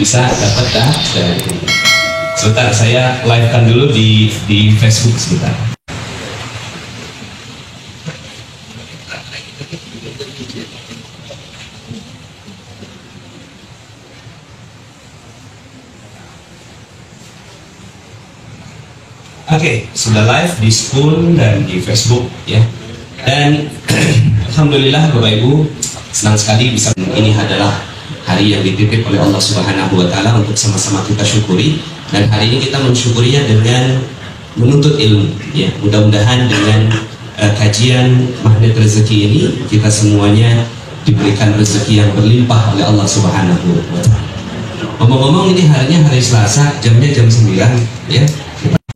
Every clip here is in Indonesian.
bisa dapat dari ini. Sebentar, saya live-kan dulu di Facebook sebentar. Oke, sudah live di Spoon dan di Facebook ya. Dan alhamdulillah Bapak Ibu, senang sekali bisa ini adalah hari yang dititip oleh Allah Subhanahu wa taala untuk sama-sama kita syukuri, dan hari ini kita mensyukurinya dengan menuntut ilmu ya. Mudah-mudahan dengan kajian magnet rezeki ini kita semuanya diberikan rezeki yang berlimpah oleh Allah Subhanahu wa taala. Ngomong-ngomong, ini harinya hari Selasa, jamnya jam 9 ya.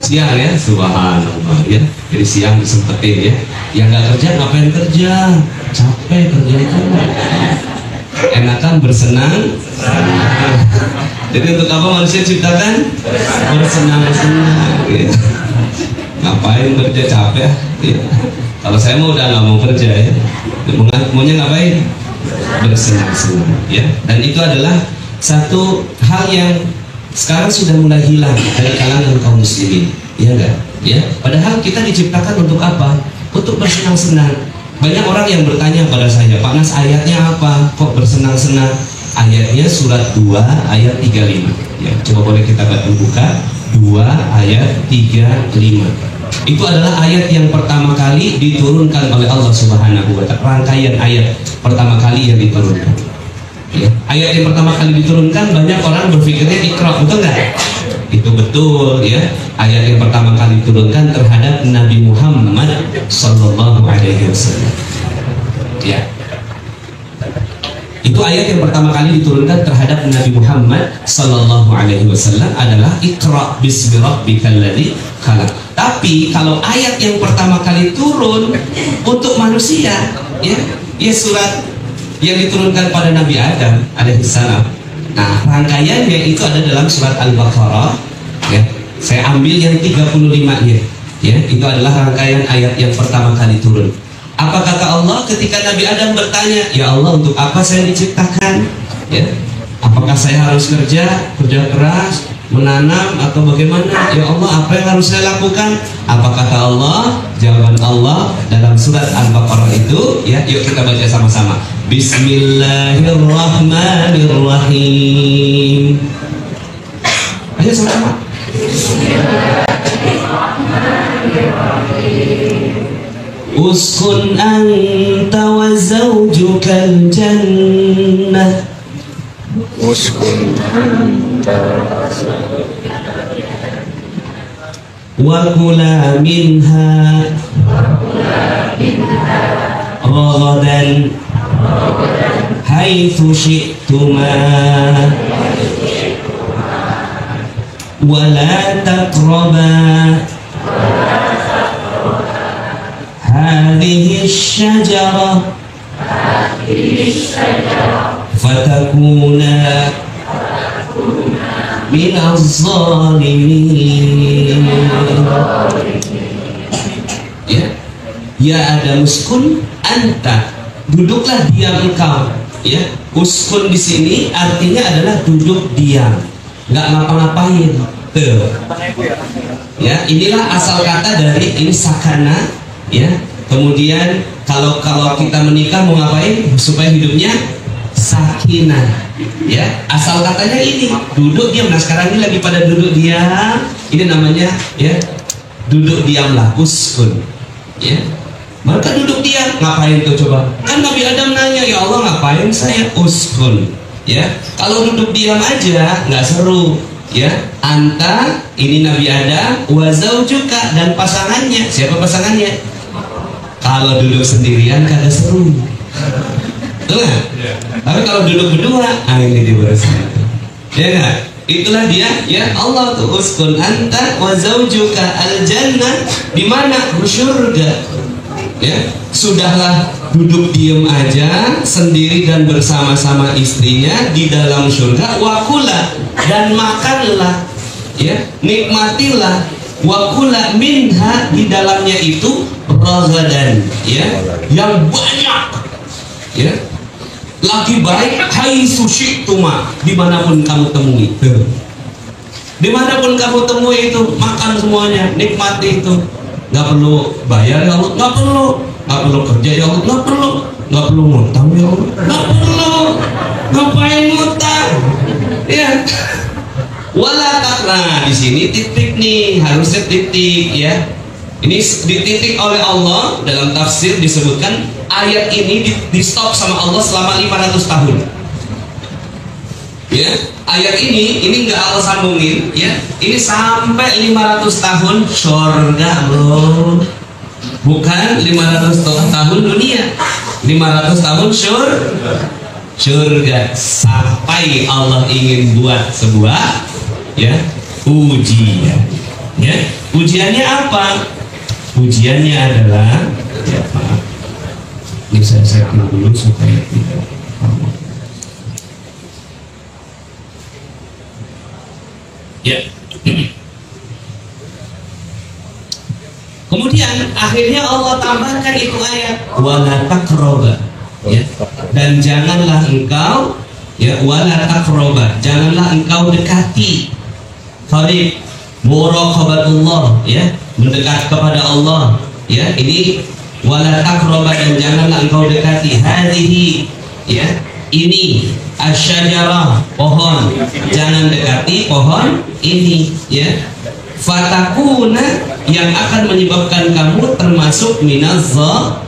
Siang ya, subhanallah ya. Jadi siang disempetin ya. Yang nggak kerja ngapain kerja? Capek kerja itu. Enakan bersenang. Jadi untuk apa manusia ciptakan? Bersenang-senang ya. Ngapain kerja, capek ya. Kalau saya mau udah nggak mau kerja ya. Maunya ngapain? Bersenang-senang ya. Dan itu adalah satu hal yang sekarang sudah mulai hilang dari kalangan kaum muslimin, ya enggak? Ya, padahal kita diciptakan untuk apa? Untuk bersenang-senang. Banyak orang yang bertanya pada saya, Pak Nas, ayatnya apa? Kok bersenang-senang? Ayatnya surat 2 ayat 35. Ya, coba boleh kita buka 2 ayat 35. Itu adalah ayat yang pertama kali diturunkan oleh Allah Subhanahu wa taala. Rangkaian ayat pertama kali yang diturunkan. Ya. Ayat yang pertama kali diturunkan, banyak orang berpikirnya Iqra, betul nggak? Itu betul ya. Ayat yang pertama kali diturunkan terhadap Nabi Muhammad Sallallahu Alaihi Wasallam. Ya. Itu ayat yang pertama kali diturunkan terhadap Nabi Muhammad Sallallahu Alaihi Wasallam adalah Iqra bismi rabbikal ladzi khalaq. Tapi kalau ayat yang pertama kali turun untuk manusia, ya surat yang diturunkan pada Nabi Adam alaihissalam. Nah, rangkaiannya itu ada dalam surat Al-Baqarah ya. Saya ambil yang 35-nya ya. Itu adalah rangkaian ayat yang pertama kali turun. Apa kata Allah ketika Nabi Adam bertanya, "Ya Allah, untuk apa saya diciptakan?" Ya. Apakah saya harus kerja keras, menanam, atau bagaimana? Ya Allah, apa yang harus saya lakukan? Apa kata Allah? Jawaban Allah dalam surat Al-Baqarah itu ya, yuk kita baca sama-sama. Bismillahirrahmanirrahim. Ayo sama-sama. Uskun anta wa zawjukal jannah. Uskun wa kula minha ragadan haitsu syi'tuma wa la taqraba hadhihi asy-syajarah fatakuna minaz zalimin. Ya Adam, uskun anta, duduklah diam engkau ya. Uskun di sini artinya adalah duduk diam, nggak ngapa-ngapain tuh ya. Inilah asal kata dari ini sakana ya. Kemudian kalau kita menikah mau ngapain supaya hidupnya sakinah ya, asal katanya ini duduk diam. Nah sekarang ini lagi pada duduk diam, ini namanya ya duduk diamlah, uskun ya. Mereka duduk diam, ngapain tuh coba? Kan Nabi Adam nanya, ya Allah ngapain saya uskun ya. Kalau duduk diam aja nggak seru ya. Anta, ini Nabi Adam, wa zaujuka, dan pasangannya. Siapa pasangannya? Kalau duduk sendirian kagak seru. Betul nggak? Tapi kalau duduk berdua, ini diberesin. Ya nggak? Itulah dia ya Allah tuh, uskun anta wa zaujuka al jannah, di mana? Surga. Ya, sudahlah duduk diem aja sendiri dan bersama-sama istrinya di dalam surga. Wakula, dan makanlah ya, nikmatilah. Wakula minha, di dalamnya itu ragadan ya, yang banyak ya. Laki baik, hai sushi tuma, dimanapun kamu temui. Dimanapun kamu temui itu, makan semuanya, nikmati itu. Nggak perlu bayar ya Allah, nggak perlu kerja ya Allah, nggak perlu ngutang ya Allah, nggak perlu. Ngapain ngutang? Ya. Wala takna, di sini titik nih, harusnya titik ya. Ini dititik oleh Allah dalam tafsir disebutkan ayat ini di stop sama Allah selama 500 tahun. Ya, ayat ini nggak Allah sambungin ya. Ini sampai 500 tahun surga, bro. Bukan 500 tahun dunia. 500 tahun surga sampai Allah ingin buat sebuah ya ujian. Ya, ujiannya apa? Ujiannya adalah ya, maaf. Ini saya setting dulu supaya tidak ya. Kemudian akhirnya Allah tambahkan itu ayat wala taqraba ya. Dan janganlah engkau ya wala taqraba, janganlah engkau dekati qarib muraqabatullah ya, mendekat kepada Allah ya. Ini wala taqraba, dan janganlah engkau dekati hadhihi ya, ini asyajarah, pohon, jangan dekati pohon ini ya. Fatakuna, yang akan menyebabkan kamu termasuk minazza.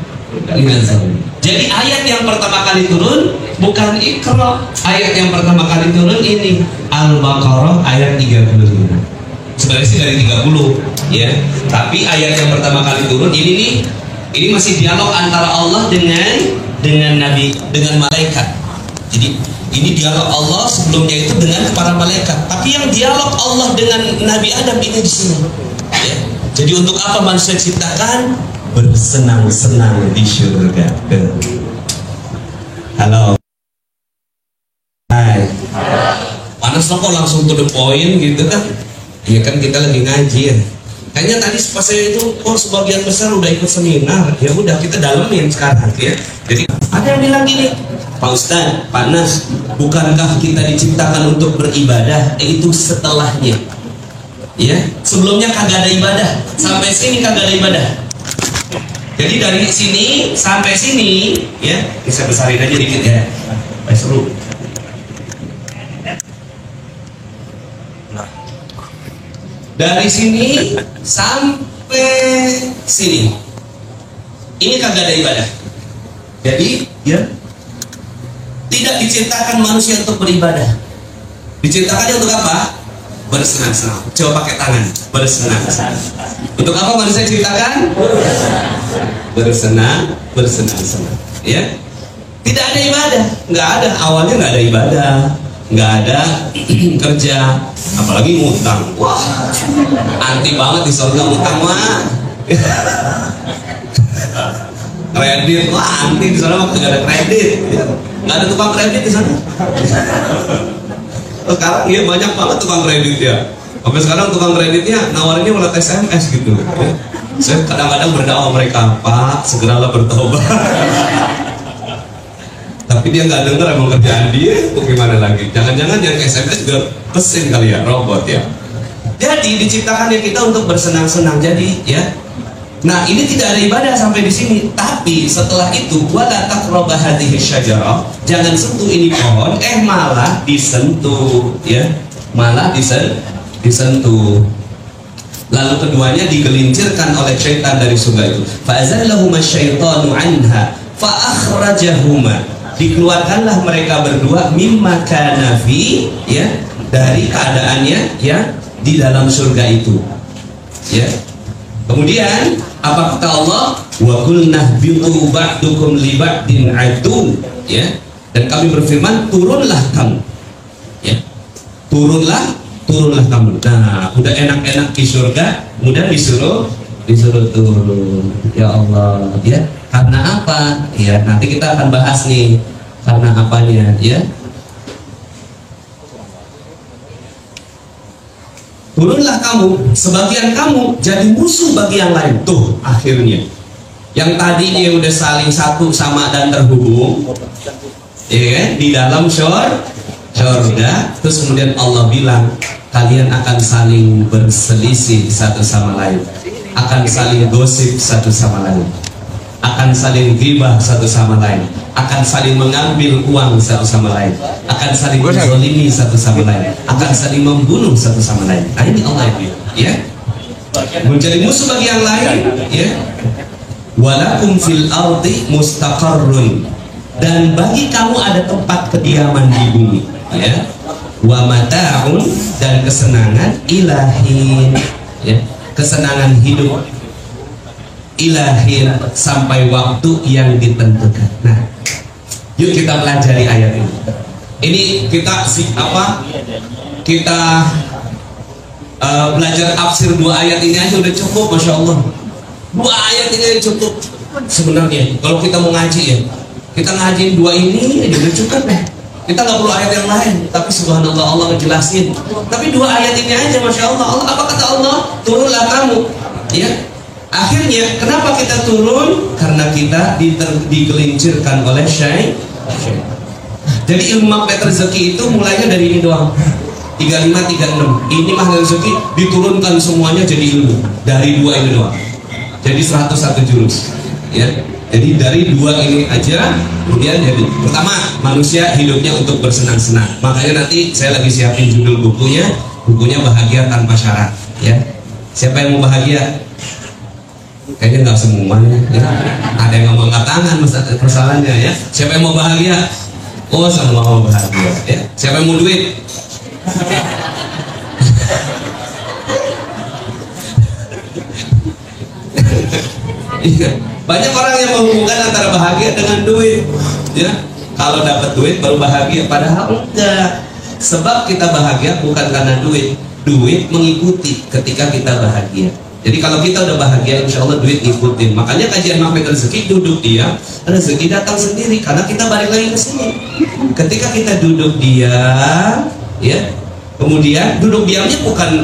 Jadi ayat yang pertama kali turun bukan Iqra, ayat yang pertama kali turun ini Al-Baqarah ayat 35. Sebenarnya sih dari 30 ya, tapi ayat yang pertama kali turun ini nih, ini masih dialog antara Allah dengan Nabi, dengan malaikat. Jadi ini dialog Allah sebelumnya itu dengan para malaikat, tapi yang dialog Allah dengan Nabi Adam ini di sini. Ya. Jadi untuk apa manusia diciptakan? Bersenang-senang di surga. Halo. Hai. Panas lo kok langsung to the point gitu kan? Ya kan kita lagi ngaji ya. Kayaknya tadi pas saya itu sebagian besar udah ikut seminar. Ya udah kita dalemin sekarang ya. Jadi ada yang bilang gini, Pak Ustadz, Pak Nas, bukankah kita diciptakan untuk beribadah? Itu setelahnya. Ya, sebelumnya kagak ada ibadah, sampai sini kagak ada ibadah. Jadi dari sini sampai sini, ya, bisa besarin aja dikit ya. Baik seru. Dari sini sampai sini, ini kagak ada ibadah. Jadi, ya, tidak diciptakan manusia untuk beribadah. Diciptakannya untuk apa? Bersenang-senang. Coba pakai tangan. Bersenang-senang. Untuk apa manusia diciptakan? Bersenang-senang. Ya. Tidak ada ibadah. Nggak ada. Awalnya nggak ada ibadah. Nggak ada kerja. Apalagi ngutang. Wah, anti banget di surga ngutang mah. Kredit, wah anti di sana waktu nggak ada kredit. Nggak ada tukang kredit di sana. Sekarang ya banyak banget tukang kredit ya. Sampai sekarang tukang kreditnya nawarinnya malah SMS gitu. Ya. Saya kadang-kadang berdoa mereka, Pak, segeralah bertobat. Tapi dia nggak dengar emang kerjaan dia, kok gimana lagi? Jangan-jangan yang SMS juga pesin kali ya, robot ya. Jadi diciptakannya kita untuk bersenang-senang. Jadi ya. Nah ini tidak ada ibadah sampai di sini, tapi setelah itu wala taqraba hadhihi syajarah, jangan sentuh ini pohon, malah disentuh, ya, malah disentuh. Lalu keduanya digelincirkan oleh syaitan dari surga itu. Fa'azallahuma syaitanu anha fa'akhrajahuma, dikeluarkanlah mereka berdua mimma kana fi, ya, dari keadaannya ya di dalam surga itu, ya. Kemudian apa kata Allah? Wa qulna bitu ba'dukum li ba'din adu, ya. Dan kami berfirman, turunlah kamu. Ya. Turunlah kamu. Nah, udah enak-enak di surga, kemudian disuruh turun. Ya Allah, ya. Karena apa? Ya, nanti kita akan bahas nih karena apanya, ya. Turunlah kamu, sebagian kamu jadi musuh bagi yang lain. Tuh akhirnya yang tadinya udah saling satu sama dan terhubung, ya kan? Di dalam syurga. Terus kemudian Allah bilang, kalian akan saling berselisih satu sama lain, akan saling gosip satu sama lain, akan saling ghibah satu sama lain, akan saling mengambil uang satu sama lain, akan saling menzalimi satu sama lain, akan saling membunuh satu sama lain. Nah ini Allah yang bilang, ya, menjadi musuh bagi yang lain, ya. Walakum fil ardi mustaqarrun, dan bagi kamu ada tempat kediaman di bumi, ya. Wa mata'un, dan kesenangan ilahin, ya, kesenangan hidup ilahin sampai waktu yang ditentukan. Nah, yuk kita pelajari ayat ini. Ini kita belajar tafsir 2 ayat ini aja udah cukup, masya Allah. 2 ayat ini cukup. Sebenarnya kalau kita mau ngaji, ya, kita ngajiin 2 ini aja udah cukup, ya. Kita nggak perlu ayat yang lain, tapi subhanallah Allah ngejelasin. Tapi 2 ayat ini aja, masya Allah. Apa kata Allah? Turunlah kamu, ya. Akhirnya kenapa kita turun? Karena kita digelincirkan oleh syaitan. Jadi ilmu magnet rezeki itu mulainya dari ini doang, 35, 36. Ini magnet rezeki diturunkan semuanya jadi ilmu dari 2 ini doang. Jadi 101 jurus, ya. Jadi dari 2 ini aja, kemudian jadi pertama, manusia hidupnya untuk bersenang-senang. Makanya nanti saya lagi siapin judul bukunya Bahagia Tanpa Syarat, ya. Siapa yang mau bahagia? Kayaknya nggak semuanya, ya. Ada yang ngomong angkat tangan, persoalannya, ya. Siapa yang mau bahagia? Oh, semua mau bahagia, ya. Siapa yang mau duit? Iya. Banyak orang yang menghubungkan antara bahagia dengan duit, ya. Kalau dapat duit baru bahagia, padahal enggak. Sebab kita bahagia bukan karena duit. Duit mengikuti ketika kita bahagia. Jadi kalau kita udah bahagia, insya Allah duit ngikutin. Makanya kajian magnet rezeki, duduk diam, rezeki datang sendiri. Karena kita balik lagi ke sini. Ketika kita duduk diam, ya, kemudian duduk diamnya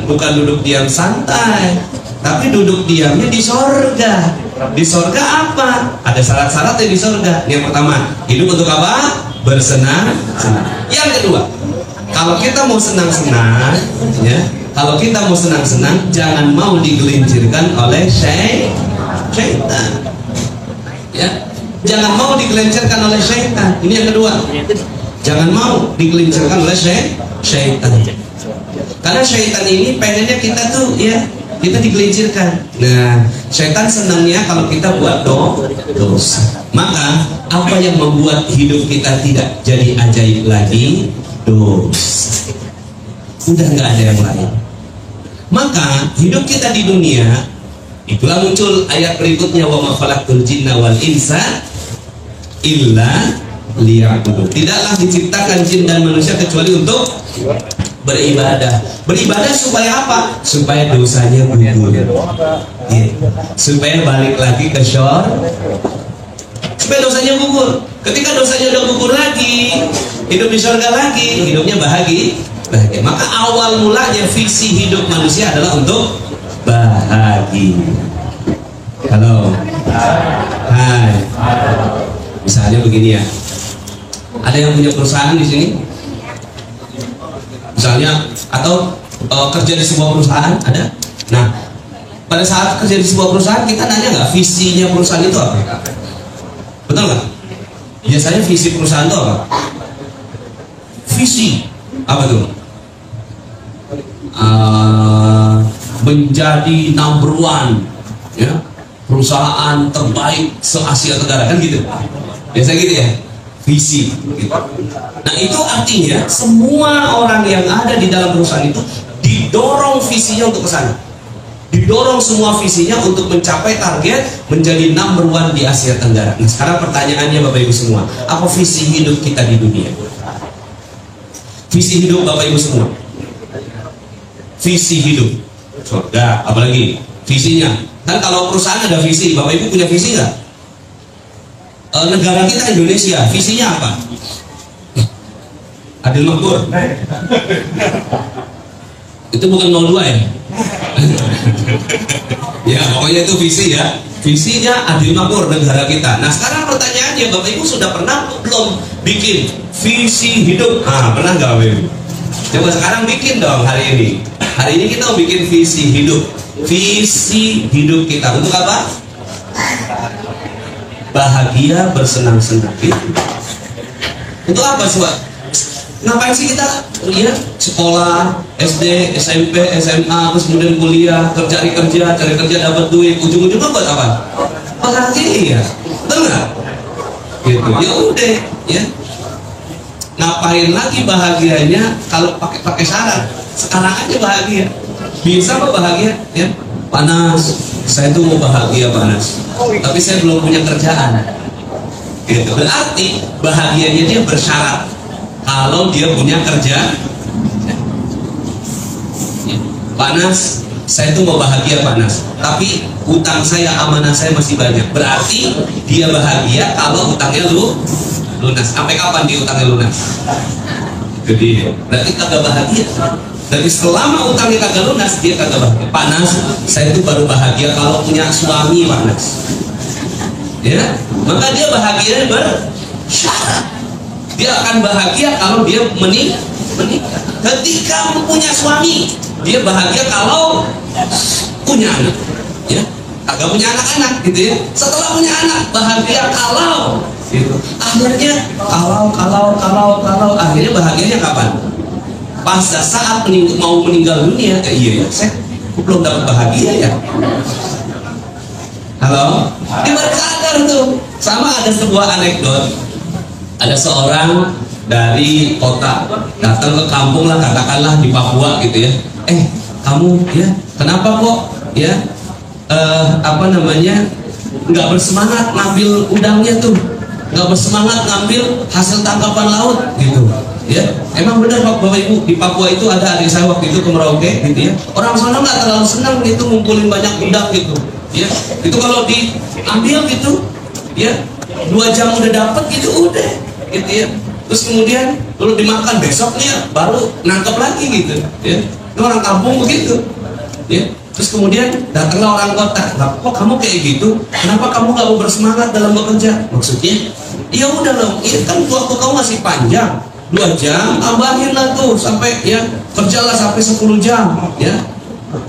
bukan duduk diam santai, tapi duduk diamnya di sorga. Di sorga apa? Ada syarat-syaratnya di sorga. Yang pertama, hidup untuk apa? Bersenang-senang. Yang kedua, kalau kita mau senang-senang, ya, kalau kita mau senang-senang, jangan mau digelincirkan oleh syaitan, ya. Jangan mau digelincirkan oleh syaitan. Ini yang kedua. Jangan mau digelincirkan oleh syaitan. Karena syaitan ini pengennya kita tuh, ya, kita digelincirkan. Nah, syaitan senangnya kalau kita buat dosa. Maka apa yang membuat hidup kita tidak jadi ajaib lagi? Dosa. Udah nggak ada yang lain. Maka hidup kita di dunia, itulah muncul ayat berikutnya, wa ma khalaqtul jinna wal insa illa liya'budun. Tidaklah diciptakan jin dan manusia kecuali untuk beribadah. Beribadah supaya apa? Supaya dosanya gugur, ya. Supaya balik lagi ke supaya dosanya gugur. Ketika dosanya udah gugur lagi, hidup di surga lagi, hidupnya bahagia. Maka awal mulanya visi hidup manusia adalah untuk bahagia. Halo. Hai. Misalnya begini, ya. Ada yang punya perusahaan di sini? Misalnya, atau kerja di sebuah perusahaan, ada? Nah, pada saat kerja di sebuah perusahaan, kita nanya nggak visinya perusahaan itu apa? Betul nggak? Biasanya visi perusahaan itu apa? Visi apa tuh? Menjadi number 1, ya, perusahaan terbaik se-Asia Tenggara, kan gitu? Biasanya gitu, ya, visi. Gitu. Nah, itu artinya semua orang yang ada di dalam perusahaan itu didorong visinya untuk ke sana. Didorong semua visinya untuk mencapai target menjadi number 1 di Asia Tenggara. Nah, sekarang pertanyaannya Bapak Ibu semua, apa visi hidup kita di dunia? Visi hidup Bapak Ibu semua. Visi hidup. Surga, apalagi visinya. Kan kalau perusahaan ada visi, Bapak Ibu punya visi nggak? Negara kita Indonesia, visinya apa? Adil makmur. Itu bukan 02, ya? Ya, pokoknya itu visi, ya. visinya adil makmur negara kita. Nah sekarang pertanyaannya, Bapak Ibu sudah pernah belum bikin visi hidup? Pernah nggak Bapak Ibu? Coba sekarang bikin dong hari ini. Hari ini kita mau bikin visi hidup. Visi hidup kita untuk apa? Bahagia bersenang-senang. Untuk apa sih Pak? Ngapain sih kita sekolah, SD, SMP, SMA, terus kemudian kuliah, cari kerja dapat duit, ujung-ujungnya buat apa? Bahagia, betul nggak? Gitu. Ya udah, ya. Ngapain lagi bahagianya kalau pakai syarat? Sekarang aja bahagia. Bisa kok bahagia, ya. Panas, saya tuh mau bahagia panas, tapi saya belum punya kerjaan. Gitu. Berarti bahagianya dia bersyarat. Kalau dia punya kerja, panas, saya tuh mau bahagia panas, tapi utang saya, amanah saya masih banyak. Berarti dia bahagia kalau utangnya lunas. Sampai kapan dia utangnya lunas? Jadi berarti kagak bahagia. Jadi selama utangnya kagak lunas, dia kagak bahagia. Panas, saya tuh baru bahagia kalau punya suami panas. Ya, maka dia bahagia bersyarat. Dia akan bahagia kalau dia menikah. Ketika punya suami, dia bahagia kalau punya anak. Ya, agak punya anak-anak gitu ya. Setelah punya anak, bahagia kalau gitu. Akhirnya kalau akhirnya bahagianya kapan? Pas saat mau meninggal dunia. Iya ya, saya belum dapat bahagia ya. Halo, dia baru sadar tuh. Sama ada sebuah anekdot. Ada seorang dari kota datang ke kampung lah, katakanlah di Papua gitu ya. Kamu ya kenapa kok ya nggak bersemangat ngambil udangnya tuh, nggak bersemangat ngambil hasil tangkapan laut gitu ya. Emang benar Bapak Ibu, di Papua itu ada adik saya waktu itu ke Merauke gitu ya. Orang sana nggak terlalu senang gitu ngumpulin banyak udang gitu ya. Itu kalau diambil gitu ya 2 jam udah dapat gitu udah gitu ya. Terus kemudian lalu dimakan, besoknya baru nangkep lagi gitu ya. Itu orang kampung begitu ya. Terus kemudian datanglah orang kota, kok kamu kayak gitu? Kenapa kamu gak mau bersemangat dalam bekerja? Maksudnya ya udah loh, ini kan waktu kamu masih panjang, 2 jam tambahin lah tuh sampai ya, kerjalah sampai 10 jam ya.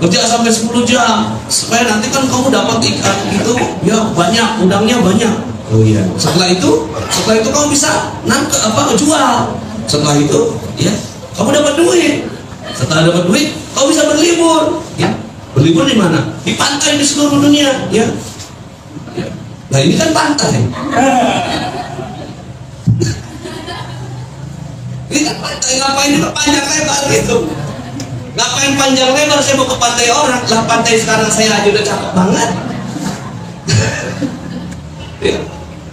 Kerja sampai 10 jam supaya nanti kan kamu dapat ikan gitu ya, banyak, udangnya banyak. Oh iya. Setelah itu kamu bisa jual. Setelah itu ya kamu dapat duit. Setelah dapat duit kamu bisa berlibur ya. Berlibur di mana? Di pantai di seluruh dunia ya. Nah ini kan pantai. Ini kan pantai, ngapain diperpanjang lebar gitu? Ngapain panjang lebar saya mau ke pantai orang? Lah pantai sekarang saya aja udah cakep banget. Ya.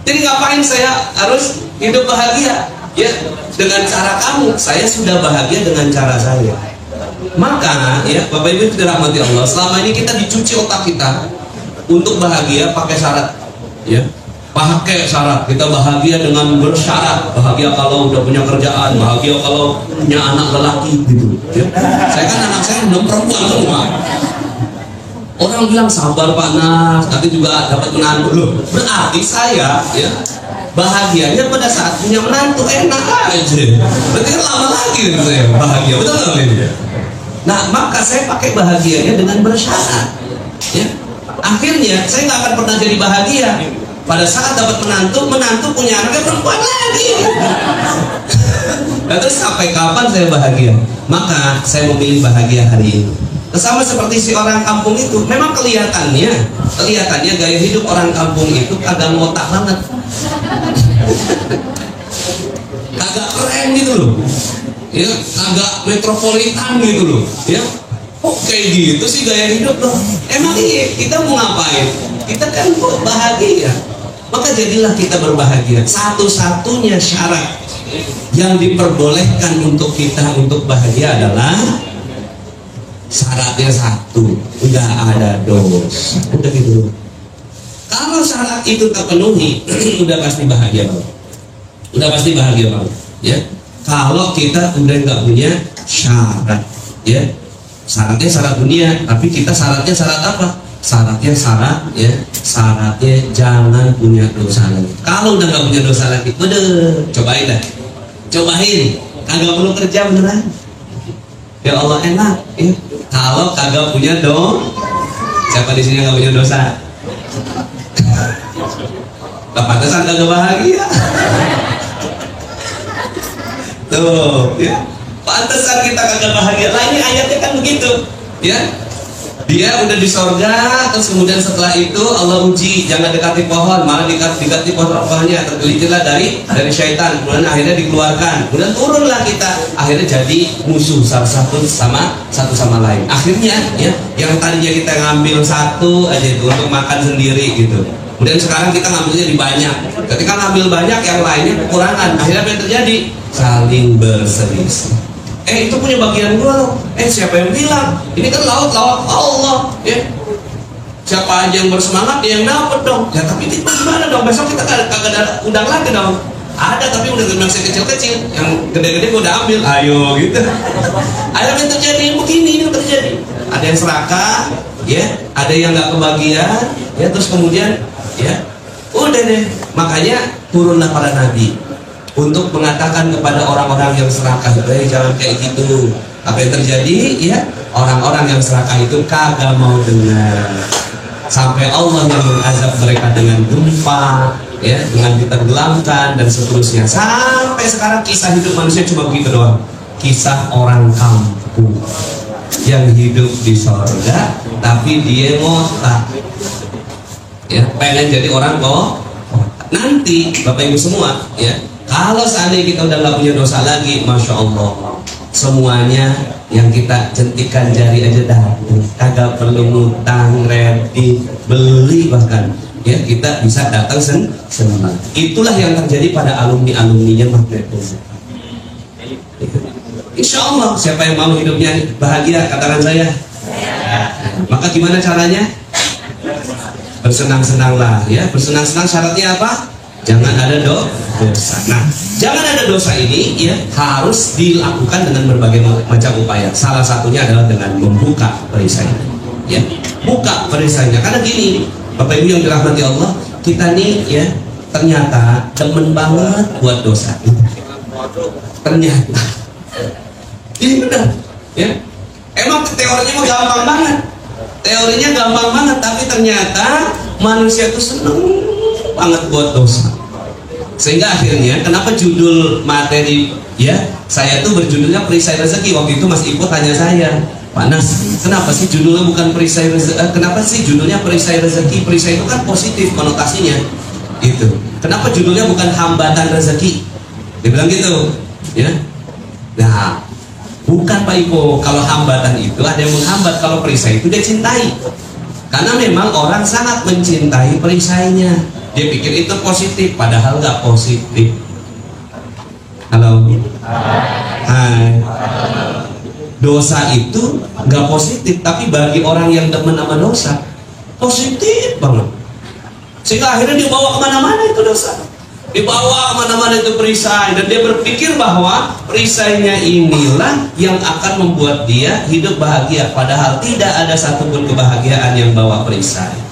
Jadi ngapain saya harus hidup bahagia? Ya, dengan cara kamu, saya sudah bahagia dengan cara saya. Maka ya Bapak Ibu yang dirahmati Allah, selama ini kita dicuci otak kita untuk bahagia pakai syarat. Ya, pakai syarat. Kita bahagia dengan bersyarat. Bahagia kalau udah punya kerjaan, bahagia kalau punya anak lelaki gitu. Ya. Saya kan anak saya belum perempuan semua. Orang bilang sabar panas, tapi juga dapat menantu loh. Berarti saya ya bahagianya pada saat punya menantu enak aja. Berarti kan lama lagi saya bahagia, betul nggak ini? Nah maka saya pakai bahagianya dengan bersyarat. Ya. Akhirnya saya nggak akan pernah jadi bahagia pada saat dapat menantu punya anaknya perempuan lagi. Nah, terus sampai kapan saya bahagia? Maka saya memilih bahagia hari ini. Sama seperti si orang kampung itu, memang kelihatannya gaya hidup orang kampung itu agak ngotak banget, agak keren gitu loh, ya, agak metropolitan gitu loh, ya. Oh kayak gitu sih gaya hidup loh. Emang iya, kita mau ngapain? Kita kan bahagia, maka jadilah kita berbahagia. Satu-satunya syarat yang diperbolehkan untuk kita untuk bahagia adalah syaratnya satu, udah ada dosa, udah gitu. Kalau syarat itu terpenuhi, udah pasti bahagia banget, udah pasti bahagia banget, ya. Kalau kita udah nggak punya syarat, ya, syaratnya syarat dunia, tapi kita syaratnya syarat apa? syaratnya jangan punya dosa lagi. Kalau udah nggak punya dosa lagi, udah cobain dah, kagak perlu kerja beneran. Ya Allah enak, ya. Kalau kagak punya siapa di sini nggak punya dosa? Pantesan kagak bahagia. Tuh, ya. Pantesan kita kagak bahagia. Lah ini ayatnya kan begitu, ya. Dia udah di sorga, terus kemudian setelah itu Allah uji, jangan dekati pohon, malah dekati pohonnya, tergelincirlah dari syaitan, kemudian akhirnya dikeluarkan, kemudian turunlah kita, akhirnya jadi musuh satu sama lain. Akhirnya ya, yang tadinya kita ngambil satu aja itu untuk makan sendiri gitu, kemudian sekarang kita ngambilnya di banyak. Ketika ngambil banyak, yang lainnya kekurangan, akhirnya apa yang terjadi? Saling berselisih. Itu punya bagian gua loh. Siapa yang bilang? Ini kan laut Allah, ya. Siapa aja yang bersemangat dia yang dapat dong. Ya tapi kita gimana dong? Besok kita kagak ada undang lagi dong. Ada tapi udah masih kecil-kecil. Yang gede-gede gua udah ambil. Ayo gitu. Ada yang terjadi begini, ini yang terjadi. Ada yang serakah, ya. Ada yang nggak kebagian, ya. Terus kemudian, ya. Udah deh. Makanya turunlah para nabi untuk mengatakan kepada orang-orang yang serakah, jangan kayak gitu. Apa yang terjadi? Ya, orang-orang yang serakah itu kagak mau dengar. Sampai Allah yang mengazab mereka dengan gempa, ya, dengan ditenggelamkan dan seterusnya. Sampai sekarang kisah hidup manusia cuma begitu doang. Kisah orang kampung yang hidup di sorga, tapi dia ngotak, ya, pengen jadi orang kok. Nanti Bapak Ibu semua, ya. Kalau seandainya kita udah nggak punya dosa lagi, Masya Allah, semuanya yang kita jentikan jari aja datang, kagak perlu ngutang, kredit, beli bahkan, ya kita bisa datang sendiri. Itulah yang terjadi pada alumninya Magnet. Insya Allah, siapa yang mau hidupnya bahagia, katakan saya. Maka gimana caranya? Bersenang-senanglah, ya. Bersenang-senang syaratnya apa? Jangan ada dosa. Nah, jangan ada dosa ini ya harus dilakukan dengan berbagai macam upaya. Salah satunya adalah dengan membuka perisainya. Ya, buka perisainya. Karena gini, Bapak Ibu yang dirahmati Allah, kita nih ya ternyata demen banget buat dosa. Ternyata ini benar, ya. Emang teorinya mah gampang banget. Teorinya gampang banget, tapi ternyata manusia itu seneng banget buat dosa. Sehingga akhirnya kenapa judul materi ya saya tuh berjudulnya perisai rezeki. Waktu itu Mas Ipo tanya saya, Pak Nas, kenapa sih judulnya bukan perisai rezeki? Kenapa sih judulnya perisai rezeki? Perisai itu kan positif konotasinya gitu. Kenapa judulnya bukan hambatan rezeki? Dia bilang gitu, ya. Nah, bukan Pak Ipo. Kalau hambatan itu ada yang menghambat, kalau perisai itu dia cintai. Karena memang orang sangat mencintai perisainya. Dia pikir itu positif, padahal nggak positif. Halo. Hai. Dosa itu nggak positif, tapi bagi orang yang demen sama dosa, positif banget. Sehingga akhirnya dibawa kemana-mana itu dosa. Dibawa kemana-mana itu perisai. Dan dia berpikir bahwa perisainya inilah yang akan membuat dia hidup bahagia. Padahal tidak ada satupun kebahagiaan yang bawa perisai.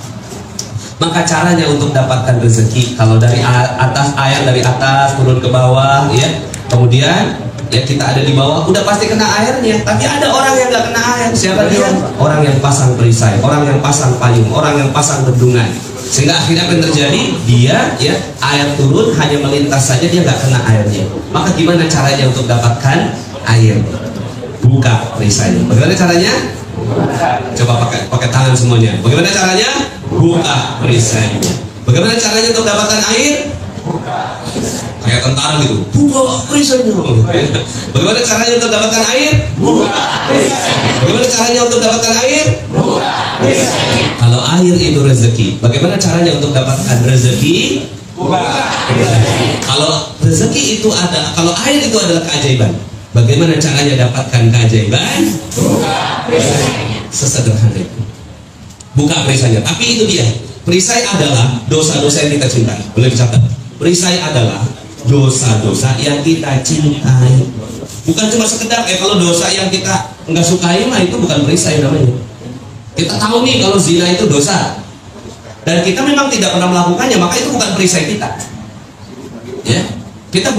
Maka caranya untuk dapatkan rezeki, kalau dari atas, ayat dari atas turun ke bawah, ya. Kemudian ya kita ada di bawah, udah pasti kena airnya. Tapi ada orang yang nggak kena air. Siapa dia? Orang yang pasang perisai, orang yang pasang payung, orang yang pasang bendungan. Sehingga akhirnya apa yang terjadi? Dia ya air turun hanya melintas saja, dia nggak kena airnya. Maka gimana caranya untuk dapatkan air? Buka perisainya. Bagaimana caranya? Coba pakai tangan semuanya. Bagaimana caranya? Buka perisainya. Bagaimana caranya untuk dapatkan air? Kayak tentara gitu. Buka perisainya. Bagaimana caranya untuk dapatkan air? Buka perisainya. Bagaimana caranya untuk dapatkan air? Buka perisainya. Kalau air itu rezeki, bagaimana caranya untuk dapatkan rezeki? Buka perisainya. Kalau rezeki itu ada, kalau air itu adalah keajaiban, bagaimana caranya dapatkan keajaiban? Buka perisainya. Sesederhana itu. Buka perisainya. Tapi itu dia. Perisai adalah dosa-dosa yang kita cintai. Boleh dicatat. Perisai adalah dosa-dosa yang kita cintai. Bukan cuma sekedar kalau dosa yang kita nggak sukai mah itu bukan perisai namanya. Kita tahu nih kalau zina itu dosa, dan kita memang tidak pernah melakukannya, maka itu bukan perisai kita. Ya,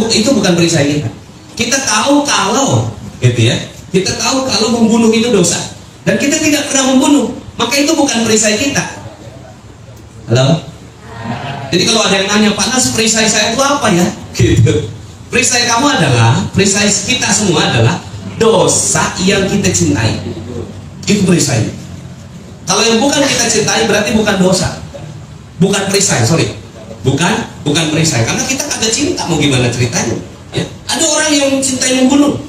itu bukan perisai kita. Kita tahu kalau, gitu ya, kita tahu kalau membunuh itu dosa, dan kita tidak pernah membunuh, maka itu bukan perisai kita. Halo? Jadi kalau ada yang nanya, Pak Nas, perisai saya itu apa ya? Gitu. Perisai kamu adalah, perisai kita semua adalah dosa yang kita cintai. Itu perisai. Kalau yang bukan kita cintai berarti bukan dosa, bukan perisai, sorry, bukan perisai, karena kita kagak cinta, mau gimana ceritanya? Ya. Ada orang yang cintai membunuh,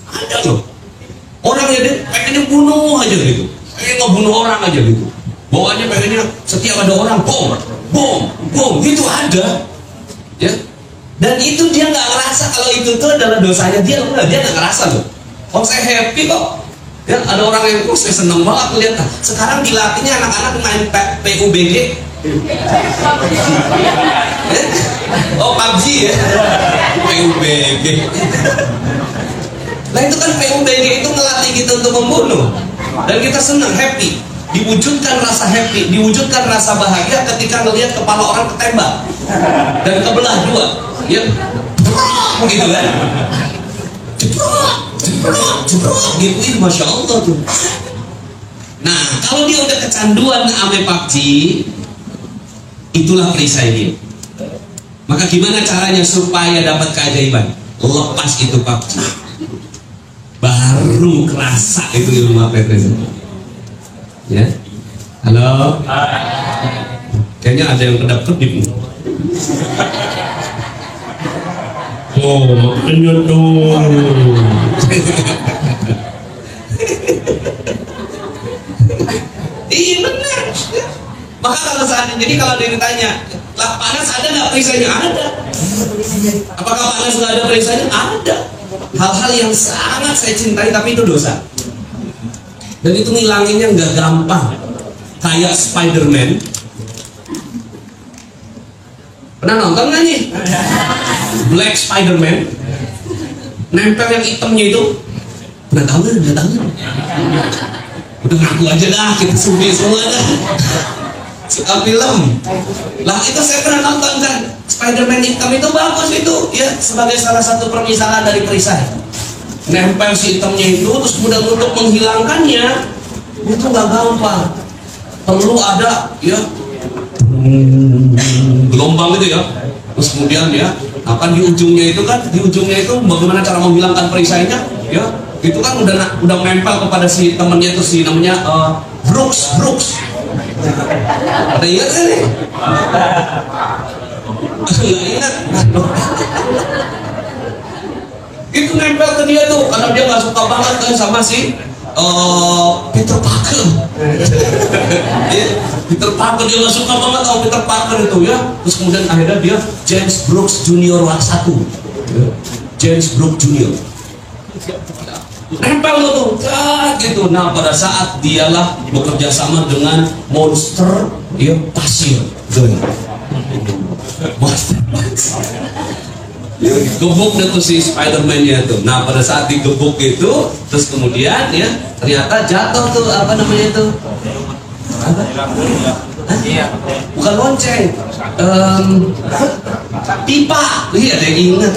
ada loh. Orang yang pengennya bunuh aja gitu, pengen ngebunuh orang aja gitu. Bawaannya pengennya setiap ada orang, bom, gitu ada. Ya. Dan itu dia nggak ngerasa kalau itu tuh adalah dosanya dia nggak ngerasa loh. Oh saya happy kok. Ya, ada orang yang saya seneng banget lihat. Sekarang dilatihnya anak-anak main PUBG. Oh PUBG ya, PUBG. Nah itu kan PUBG itu ngelatih kita untuk membunuh, dan kita senang, happy. Diwujudkan rasa happy, diwujudkan rasa bahagia ketika ngelihat kepala orang ketembak dan kebelah dua, ya, gitu kan? Jebrok, gitu, masya Allah tuh. Nah, kalau dia udah kecanduan sama PUBG, itulah perisai dia. Maka gimana caranya supaya dapat keajaiban? Lepas itu PUBG, baru kerasa itu ilmu apa itu. Ya, halo. Kayaknya ada yang kedap-kedip. Oh, makanya tuh. Iya benar. Maka kalau saat jadi kalau dia ditanya, lah panas ada nggak perisainya? Ada. Apakah panas nggak ada perisainya? Ada. Hal-hal yang sangat saya cintai tapi itu dosa. Dan itu ngilanginnya nggak gampang. Kayak Spider-Man. Pernah nonton nggak nih? Black Spider-Man, nempel yang hitamnya itu. Pernah tahu nggak? Nggak tahu. Udah ngaku aja dah, kita sudah semua dah. Suka film. Lah itu saya pernah nonton kan. Spider-Man hitam itu bagus itu, ya sebagai salah satu permisalan dari perisai. Nempel si hitamnya itu, terus kemudian untuk menghilangkannya itu nggak gampang. Perlu ada, ya, gelombang gitu ya. Terus kemudian ya, akan di ujungnya itu bagaimana cara menghilangkan perisainya, ya itu kan udah nempel kepada si temennya itu, si namanya Brooks. Ada ingat kan nih? Nggak ingat. Itu nempel ke dia tuh karena dia nggak suka banget kan sama si Peter Parker. Peter Parker, dia nggak suka banget sama Peter Parker itu ya. Terus kemudian akhirnya dia James Brooks Junior 1. James Brooks Junior. Nempel tuh, gitu. Nah pada saat dialah bekerja sama dengan monster, ya pasir, monster. Gebuk deh tuh si Spider-Man-nya tuh. Nah pada saat digebuk itu, terus kemudian ya ternyata jatuh tuh apa namanya itu? Bukan lonceng, pipa. Iya ada yang ingat.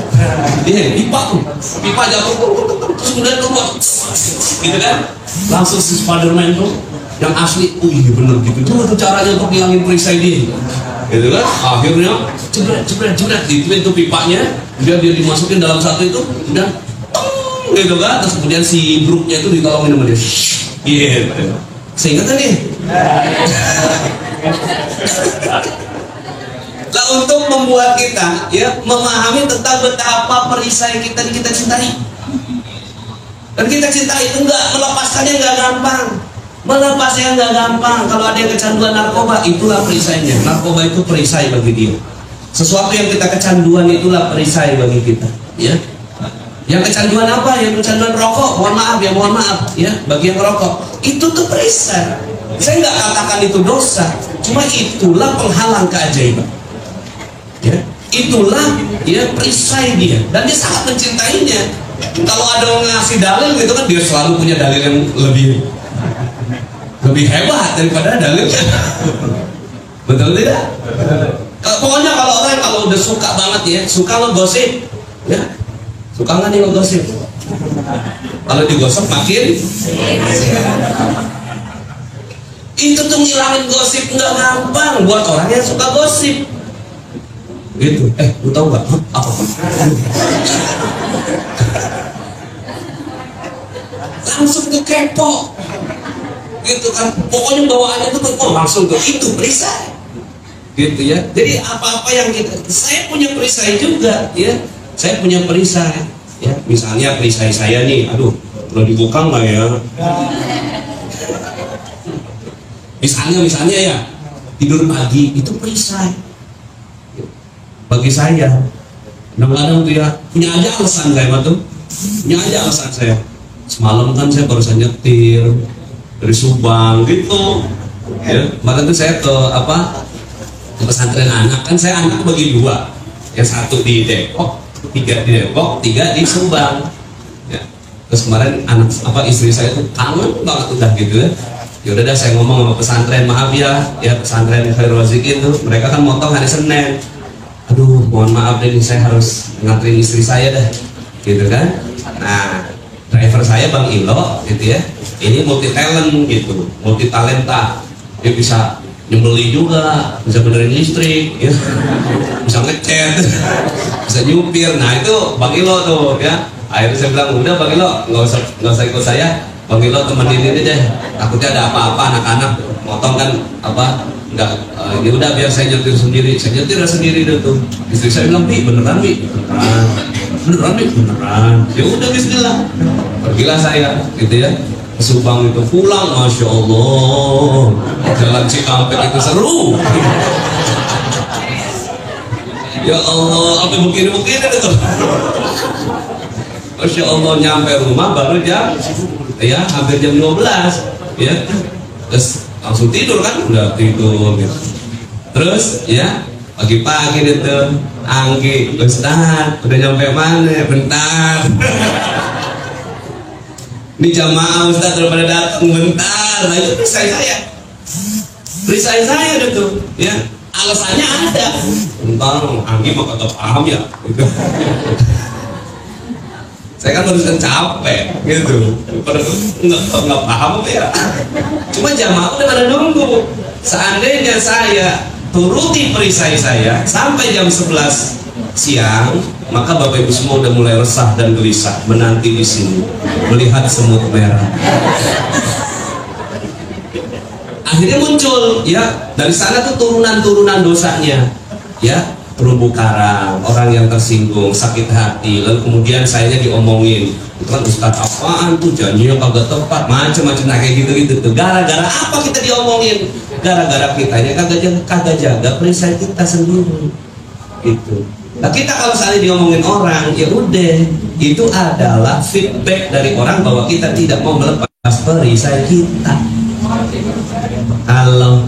Iya pipa tuh, pipa jatuh tuh, terus kemudian keluar, gitu kan? Langsung si Spider-Man tuh yang asli, iya bener gitu. Cuma tuh caranya untuk ngilangin perisai dia, gitu kan? Akhirnya jebret, dituin tuh pipanya, dia dimasukin dalam satu itu, udah, gitu kan? Terus kemudian si Brooknya itu ditolongin sama dia, iya. Sehingga kan nih. Lah untuk membuat kita ya memahami tentang betapa perisai kita cintai. Dan kita cintai itu melepaskannya nggak gampang. Melepasnya nggak gampang. Kalau ada yang kecanduan narkoba, itulah perisainya. Narkoba itu perisai bagi dia. Sesuatu yang kita kecanduan itulah perisai bagi kita. Ya. Yang kecanduan apa? Yang kecanduan rokok, mohon maaf, ya, bagi yang rokok, itu tuh perisai. Saya nggak katakan itu dosa, cuma itulah penghalang keajaiban. Ya, itulah ya perisai dia, dan dia sangat mencintainya. Kalau ada yang ngasih dalil gitu kan, dia selalu punya dalil yang lebih. lebih hebat daripada dalilnya. Betul tidak? Pokoknya kalau orang kalau udah suka banget ya, suka ngegosip, ya, suka nggak nih ngegosip? Kalau digosok makin, itu tuh ngilangin gosip nggak gampang buat orang yang suka gosip. Gitu. Lu tahu nggak? Apa? Langsung ke kepo. Gitu kan. Pokoknya bawaannya tuh langsung ke itu perisai. Gitu ya. Jadi apa-apa yang saya punya perisai juga, ya. Saya punya perisai, ya. Misalnya perisai saya nih, aduh, perlu dibuka nggak ya? Misalnya ya, tidur pagi itu perisai. Bagi saya, kadang-kadang tuh ya punya aja alasan saya tuh, punya aja alasan saya. Semalam kan saya barusan nyetir dari Subang gitu, ya. Kemarin tuh saya ke pesantren anak, kan saya anak bagi dua, yang satu di Depok, tiga di Subang. Ya. Terus kemarin istri saya tuh kangen banget udah gitu ya. Ya udah dah saya ngomong sama pesantren, maaf ya pesantren Khairul Razikin tuh mereka kan motong hari Senin. Aduh, mohon maaf deh, saya harus nganterin istri saya dah, gitu kan. Nah, driver saya Bang Ilo, gitu ya. Ini multi talent gitu, multi talenta. Dia bisa nyembeli juga, bisa benerin listrik, ya. Bisa ngecat, bisa nyupir. Nah itu Bang Ilo tuh, ya. Akhirnya saya bilang, udah Bang Ilo, nggak usah ikut saya. Bang Ilo temenin ini deh. Takutnya ada apa-apa anak-anak motong kan enggak, ini udah biar saya nyetir sendiri deh tuh. Istri saya bilang, beneran ya udah bismillah, pergilah saya gitu ya ke Subang itu. Pulang Masya Allah, jalan Cikampek itu seru. Ya Allah, apa begini itu. Masya Allah, nyampe rumah baru hampir jam 12 ya. Terus langsung tidur kan, udah tidur gitu. Terus ya pagi-pagi itu Anggi, Ustaz udah nyampe mana? Bentar. Ini jamaah Ustaz udah pada datang, bentar. Nah itu perisai saya gitu ya. Alasannya ada. Bentar, Anggi mau kata paham ya gitu. Saya kan barusan capek gitu, nggak paham apa ya. Cuma jamaah udah pada nunggu. Seandainya saya turuti perisai saya sampai jam 11 siang, maka Bapak Ibu semua udah mulai resah dan gelisah menanti di sini melihat semut merah. Akhirnya muncul ya dari sana tuh turunan dosanya, ya. Terumbu karang, orang yang tersinggung, sakit hati, lalu kemudian sayanya diomongin, itu kan Ustadz apaan tuh, janjinya kagak tepat, macam-macam. Nah kayak gitu tuh. Gara-gara apa kita diomongin? Gara-gara kitanya kagak jaga perisai kita sendiri, gitu. Nah kita kalau seandainya diomongin orang, ya udah, itu adalah feedback dari orang bahwa kita tidak mau melepas perisai kita. Halo.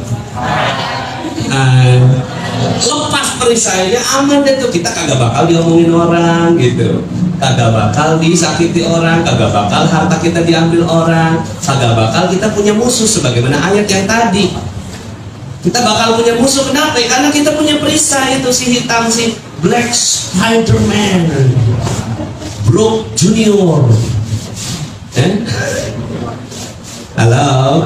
Lepas perisainya aman deh tuh, kita kagak bakal diomongin orang gitu, kagak bakal disakiti orang, kagak bakal harta kita diambil orang, kagak bakal kita punya musuh sebagaimana ayat yang tadi. Kita bakal punya musuh, kenapa? Karena kita punya perisai itu, si hitam, si Black Spider-Man, Brock Junior. Halo.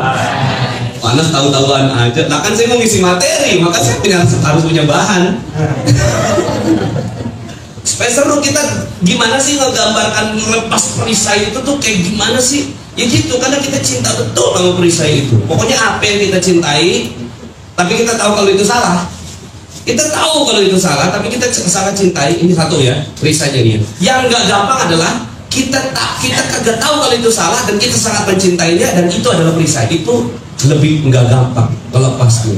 Panas tahu-tahuan aja. Nah kan saya mau ngisi materi, maka saya harus punya bahan. Supaya seru, kita gimana sih ngegambarkan lepas perisai itu tuh kayak gimana sih? Ya gitu, karena kita cinta betul sama perisai itu. Pokoknya apa yang kita cintai, tapi kita tahu kalau itu salah. Kita tahu kalau itu salah, tapi kita sangat cintai. Ini satu ya, perisainya ini. Yang nggak gampang adalah kita kagak tahu kalau itu salah dan kita sangat mencintainya, dan itu adalah perisai. Itu lebih nggak gampang melepasnya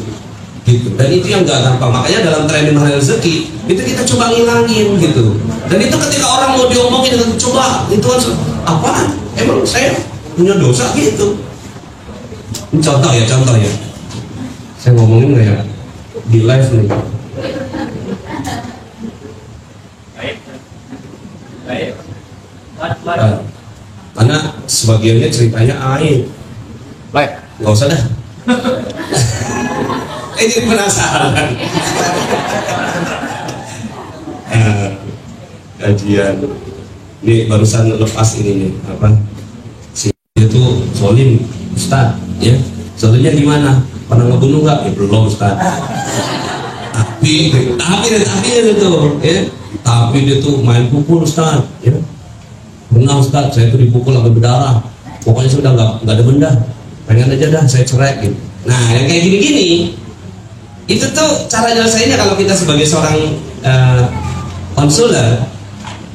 gitu. Dan itu yang nggak gampang. Makanya dalam training hal rezeki itu kita coba ngilangin gitu. Dan itu ketika orang mau diomongin, coba itu kan apaan? Emang saya punya dosa gitu. Contoh ya. Saya ngomongin nggak ya di live nih? Baik. Karena sebagiannya ceritanya aib. Baik. Nggak usah dah. Jadi penasaran. Kajian ini barusan lepas ini nih apa si itu Solim Ustaz ya, soalnya gimana, pernah ngebunuh nggak? Ya belum Ustaz. tapi itu ya, tapi dia tuh main pukul Ustaz ya, pernah Ustaz saya tuh dipukul sampai berdarah, pokoknya sudah nggak ada benda, pengen aja dah saya cerai gitu. Nah yang kayak gini-gini itu tuh cara nyelesainnya kalau kita sebagai seorang konselor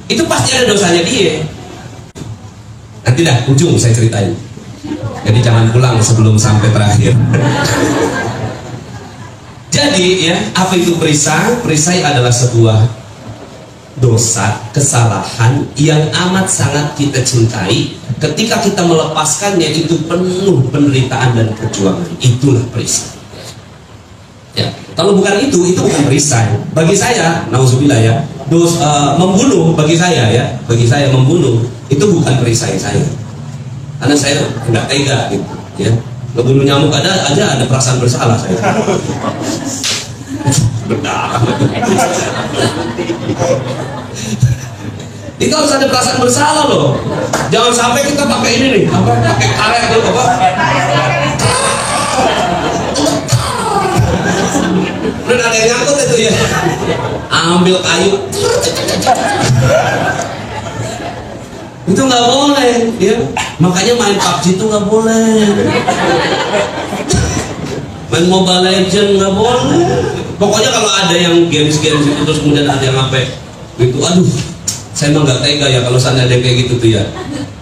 itu pasti ada dosanya dia. Nanti dah ujung saya ceritain. Jadi jangan pulang sebelum sampai terakhir. Jadi ya, apa itu perisai? Perisai adalah sebuah dosa, kesalahan yang amat sangat kita cintai. Ketika kita melepaskannya itu penuh penderitaan dan perjuangan. Itulah perisai. Ya, kalau bukan itu bukan perisai. Bagi saya, nauzubillah ya, membunuh bagi saya membunuh itu bukan perisai saya. Karena saya tidak tega gitu, ya. Ngebunuh nyamuk ada perasaan bersalah saya. Berdarah. Itu harus ada perasaan bersalah loh. Jangan sampai kita pakai ini nih, pakai karet tuh apa? Udah ada yang nyangkut itu ya, ambil kayu itu nggak boleh ya, makanya main PUBG itu nggak boleh, main Mobile Legends nggak boleh. Pokoknya kalau ada yang games itu terus kemudian ada yang apa itu, aduh saya emang nggak tega ya kalau sana ada kayak gitu tuh ya.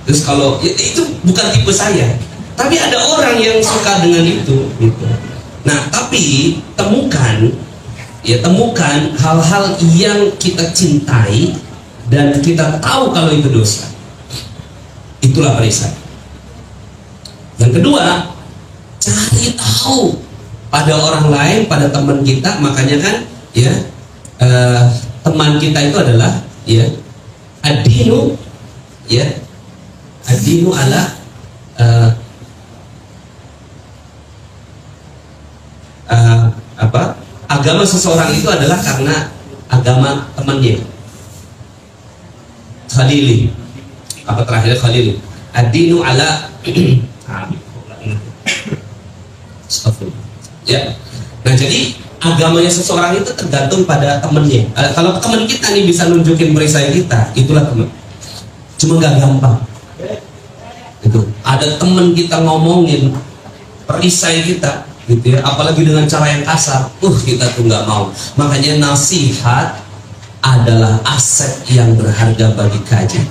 Terus kalau ya, itu bukan tipe saya, tapi ada orang yang suka dengan itu gitu. Nah, tapi temukan hal-hal yang kita cintai dan kita tahu kalau itu dosa. Itulah perisai. Yang kedua, cari tahu pada orang lain, pada teman kita. Makanya kan, ya teman kita itu adalah ya ad-dinu ala agama seseorang itu adalah karena agama temannya. Khalili, apa terakhir Khalili, ad-dinu ala ya. Nah jadi agamanya seseorang itu tergantung pada temannya. Kalau teman kita nih bisa nunjukin perisai kita, itulah teman. Cuma gak gampang. Itu ada teman kita ngomongin perisai kita gitu ya, apalagi dengan cara yang kasar, kita tuh nggak mau. Makanya nasihat adalah aset yang berharga bagi kajian.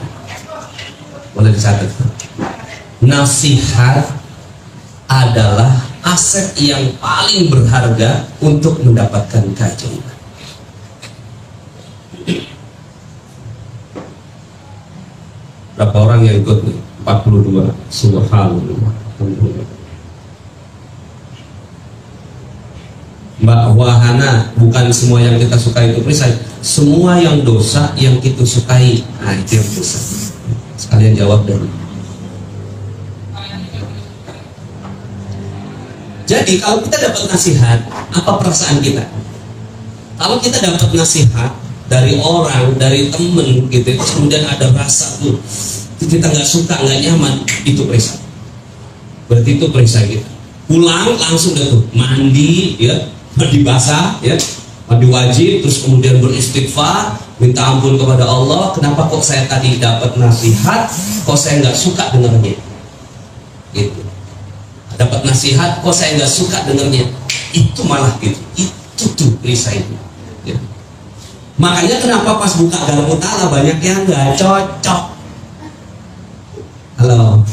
Boleh dicatat. Nasihat adalah aset yang paling berharga untuk mendapatkan kajian. Berapa orang yang ikut nih? 42. Subhanallah. Mbak Wahana, bukan semua yang kita sukai itu perisai. Semua yang dosa yang kita sukai, nah itu yang dosa. Sekalian jawab dulu. Jadi kalau kita dapat nasihat, apa perasaan kita? Kalau kita dapat nasihat dari orang, dari temen gitu, kemudian ada rasa tuh kita nggak suka, nggak nyaman, itu perisai. Berarti itu perisai kita. Pulang langsung deh tuh mandi ya, mandi basah ya, mandi wajib, terus kemudian beristighfar, minta ampun kepada Allah. Kenapa kok saya tadi dapat nasihat, kok saya nggak suka dengarnya? Gitu. Dapat nasihat, kok saya nggak suka dengarnya? Itu malah gitu. Itu tuh perisai itu. Ya. Makanya kenapa pas buka Galaqut Ta'ala banyak yang nggak cocok. Halo.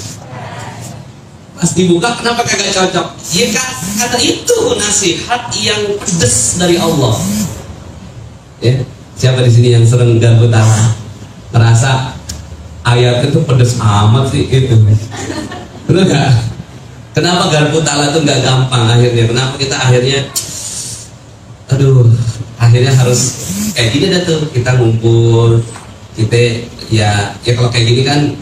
Pas dibuka kenapa kagak cocok? Ya karena itu nasihat yang pedes dari Allah. Ya, siapa di sini yang sering Galaqut Ta'ala? Merasa ayat itu pedes amat sih gitu. Betul nggak? Kenapa Galaqut Ta'ala itu nggak gampang akhirnya? Kenapa kita akhirnya, akhirnya harus kayak gini dah tuh, kita ngumpul, kita ya kalau kayak gini kan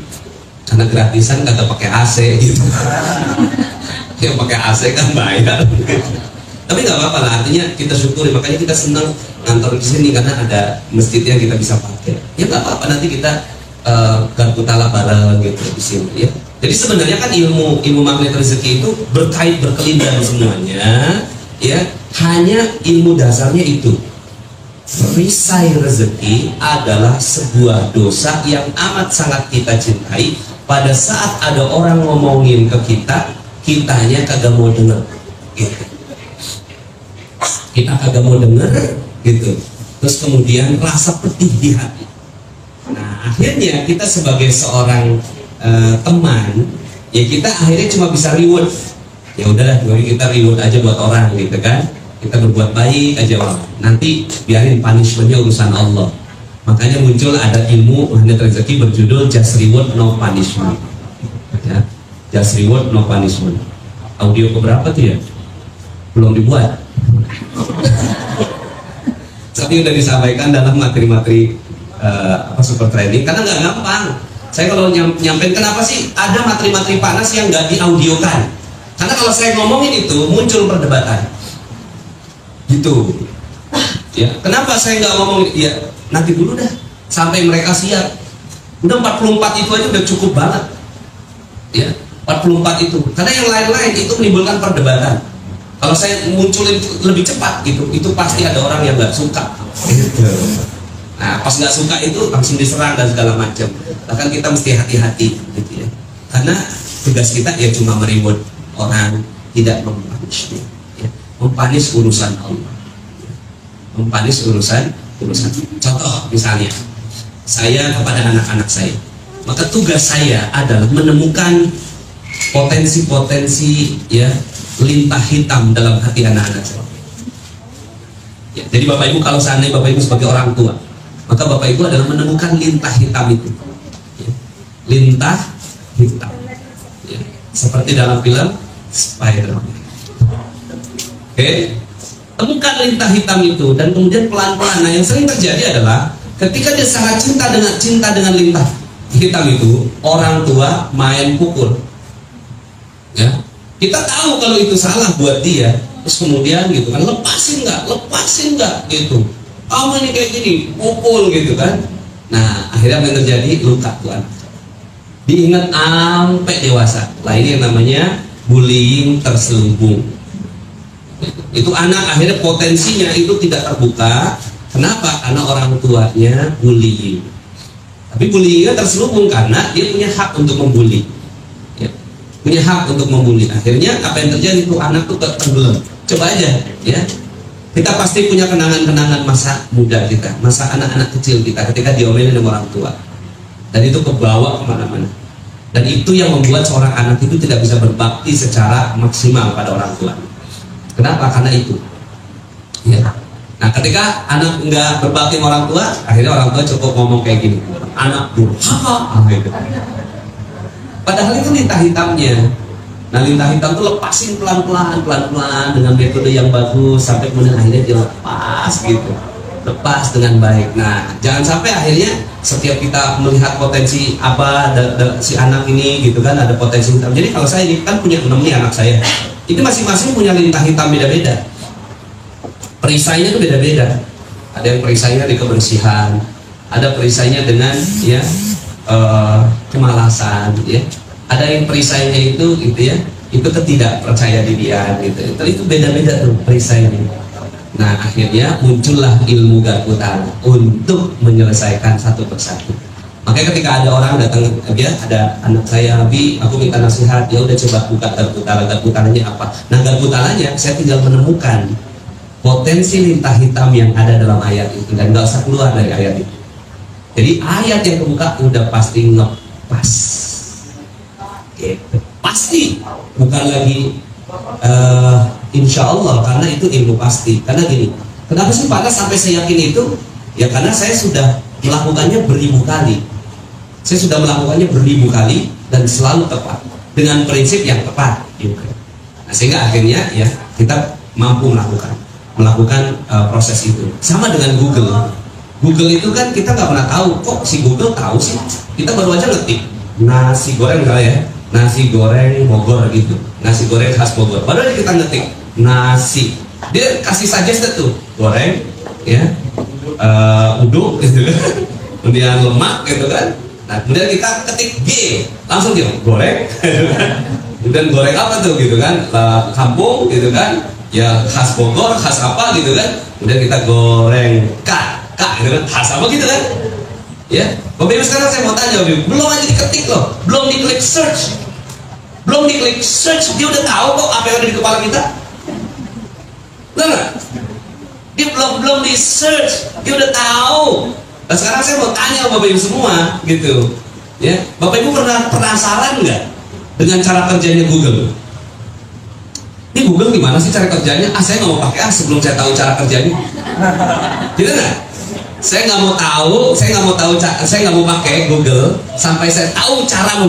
karena gratisan kagak pakai AC gitu. Yang pakai AC kan bayar. Tapi nggak apa-apa lah, artinya kita syukuri, makanya kita senang ngantor di sini karena ada masjid yang kita bisa pakai. Ya nggak apa-apa, nanti kita garpu tala bareng gitu di sini ya. Jadi sebenarnya kan ilmu magnet rezeki itu berkelindan semuanya ya, hanya ilmu dasarnya itu. Perisai rezeki adalah sebuah dosa yang amat sangat kita cintai. Pada saat ada orang ngomongin ke kita, kitanya kagak mau denger gitu. Kita kagak mau denger gitu. Terus kemudian rasa pedih di hati. Nah akhirnya kita sebagai seorang teman, ya kita akhirnya cuma bisa reward. Ya udahlah, kita reward aja buat orang gitu kan. Kita berbuat baik aja orang. Nanti biarin punishmentnya urusan Allah. Makanya muncul ada ilmu magnet rezeki berjudul Just Reward No Punishment ya. Just Reward No Punishment. Audio keberapa tuh ya? Belum dibuat. Tapi udah disampaikan dalam materi-materi super training. Karena nggak gampang. Saya kalau nyampein, kenapa sih ada materi-materi panas yang nggak diaudiokan? Karena kalau saya ngomongin itu muncul perdebatan gitu ya. Kenapa saya nggak ngomong ya, nanti dulu dah sampai mereka siap. Udah 44 itu aja udah cukup banget ya, 44 itu. Karena yang lain-lain itu menimbulkan perdebatan. Kalau saya munculin lebih cepat gitu, itu pasti ada orang yang nggak suka gitu. Nah pas nggak suka itu langsung diserang dan segala macam. Bahkan kita mesti hati-hati gitu ya, karena tugas kita ya cuma mereward orang, tidak mempunishnya. Mempanis urusan Allah, mempanis urusan. Contoh misalnya, saya kepada anak-anak saya, maka tugas saya adalah menemukan potensi-potensi ya lintah hitam dalam hati anak-anak saya. Ya, jadi Bapak Ibu, kalau seandainya Bapak Ibu sebagai orang tua, maka Bapak Ibu adalah menemukan lintah hitam itu, ya. Lintah hitam, ya. Seperti dalam film Spider-Man. Oke, temukan lintah hitam itu dan kemudian pelan-pelan. Nah yang sering terjadi adalah ketika dia sangat cinta dengan lintah hitam itu, orang tua main pukul. Ya, kita tahu kalau itu salah buat dia, terus kemudian gitu kan, lepasin nggak gitu. Kamu ini kayak gini, pukul gitu kan. Nah akhirnya yang terjadi luka tuh anak. Diingat sampai dewasa. Lah ini yang namanya bullying terselubung. Itu anak akhirnya potensinya itu tidak terbuka. Kenapa? Karena orang tuanya bullying. Tapi bullyingnya terselubung karena dia punya hak untuk membuli ya. Punya hak untuk membuli. Akhirnya apa yang terjadi itu anak tuh tenggelam. Coba aja ya, kita pasti punya kenangan-kenangan masa muda kita, masa anak-anak kecil kita ketika diomelin sama orang tua, dan itu kebawa kemana-mana. Dan itu yang membuat seorang anak itu tidak bisa berbakti secara maksimal pada orang tua. Kenapa? Karena itu ya. Nah ketika anak nggak berbakti sama orang tua, akhirnya orang tua cukup ngomong kayak gini, anak durhaka gitu. Padahal itu lintah hitamnya. Nah lintah hitam tuh lepasin pelan-pelan dengan metode yang bagus, sampai kemudian akhirnya dilepas gitu, lepas dengan baik. Nah jangan sampai akhirnya setiap kita melihat potensi apa si anak ini gitu kan, ada potensi hitam. Jadi kalau saya ini kan punya 6 nih anak saya, ini masing-masing punya lintah hitam beda-beda. Perisainya tuh beda-beda. Ada yang perisainya di kebersihan, ada perisainya dengan ya kemalasan, ya. Ada yang perisainya itu gitu ya, itu ketidakpercaya dirian gitu. Itu beda-beda tuh perisainya. Nah akhirnya muncullah ilmu Garputala untuk menyelesaikan satu persatu. Makanya ketika ada orang datang, ya ada anak saya, Abi, aku minta nasihat, ya udah coba buka Garputala. Garputalanya apa? Nah Garputalanya saya tinggal menemukan potensi lintah hitam yang ada dalam ayat itu, dan nggak usah keluar dari ayat itu. Jadi ayat yang kebuka udah pasti ngepas, gitu. Pasti, bukan lagi insya Allah, karena itu ilmu pasti. Karena gini, kenapa sih panas sampai saya yakin itu? Ya karena saya sudah melakukannya beribu kali. Saya sudah melakukannya beribu kali dan selalu tepat dengan prinsip yang tepat. Gitu. Nah, sehingga akhirnya ya kita mampu melakukan proses itu. Sama dengan Google. Google itu kan kita nggak pernah tahu, kok si Google tahu sih? Kita baru aja ngetik nasi goreng kali ya, nasi goreng Bogor gitu, nasi goreng khas Bogor. Padahal kita ngetik nasi, dia kasih suggest tuh goreng, ya, uduk gitu kan, kemudian lemak gitu kan. Nah kemudian kita ketik G, langsung dia goreng, kemudian goreng apa tuh gitu kan, kampung gitu kan, ya khas Bogor, khas apa gitu kan. Kemudian kita goreng K gitu kan, khas apa gitu kan. Ya, Bapak Ibu sekarang saya mau tanya, belum aja diketik loh, belum diklik search, dia udah tahu kok apa yang ada di kepala kita. Benar? Dia belum di search, dia udah tahu. Nah sekarang saya mau tanya Bapak Ibu semua, gitu. Ya, Bapak Ibu pernah penasaran nggak dengan cara kerjanya Google? Ini Google gimana sih cara kerjanya? Saya nggak mau pakai sebelum saya tahu cara kerjanya. Gitu nggak? Saya nggak mau tahu, saya nggak mau pakai Google sampai saya tahu cara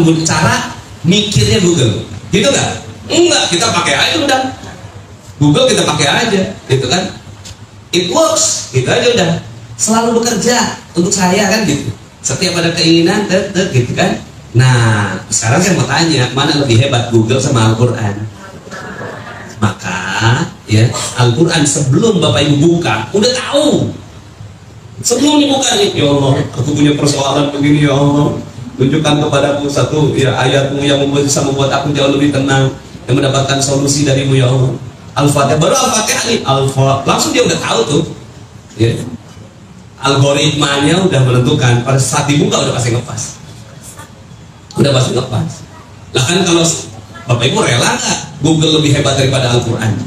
mikirnya Google, gitu nggak? Enggak, kita pakai aja udah. Google kita pakai aja, gitu kan? It works, gitu aja udah. Selalu bekerja untuk saya kan gitu. Setiap ada keinginan, gitu kan? Nah, sekarang saya mau tanya, mana lebih hebat Google sama Al-Quran? Maka, ya Al-Quran sebelum Bapak Ibu buka, udah tahu. Sebelum dibuka nih, ya Allah, aku punya persoalan begini ya Allah, tunjukkan kepadaku satu ya ayatmu yang bisa membuat aku jauh lebih tenang, yang mendapatkan solusi darimu ya Allah. Al-Fatihah, baru Al-Fatihah nih, langsung dia udah tahu tuh, ya. Algoritmanya udah menentukan pada saat dibuka udah pasti ngepas, Lah kan kalau Bapak Ibu rela nggak Google lebih hebat daripada Al-Quran?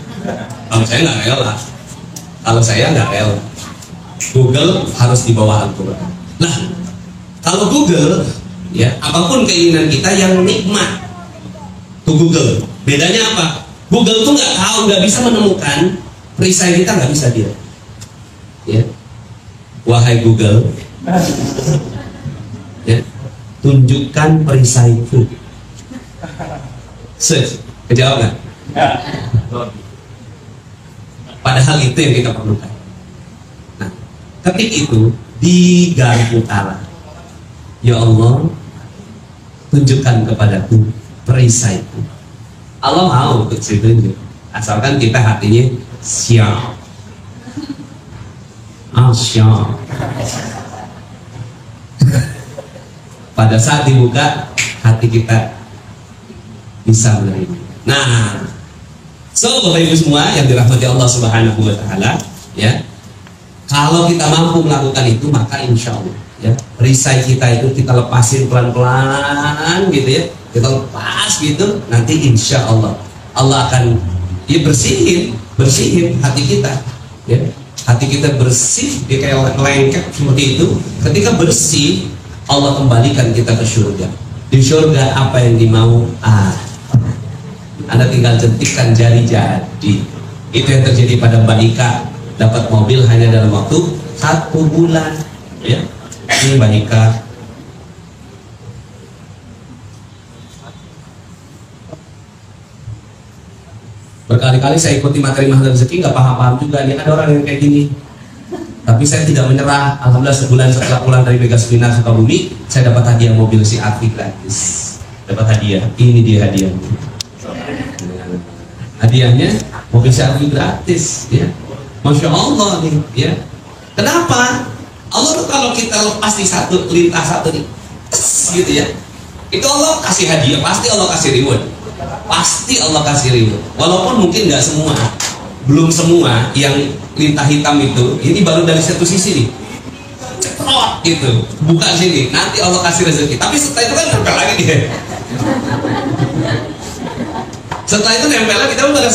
Kalau saya nggak rela, Google harus di bawah Al-Quran. Nah, kalau Google, ya apapun keinginan kita yang nikmat, tuh Google. Bedanya apa? Google tuh nggak bisa menemukan perisai kita, nggak bisa dia. Ya, wahai Google, ya, tunjukkan perisaiku. Search, kejawab nggak? Padahal itu yang kita perlukan. Ketik itu di garpu Allah. Ya Allah, tunjukkan kepadaku perisaiku. Allah mau tunjuk, asalkan kita hatinya siap. Siap. Pada saat dibuka, hati kita bisa menerima. Nah, Bapak Ibu semua yang dirahmati Allah Subhanahu wa Ta'ala, ya. Kalau kita mampu melakukan itu, maka insya Allah, ya, perisai kita itu kita lepasin pelan-pelan, gitu ya, kita lepas gitu, nanti insya Allah Allah akan bersihin hati kita, ya, hati kita bersih, dia kayak lengket seperti itu. Ketika bersih, Allah kembalikan kita ke surga. Di surga apa yang dimau, Anda tinggal jentikkan jari jadi. Itu yang terjadi pada Mbak Ika. Dapat mobil hanya dalam waktu 1 bulan, ya. Ini Mbak Ika. Berkali-kali saya ikuti materi Mahal Rezeki, nggak paham-paham juga. Ini ada orang yang kayak gini. Tapi saya tidak menyerah. Alhamdulillah sebulan setelah pulang dari Mega Seminar Sukabumi, saya dapat hadiah mobil si Arfi gratis. Dapat hadiah. Ini dia hadiahnya. Hadiahnya mobil si Arfi gratis, ya. Masya Allah nih, ya. Kenapa? Allah tuh kalau kita lepas di lintas satu nih, gitu ya, itu Allah kasih hadiah, pasti Allah kasih reward, walaupun mungkin nggak semua, belum semua yang lintah hitam itu, ini baru dari satu sisi nih, cekrot gitu, buka sini, nanti Allah kasih rezeki, tapi setelah itu kan nempel lagi dia. Setelah itu nempel lagi, tapi pada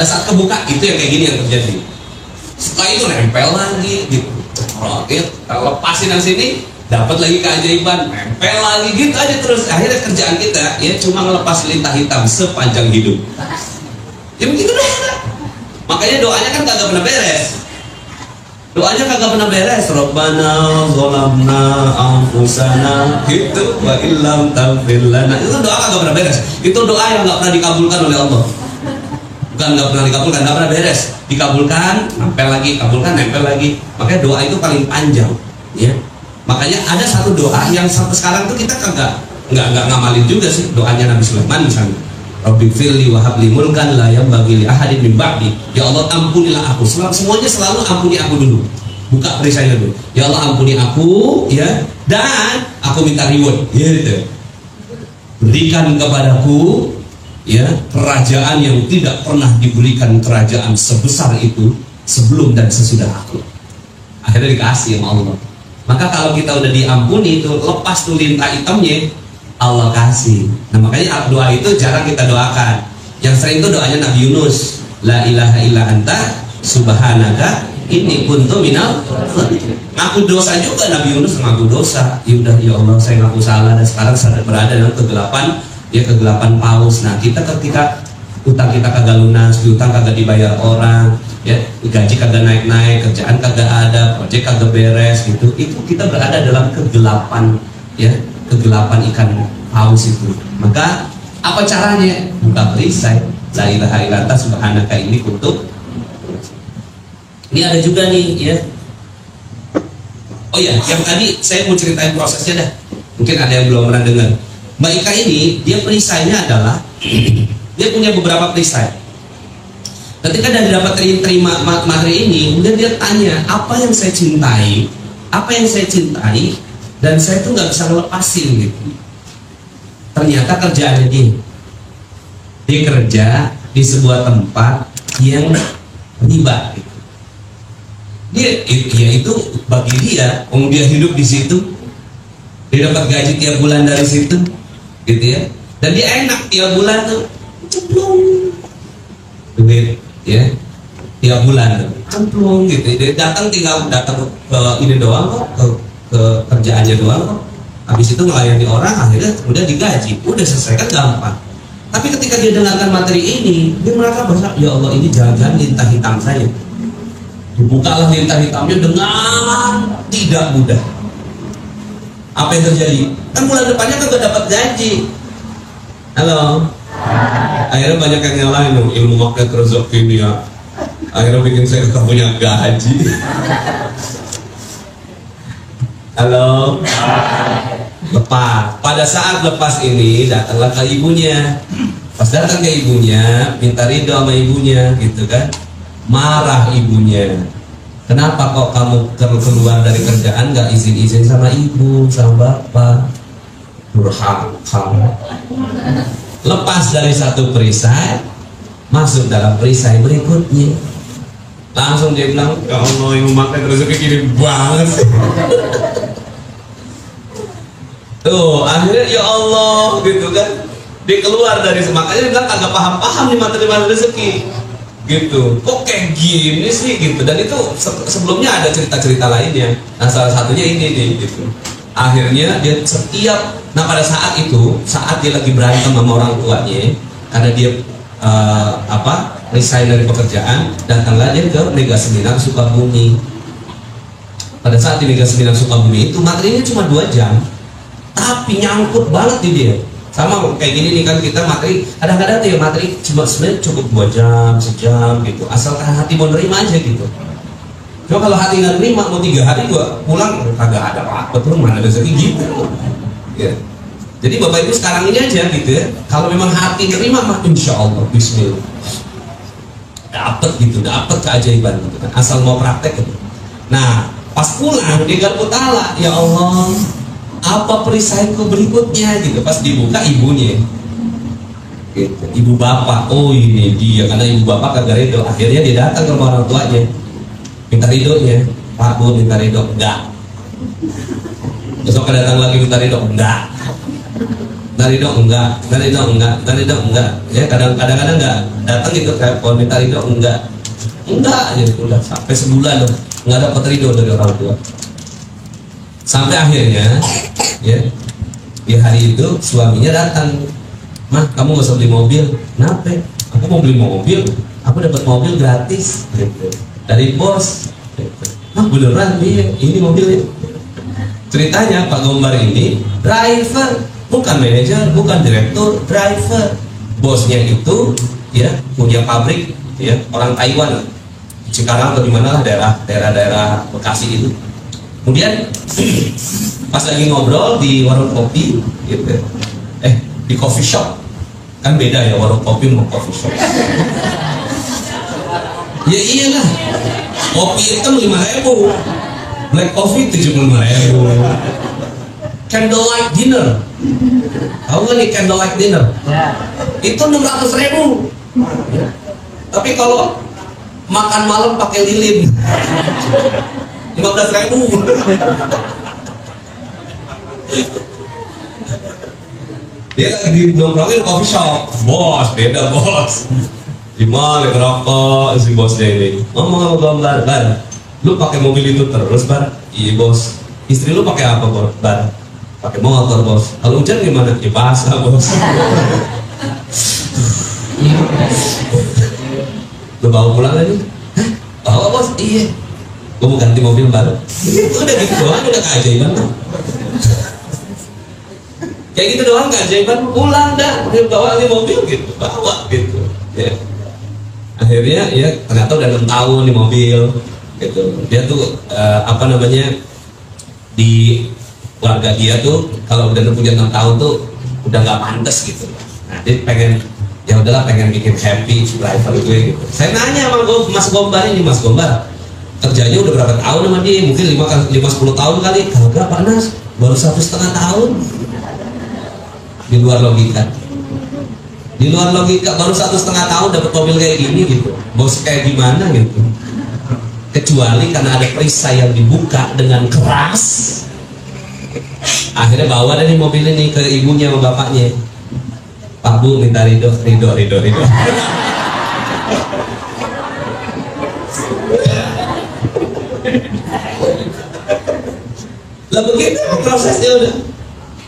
saat kebuka itu yang kayak gini yang terjadi. Setelah itu nempel lagi gitu, kalau lepasin yang sini dapat lagi keajaiban, nempel lagi gitu aja terus. Akhirnya kerjaan kita ya cuma ngelepas lintah hitam sepanjang hidup. Ya begitu deh. Makanya doanya kan kagak pernah beres. Rabbana zolamna anfusana gitu wa illam taghfir lana. Itu doa kagak pernah beres. Itu doa yang nggak pernah dikabulkan oleh Allah. Bukan nggak pernah dikabulkan, nggak pernah beres. Dikabulkan, nempel lagi, kabulkan, nempel lagi. Makanya doa itu paling panjang, ya. Makanya ada satu doa yang sampai sekarang tuh kita kagak nggak ngamalin juga sih doanya Nabi Sulaiman misalnya. Rabbi firli wa habli mulkan la yanbaghi li ahadin min ba'di. Ya Allah ampunilah aku. Semuanya selalu ampuni aku dulu. Buka perisainya dulu. Ya Allah ampuni aku, ya, dan aku minta reward. Gitu. Berikan kepadaku, ya, kerajaan yang tidak pernah diberikan kerajaan sebesar itu sebelum dan sesudah aku. Akhirnya dikasih sama Allah. Maka kalau kita udah diampuni itu, lepas tuh lintah hitamnya, Allah kasih. Nah makanya doa itu jarang kita doakan. Yang sering itu doanya Nabi Yunus, la ilaha illa anta subhanaka inni kuntu minal ngaku dosa juga. Nabi Yunus ngaku dosa. Ya udah, ya Allah saya ngaku salah dan sekarang saya berada dalam kegelapan, ya kegelapan paus. Nah kita ketika utang kita kagak lunas, utang kagak dibayar orang, ya gaji kagak naik-naik, kerjaan kagak ada, proyek kagak beres gitu, itu kita berada dalam kegelapan, ya kegelapan ikan paus itu. Maka apa caranya? Buka perisai la ilaha illa anta subhanaka inni kuntu. Ini ada juga nih, ya. Oh ya, yang tadi saya mau ceritain prosesnya dah. Mungkin ada yang belum pernah dengar. Mbak Ika ini, dia perisainya adalah dia punya beberapa perisai. Ketika dia dapat terima materi ini, kemudian dia tanya, apa yang saya cintai, apa yang saya cintai, dan saya tuh nggak bisa ngelepasin gitu. Ternyata kerjaannya dia kerja di sebuah tempat yang riba gitu. Ya itu bagi dia, dia hidup di situ, dia dapat gaji tiap bulan dari situ, gitu ya. Dan dia enak tiap bulan tuh cemplung duit, ya tiap bulan tuh cemplung gitu. Dia tinggal datang ke ini doang kok, ke kerjaannya doang kok. Habis itu melayani orang, akhirnya udah digaji, udah selesai, kan gampang. Tapi ketika dia dengarkan materi ini, dia merasa bahwa ya Allah, ini jangan-jangan lintah hitam saya. Dibukalah lintah hitamnya dengan tidak mudah. Apa yang terjadi? Kan bulan depannya kan gak dapat gaji. Halo. Akhirnya banyak yang nyalain dong, ilmu magnet rezeki ini ya. Akhirnya bikin saya gak punya gaji. Halo. Lepas. Pada saat lepas ini datanglah ke ibunya. Pas datang ke ibunya, minta ridho sama ibunya, gitu kan. Marah ibunya. Kenapa kok kamu keluar dari kerjaan gak izin-izin sama ibu, sama bapak? Durhaka. Lepas dari satu perisai, masuk dalam perisai berikutnya. Langsung dia bilang, ya Allah, yang memakai rezeki gini banget. Tuh, akhirnya ya Allah, gitu kan. Dia keluar dari, makanya dia bilang kagak paham-paham nih materi rezeki. Gitu, kok kayak gini sih gitu. Dan itu sebelumnya ada cerita-cerita lainnya. Nah salah satunya ini nih gitu. Akhirnya dia setiap, nah pada saat itu, saat dia lagi berantem sama orang tuanya karena dia resign dari pekerjaan, datanglah dia ke Mega Seminar Sukabumi. Pada saat di Mega Seminar Sukabumi itu materinya cuma 2 jam, tapi nyangkut banget di dia. Sama kayak gini nih kan, kita materi kadang-kadang tuh ya materi cuma sebenarnya cukup 2 jam, sejam gitu, asalkan hati mau nerima aja gitu. Cuma kalau hati nggak nerima, mau 3 hari gua pulang kagak ada apa-apa tuh, mana rezeki gitu ya. Jadi bapak ibu sekarang ini aja gitu ya, kalau memang hati nerima mah insya Allah bismillah dapet gitu, dapet keajaiban gitu kan, asal mau praktek gitu. Nah pas pulang dia garpu tala, ya Allah apa perisaiku berikutnya gitu. Pas dibuka ibunya gitu. Ibu bapak, oh ini dia, karena ibu bapak kagak ridho. Akhirnya dia datang ke rumah orang tuanya, minta ridhonya. Pak Bu minta ridho, enggak. Besok datang lagi minta ridho, enggak. Minta ridho, enggak. Minta ridho, enggak. Minta ridho, enggak. Ya kadang-kadang enggak datang gitu, telepon minta ridho, enggak. Enggak aja udah sampai sebulan loh nggak dapat ridho dari orang tua. Sampai akhirnya ya di hari itu suaminya datang, mah kamu nggak usah beli mobil. Kenapa? Aku mau beli mobil, aku dapat mobil gratis gitu dari bos gitu. Mah beneran nih ini mobilnya. Ceritanya Pak Gombar ini driver, bukan manajer, bukan direktur, driver. Bosnya itu ya punya pabrik ya, orang Taiwan, Cikarang atau di mana lah, daerah Bekasi itu. Kemudian pas lagi ngobrol di warung kopi gitu, di coffee shop, kan beda ya warung kopi sama coffee shop. Ya iyalah, kopi itu 5.000, black coffee 75.000. Candlelight dinner, tahu nggak nih candlelight dinner? Itu 600.000. Tapi kalau makan malam pakai lilin 15.000. Dia lagi nongkrongin coffee shop, bos, beda bos. Gimana ngerokok si bosnya ini? Ngomong sama Bar, lu pakai mobil itu terus Bar? Iya bos. Istri lu pakai apa Bar? Pakai motor bos. Kalau hujan gimana? Ya basah bos. Lu bawa pulang lagi? Hah? Bawa bos? Iya. Gue mau ganti mobil baru. Itu udah gitu doang, udah keajaiban tuh. Kayak gitu doang keajaiban, pulang dah, bawa di mobil gitu, bawa gitu. Ya. Akhirnya ya ternyata udah 6 tahun di mobil gitu. Dia tuh di keluarga dia tuh kalau udah punya 6 tahun tuh udah nggak pantas gitu. Nah dia pengen, ya udahlah pengen bikin happy driver gue gitu. Saya nanya sama Mas Gombar ini, Mas Gombar kerjanya udah berapa tahun sama dia? Mungkin 5-10 tahun kali. Kagak panas, baru 1,5 tahun. Di luar logika. Di luar logika baru 1,5 tahun dapat mobil kayak gini gitu. Bos kayak gimana gitu. Kecuali karena ada perisai yang dibuka dengan keras. Akhirnya bawa dari mobil ini ke ibunya sama bapaknya. Pak Bu minta ridho. Lah begitu prosesnya udah.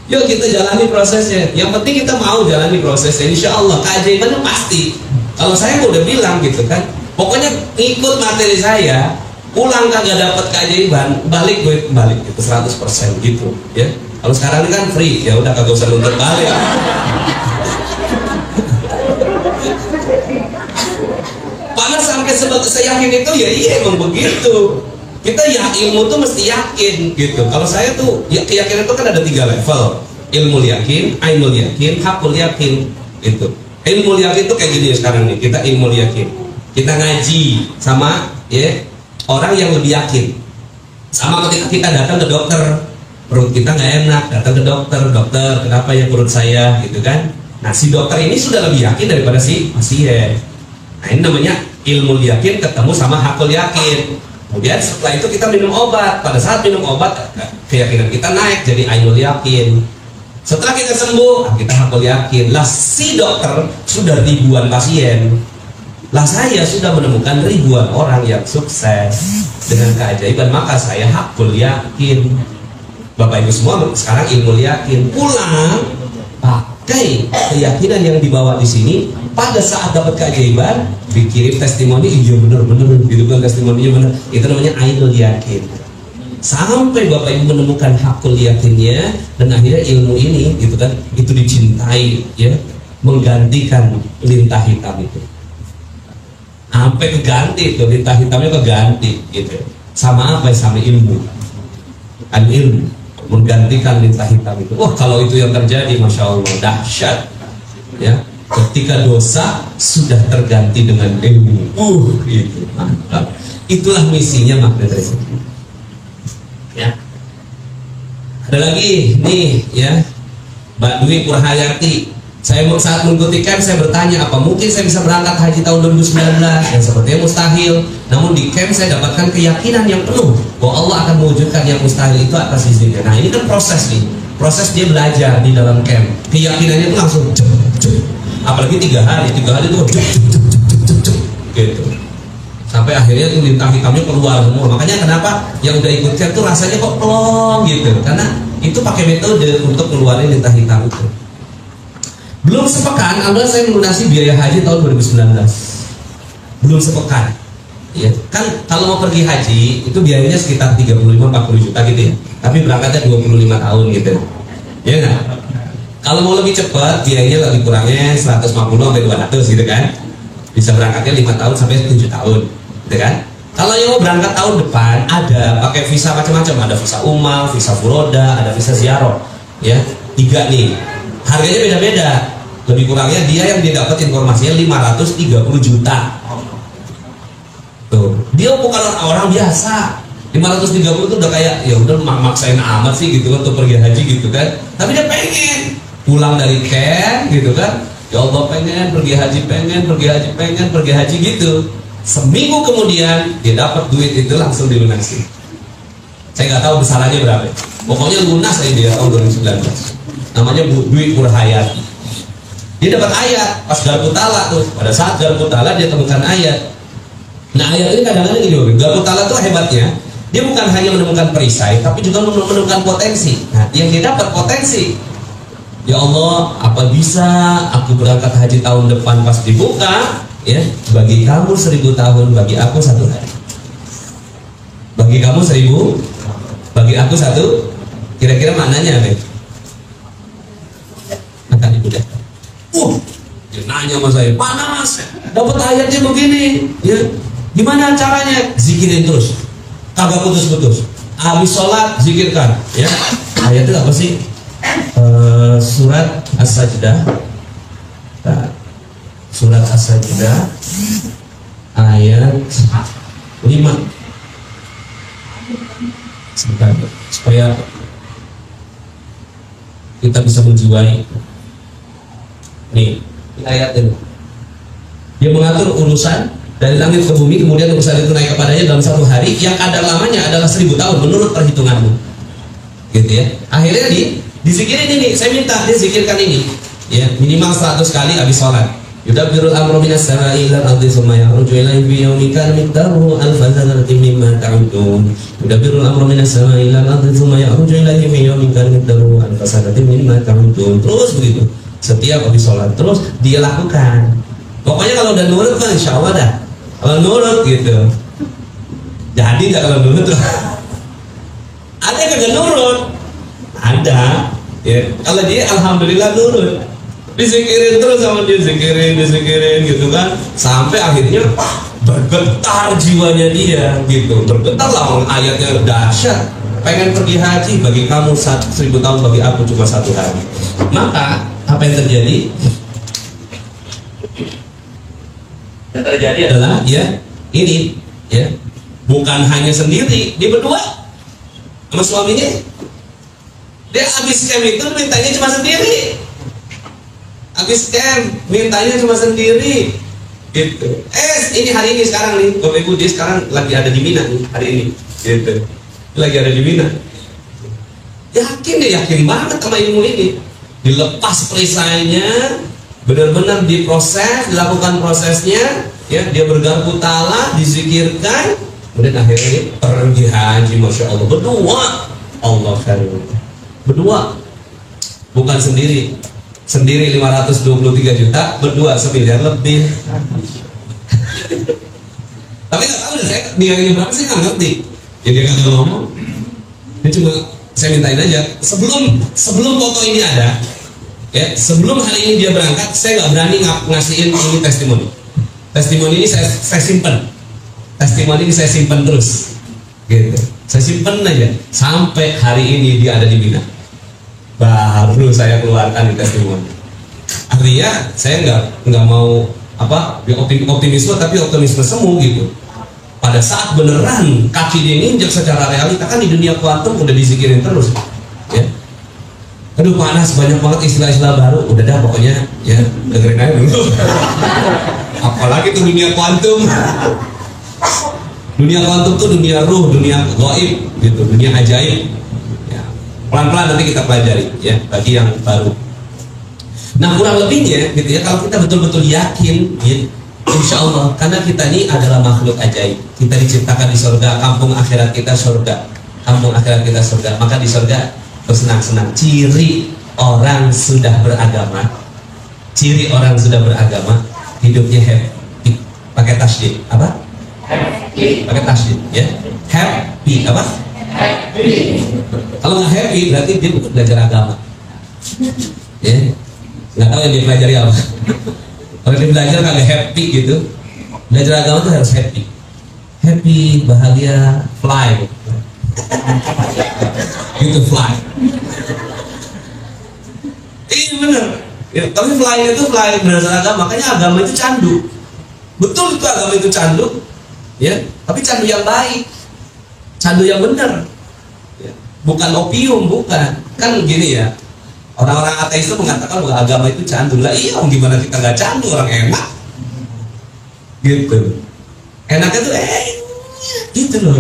Yuk kita jalani prosesnya. Yang penting kita mau jalani prosesnya. Insya Allah keajaibannya pasti. Kalau saya udah bilang gitu kan, pokoknya ikut materi saya, pulang kagak dapat keajaiban, balik gue balik itu 100% gitu. Ya. Kalau sekarang ini kan free, ya udah kagak usah nuntut balik. Padahal sampai saya yakin itu ya iya emang begitu. Kita ya ilmu tuh mesti yakin gitu. Kalau saya tuh ya, keyakinan itu kan ada 3 level. Ilmu yakin, ainul yakin, hakul yakin gitu. Ilmu yakin tuh kayak gini sekarang nih. Kita ilmu yakin. Kita ngaji sama ya orang yang lebih yakin. Sama ketika kita datang ke dokter, perut kita nggak enak, datang ke dokter, kenapa ya perut saya gitu kan. Nah si dokter ini sudah lebih yakin daripada si pasien. Nah ini namanya ilmu yakin ketemu sama hakul yakin. Kemudian setelah itu kita minum obat. Pada saat minum obat keyakinan kita naik jadi ainul yakin. Setelah kita sembuh kita hakul yakin. Lah si dokter sudah ribuan pasien. Lah saya sudah menemukan ribuan orang yang sukses dengan keajaiban, maka saya hakul yakin. Bapak Ibu semua sekarang ilmu yakin. Pulang pakai keyakinan yang dibawa di sini. Pada saat dapat keajaiban dikirim testimoni, iya benar-benar gitu kan, testimoninya benar. Itu namanya ainul yakin. Sampai Bapak Ibu menemukan hakul yakinnya dan akhirnya ilmu ini gitu kan, itu dicintai ya, menggantikan lintah hitam itu. Sampai keganti tuh lintah hitamnya keganti gitu. Sama apa? Sama ilmu. Ilmu menggantikan lintah hitam itu. Wah kalau itu yang terjadi, masya Allah dahsyat ya. Ketika dosa sudah terganti dengan ilmu, itu mantap. Itulah misinya Magnet Rezeki. Ya. Ada lagi nih ya, Mbak Dwi Purhayati. Saya saat mengikuti camp saya bertanya apa mungkin saya bisa berangkat haji tahun 2019 yang sepertinya mustahil. Namun di camp saya dapatkan keyakinan yang penuh bahwa Allah akan mewujudkan yang mustahil itu atas izinnya. Nah ini kan proses nih, proses dia belajar di dalam camp. Keyakinannya itu langsung apalagi 3 hari itu gitu sampai akhirnya itu lintah hitamnya keluar semua. Makanya kenapa yang udah ikut camp tuh rasanya kok plong gitu, karena itu pakai metode untuk keluarin lintah hitam itu. Belum sepekan alhamdulillah saya melunasi biaya haji tahun 2019. Belum sepekan ya kan, kalau mau pergi haji itu biayanya sekitar 35-40 juta gitu ya, tapi berangkatnya 25 tahun gitu ya nggak. Kalau mau lebih cepat, biayanya lebih kurangnya 150 sampai 200 gitu kan. Bisa berangkatnya 5 tahun sampai 7 tahun, gitu kan. Kalau yang mau berangkat tahun depan ada pakai visa macam-macam, ada visa umrah, visa furoda, ada visa ziarah, ya 3 nih. Harganya beda-beda. Lebih kurangnya dia yang didapat informasinya 530 juta. Tuh, dia bukan orang biasa. 530 itu udah kayak ya udah maksain amat sih gitu kan untuk pergi haji gitu kan. Tapi dia pengen pulang dari camp gitu kan. Ya Allah pengen pergi haji, pergi haji gitu. Seminggu kemudian dia dapat duit itu langsung dilunasi. Saya nggak tahu besarannya berapa. Pokoknya lunas aja dia tahun 2019. Namanya duit Purhayati. Dia dapat ayat pas Garpu Tala tuh. Pada saat Garpu Tala dia temukan ayat. Nah ayat ini kadang-kadang gini, Garpu Tala tuh hebatnya. Dia bukan hanya menemukan perisai, tapi juga menemukan potensi. Nah yang dia dapat potensi. Ya Allah, apa bisa aku berangkat haji tahun depan pas dibuka? Ya, bagi kamu 1000 tahun, bagi aku 1 hari. Bagi kamu 1000, bagi aku 1. Kira-kira maknanya apa? Akan ibu dah. Dia nanya sama saya, mana mas? Dapat ayatnya begini. Ya, gimana caranya? Zikirin terus, kagak putus-putus. Habis sholat zikirkan. Ya, ayatnya apa sih? Surat As-Sajdah. Surat As-Sajdah ayat 5. Sebentar, supaya kita bisa menjiwai. Nih, ayat ini. Dia mengatur urusan dari langit ke bumi, kemudian urusan itu naik kepadanya dalam 1 hari yang kadar lamanya adalah 1000 tahun menurut perhitunganmu. Gitu ya. Akhirnya dizikirin ini, saya minta dia zikirkan ini. Ya, minimal 100 kali habis sholat. Yudabbirul amra minas sama'i ilal ardi tsumma yakhruju ilayhi fi yawmin kana miqdaruhu alfa sanatin mimma ta'udun. Yudabbirul amra minas sama'i ilal ardi tsumma yakhruju ilayhi fi yawmin kana miqdaruhu alfa sanatin mimma ta'udun. Terus begitu. Setiap habis sholat terus dia lakukan. Pokoknya kalau udah nurut kan insya Allah dah. Kalau nurut gitu. Jadi nggak kalau nurut tuh. Ada yang kagak nurut? Ada. Ya. Kalau dia alhamdulillah nurut. Disikirin terus sama dia, disikirin gitu kan, sampai akhirnya bergetar jiwanya dia gitu, bergetar lah ayatnya dahsyat. Pengen pergi haji, bagi kamu 1000 tahun, bagi aku cuma 1 hari. Maka apa yang terjadi? Yang terjadi adalah ya ini ya, bukan hanya sendiri, dia berdua sama suaminya. Dia habis camp itu mintanya cuma sendiri. Habis camp, mintanya cuma sendiri gitu. Ini hari ini sekarang nih Bapak Ibu, dia sekarang lagi ada di Mina nih hari ini gitu. Lagi ada di Mina. Yakin banget sama ilmu ini. Dilepas perisainya, benar-benar diproses, dilakukan prosesnya ya, dia bergarpu tala, dizikirkan, kemudian akhirnya pergi haji, Masya Allah, berdua. Allah karim. Berdua, bukan sendiri 523 juta, berdua 1 miliar lebih. Tapi nggak tahu deh, saya nilainya berapa sih nggak ngerti. Jadi dia kagak ngomong, dia cuma saya mintain aja. Sebelum foto ini ada, ya sebelum hari ini dia berangkat, saya nggak berani ngasihin ini testimoni. Testimoni ini saya simpen. Testimoni ini saya simpen terus, gitu. Saya simpen aja sampai hari ini dia ada di Mina. Baru saya keluarkan di testimoni. Artinya saya nggak mau apa optimisme, tapi optimisme semu gitu. Pada saat beneran kaki dia nginjek secara realita, kan di dunia kuantum udah dizikirin terus ya. Aduh panas, banyak banget istilah-istilah baru. Udah dah pokoknya ya, dengerin aja dulu. Apalagi tuh dunia kuantum. Dunia kuantum tuh dunia ruh, dunia gaib gitu, dunia ajaib. Pelan-pelan nanti kita pelajari ya, bagi yang baru. Nah kurang lebihnya gitu ya, kalau kita betul-betul yakin ya, insya Allah, karena kita ini adalah makhluk ajaib. Kita diciptakan di surga, kampung akhirat kita surga. Kampung akhirat kita surga, maka di surga bersenang-senang. Ciri orang sudah beragama, hidupnya happy. Pakai tasydid, apa? Happy. Pakai tasydid ya. Happy, apa? Happy. Kalau nggak happy berarti dia bukan belajar agama. Ya, nggak tahu yang dia pelajari apa. Kalau dia belajar nggak happy gitu, belajar agama tuh harus happy. happy, bahagia, fly. Gitu fly. Iya bener. Ya, tapi fly itu fly berdasarkan agama. Makanya agama itu candu. Betul itu agama itu candu. Ya, tapi candu yang baik. Candu yang benar. Ya, bukan opium, bukan. Kan gini ya. Orang-orang ateis itu mengatakan bahwa agama itu candu. Lah iya, gimana kita nggak candu, orang enak. Gitu. Enaknya tuh gitu loh.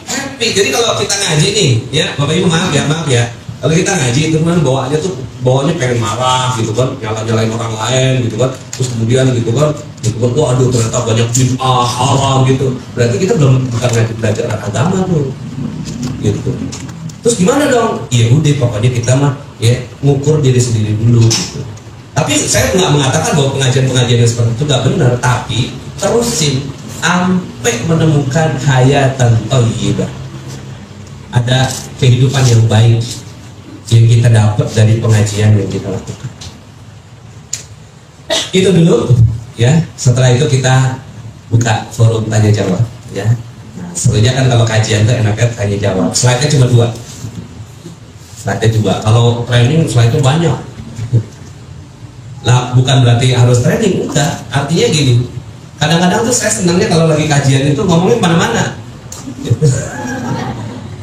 Happy. Jadi kalau kita ngaji nih, ya Bapak Ibu maaf ya. Kalau kita ngaji itu kan bawaannya pengen marah gitu kan, nyalain orang lain gitu kan, terus kemudian gitu kan, waduh ternyata banyak bid'ah haram gitu. Berarti kita belum bukan ngaji belajar agama tuh, gitu. Terus gimana dong? Ya udah pokoknya kita mah ya ngukur diri sendiri dulu gitu. Tapi saya nggak mengatakan bahwa pengajian-pengajian yang seperti itu nggak benar, tapi terusin sampai menemukan hayatan thayyibah. Ada kehidupan yang baik yang kita dapat dari pengajian yang kita lakukan. Itu dulu ya. Setelah itu kita buka forum tanya jawab ya. Nah, sebenarnya kan kalau kajian itu enaknya tanya jawab. Slide-nya cuma 2. Slide-nya 2. Kalau training slide-nya banyak. Lah bukan berarti harus training, enggak. Artinya gini. Kadang-kadang tuh saya senangnya kalau lagi kajian itu ngomongin mana-mana.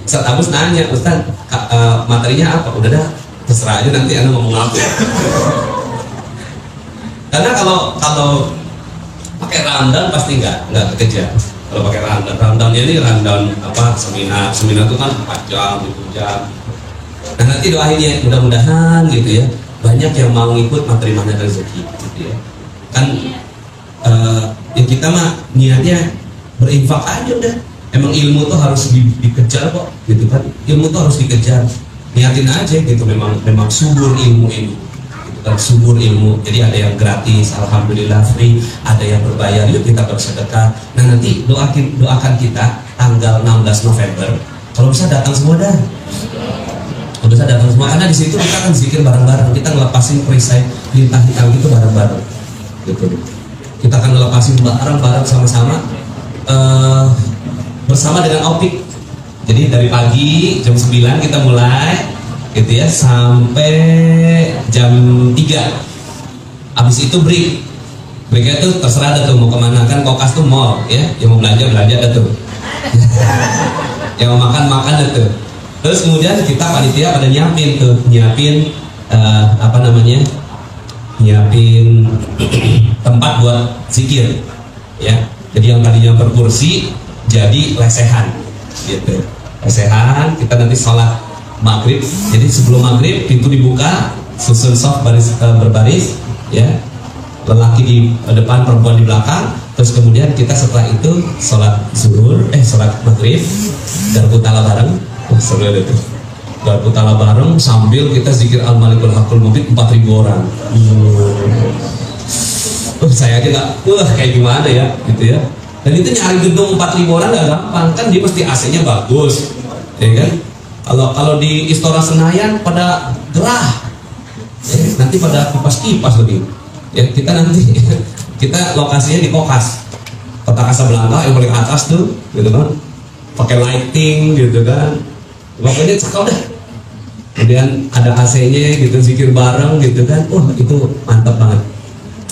Ustaz Agus nanya, Ustaz materinya apa? Udah dah, terserah aja nanti Anda ngomong apa. Karena kalau pakai rundown pasti nggak kekejar. Kalau pakai rundownnya ini rundown apa seminar itu kan 4 jam, 2 jam. Nah nanti doainnya mudah-mudahan gitu ya banyak yang mau ikut materi mana rezeki gitu ya. Kan ya kita mah niatnya berinfak aja udah. Emang ilmu tuh harus dikejar kok, gitu kan? Ilmu tuh harus dikejar, niatin aja gitu. Memang subur ilmu ini, gitu kan? Subur ilmu. Jadi ada yang gratis, alhamdulillah free. Ada yang berbayar, yuk kita bersedekah. Nah nanti doakan kita tanggal 16 November. Kalau bisa datang semua dah. Kalau bisa datang semua, karena di situ kita akan zikir bareng-bareng. Kita ngelepasin perisai lintah hitam itu bareng-bareng, gitu. Kita akan ngelepasin bareng-bareng sama-sama. Bersama dengan Opik. Jadi dari pagi jam 9 kita mulai gitu ya sampai jam 3. Habis itu breaknya tuh terserah ada tuh mau kemana, kan Kokas tuh mall ya, yang mau belanja ada tuh. Yang mau makan ada tuh. Terus kemudian kita panitia pada nyiapin nyiapin tempat buat zikir ya. Jadi yang tadinya per kursi jadi lesehan gitu. Lesehan, kita nanti sholat maghrib. Jadi sebelum maghrib pintu dibuka, susun soft berbaris ya. Lelaki di depan, perempuan di belakang. Terus kemudian kita setelah itu sholat maghrib darbutala bareng. Seru itu. Darbutala bareng sambil kita zikir al-malikul hakul mubin 4.000 orang. Saya aja nggak, kayak gimana ya gitu ya. Dan itu nyari gedung 4.000 orang nggak gampang, kan dia mesti AC-nya bagus, ya kan? Kalau di Istora Senayan pada gerah, nanti pada kipas lagi. Ya kita lokasinya di Kokas, Kota Kasablanka yang paling atas tuh, gitu kan? Pakai lighting, gitu kan? Pokoknya cakep dah. Kemudian ada AC-nya, gitu, zikir bareng, gitu kan? Itu mantap banget.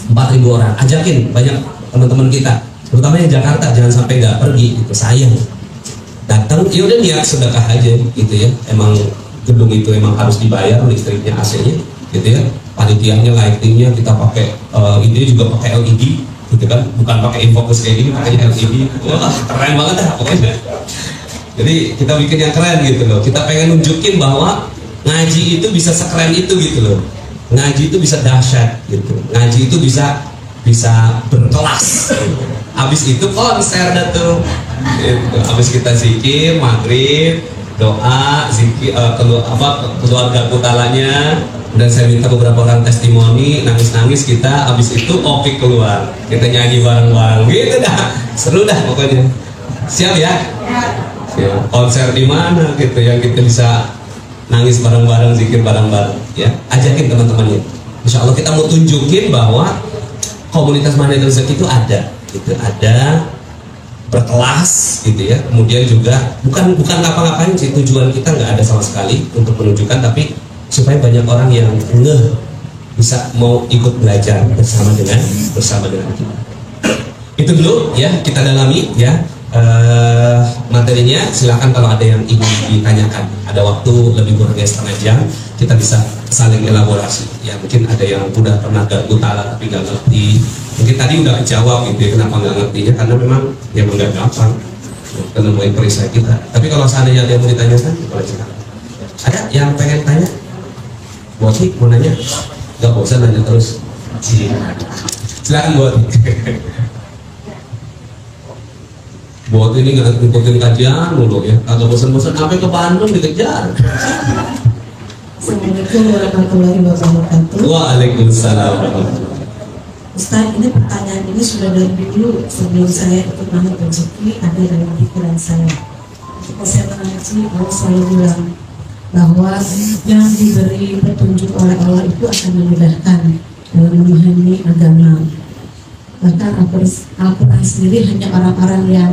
4.000 orang, ajakin banyak teman-teman kita. Terutama yang Jakarta, jangan sampai nggak pergi, gitu, sayang. Datang, ya udah niat sedekah aja, gitu ya. Emang gedung itu emang harus dibayar listriknya, AC-nya, gitu ya. Panitianya, lightingnya kita pakai, ini juga pakai LED, gitu kan. Bukan pakai infocus kayak gini, pakainya LED. Wah, keren banget dah pokoknya. Jadi kita bikin yang keren gitu loh. Kita pengen nunjukin bahwa ngaji itu bisa sekeren itu gitu loh. Ngaji itu bisa dahsyat gitu. Ngaji itu bisa berkelas. Habis itu konser dah tuh. Gitu. Habis kita zikir maghrib, doa, zikir keluarga kutalanya, dan saya minta beberapa orang testimoni, nangis-nangis kita. Habis itu Opik keluar, kita nyanyi bareng-bareng gitu dah. Seru dah pokoknya. Siap ya? Siap. Konser di mana gitu yang kita bisa nangis bareng-bareng, zikir bareng-bareng ya. Ajakin teman-temannya. Insya Allah kita mau tunjukin bahwa komunitas Mana Rezeki itu ada. gitu, ada berkelas gitu ya. Kemudian juga bukan ngapa-ngapain sih, tujuan kita nggak ada sama sekali untuk menunjukkan, tapi supaya banyak orang yang ngeh bisa mau ikut belajar bersama dengan kita. Itu dulu ya, kita dalami ya materinya. Silakan kalau ada yang ingin ditanyakan, ada waktu lebih kurangnya setengah jam, kita bisa saling elaborasi ya. Mungkin ada yang udah pernah gutala tapi nggak ngerti, mungkin tadi udah jawab gitu ya, kenapa nggak ngertinya, karena memang ya nggak gampang menemukan perisai kita. Tapi kalau seandainya ada yang mau ditanyakan, boleh silakan. Ada yang pengen tanya? Buat mau nanya? Nggak bosan nanya terus. Silakan buat. Buat ini nggak ngikutin kajian dulu ya, agak bosan-bosan sampai ke Bandung dikejar. Assalamualaikum warahmatullahi wabarakatuh. Waalaikumsalam. Ustaz, ini pertanyaan ini sudah dari dulu sebelum saya ikut Mahmud rezeki, ada dalam pikiran saya. Ketika saya mengaji, Allah selalu bilang bahwa yang diberi petunjuk oleh Allah itu akan memudahkan dalam memahami agama. Bahkan Al-Quran sendiri hanya orang-orang yang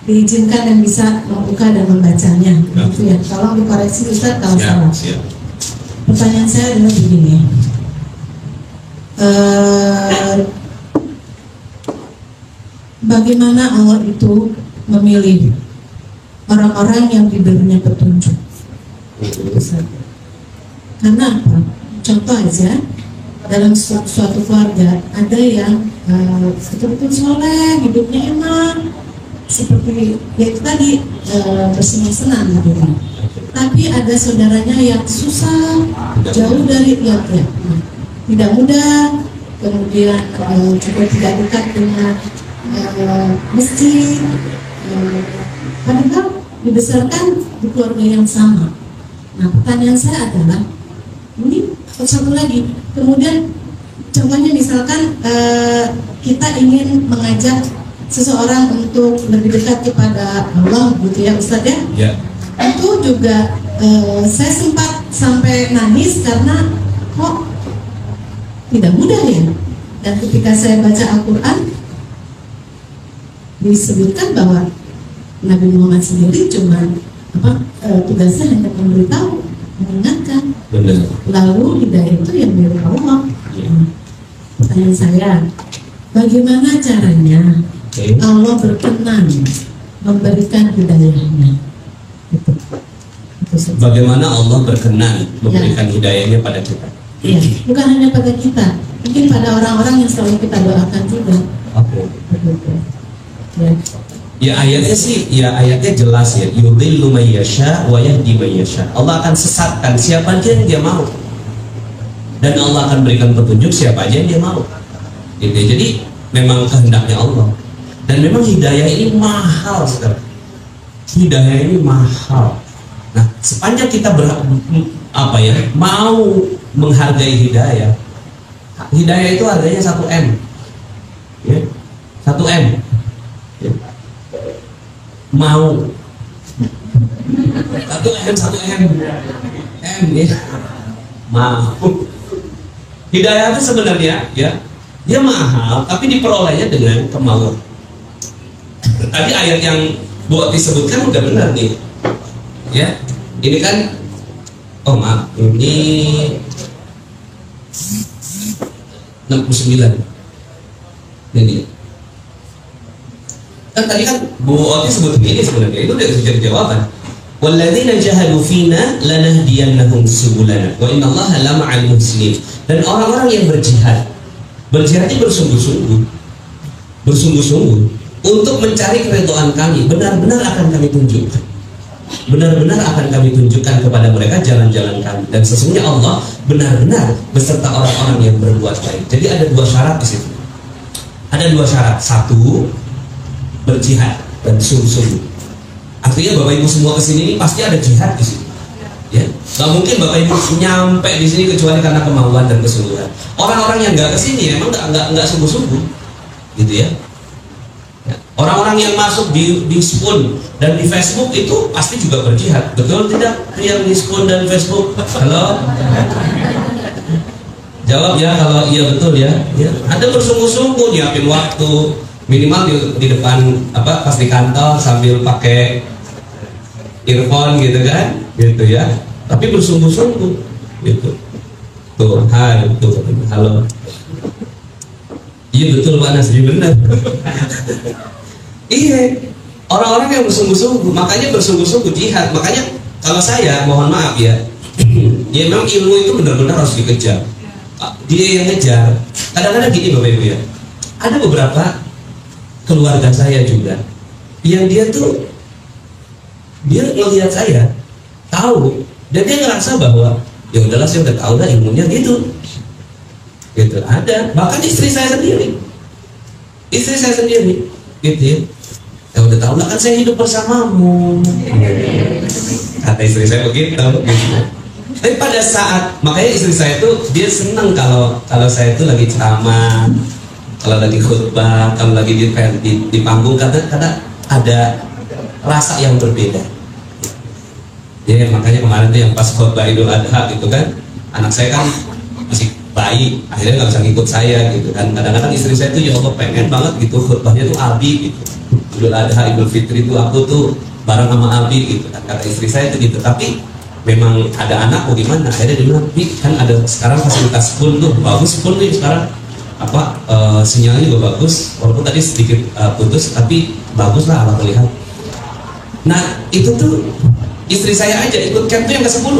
diizinkan dan bisa membuka dan membacanya. Gitu ya. Tolong dikoreksi Ustaz kalau salah. Pertanyaan saya adalah begini. Bagaimana Allah itu memilih orang-orang yang diberinya petunjuk? Karena apa? Contoh aja, dalam suatu keluarga ada yang betul-betul soleh, hidupnya enak, seperti ya itu tadi, bersenang-senang gitu. Tapi ada saudaranya yang susah, jauh dari ya, tidak mudah, kemudian juga tidak dekat dengan masjid, padahal dibesarkan di keluarga yang sama. Nah, pertanyaan saya adalah, ini satu lagi, kemudian contohnya misalkan kita ingin mengajak seseorang untuk lebih dekat kepada Allah gitu ya Ustadz ya. Ya. Itu juga saya sempat sampai nangis karena kok tidak mudah ya. Dan ketika saya baca Al-Quran disebutkan bahwa Nabi Muhammad sendiri cuma tugasnya hanya memberitahu, mengingatkan. Benar. Lalu hidayah itu yang dari Allah. Ya. Pertanyaan saya, bagaimana caranya Allah berkenan memberikan hidayahnya? Itu Bagaimana Allah berkenan memberikan hidayahnya pada kita? Iya, bukan hanya pada kita, mungkin pada orang-orang yang selalu kita doakan juga. Oke. Begitu. Ya. Ya ayatnya jelas ya. Yudhillu may yasha wa yahdi may yasha. Allah akan sesatkan siapa aja yang dia mau, dan Allah akan berikan petunjuk siapa aja yang dia mau. Gitu. Jadi memang kehendaknya Allah. Dan memang hidayah ini mahal sekali. Hidayah ini mahal. Nah, sepanjang kita mau menghargai hidayah, hidayah itu harganya 1 M, ya, 1 M, ya. Mau 1 M, ya, mau. Hidayah itu sebenarnya ya, dia mahal, tapi diperolehnya dengan kemauan. Tadi ayat yang Bu Oti sebutkan udah benar nih. Ya, ini kan, ini 69. Ini kan tadi kan Bu Oti sebutin ini sebenarnya itu udah jadi jawaban. Walladzina jahadu fina lanahdiyannahum subulana wa innallaha lama'al muhsinin. Dan orang-orang yang berjihad itu bersungguh-sungguh untuk mencari keridhaan kami, benar-benar akan kami tunjukkan. Benar-benar akan kami tunjukkan kepada mereka jalan-jalan kami. Dan sesungguhnya Allah benar-benar beserta orang-orang yang berbuat baik. Jadi ada 2 syarat di situ. Ada 2 syarat. 1, berjihad dan sungguh-sungguh. Artinya Bapak Ibu semua kesini ini pasti ada jihad di sini. Ya, nggak mungkin Bapak Ibu nyampe di sini kecuali karena kemauan dan kesungguhan. Orang-orang yang nggak kesini emang nggak sungguh-sungguh, gitu ya. Orang-orang yang masuk di Spoon dan di Facebook itu pasti juga berjihad, betul tidak? Yang di Spoon dan Facebook, halo? Jawab ya kalau iya betul ya. Ya. Ada bersungguh-sungguh nyiapin waktu, minimal di depan apa pas di kantor sambil pakai earphone gitu kan, gitu ya. Tapi bersungguh-sungguh, gitu. Tuh, hai, tuh, halo. Iya betul Pak Nasri, benar. Iya, orang-orang yang bersungguh-sungguh, makanya bersungguh-sungguh jihad. Makanya kalau saya mohon maaf ya, ya memang ilmu itu benar-benar harus dikejar. Dia yang ngejar. Kadang-kadang gini Bapak Ibu ya, ada beberapa keluarga saya juga yang dia ngelihat saya tahu dan dia ngerasa bahwa ya udahlah saya udah tahu lah ilmunya gitu ada. Bahkan istri saya sendiri gitu ya udah tahu lah kan saya hidup bersamamu, kata istri saya begitu gitu. Tapi pada saat, makanya istri saya tuh dia senang kalau saya tuh lagi ceramah, kalau lagi khutbah, kalau lagi di panggung, karena ada rasa yang berbeda. Ya makanya kemarin tuh yang pas khutbah Idul Adha gitu kan, anak saya kan masih bayi, akhirnya nggak bisa ngikut saya gitu kan. Kadang-kadang istri saya tuh ya Allah pengen banget gitu khutbahnya tuh Abi gitu. Idul Adha, Idul Fitri itu aku tuh bareng sama Abi gitu kan, kata istri saya tuh gitu. Tapi memang ada anak mau gimana, akhirnya dia bilang, kan ada sekarang fasilitas pool tuh, bagus pool nih sekarang apa sinyalnya juga bagus, walaupun tadi sedikit putus tapi bagus lah ala melihat. Nah itu tuh istri saya aja ikut camp tuh yang ke-10,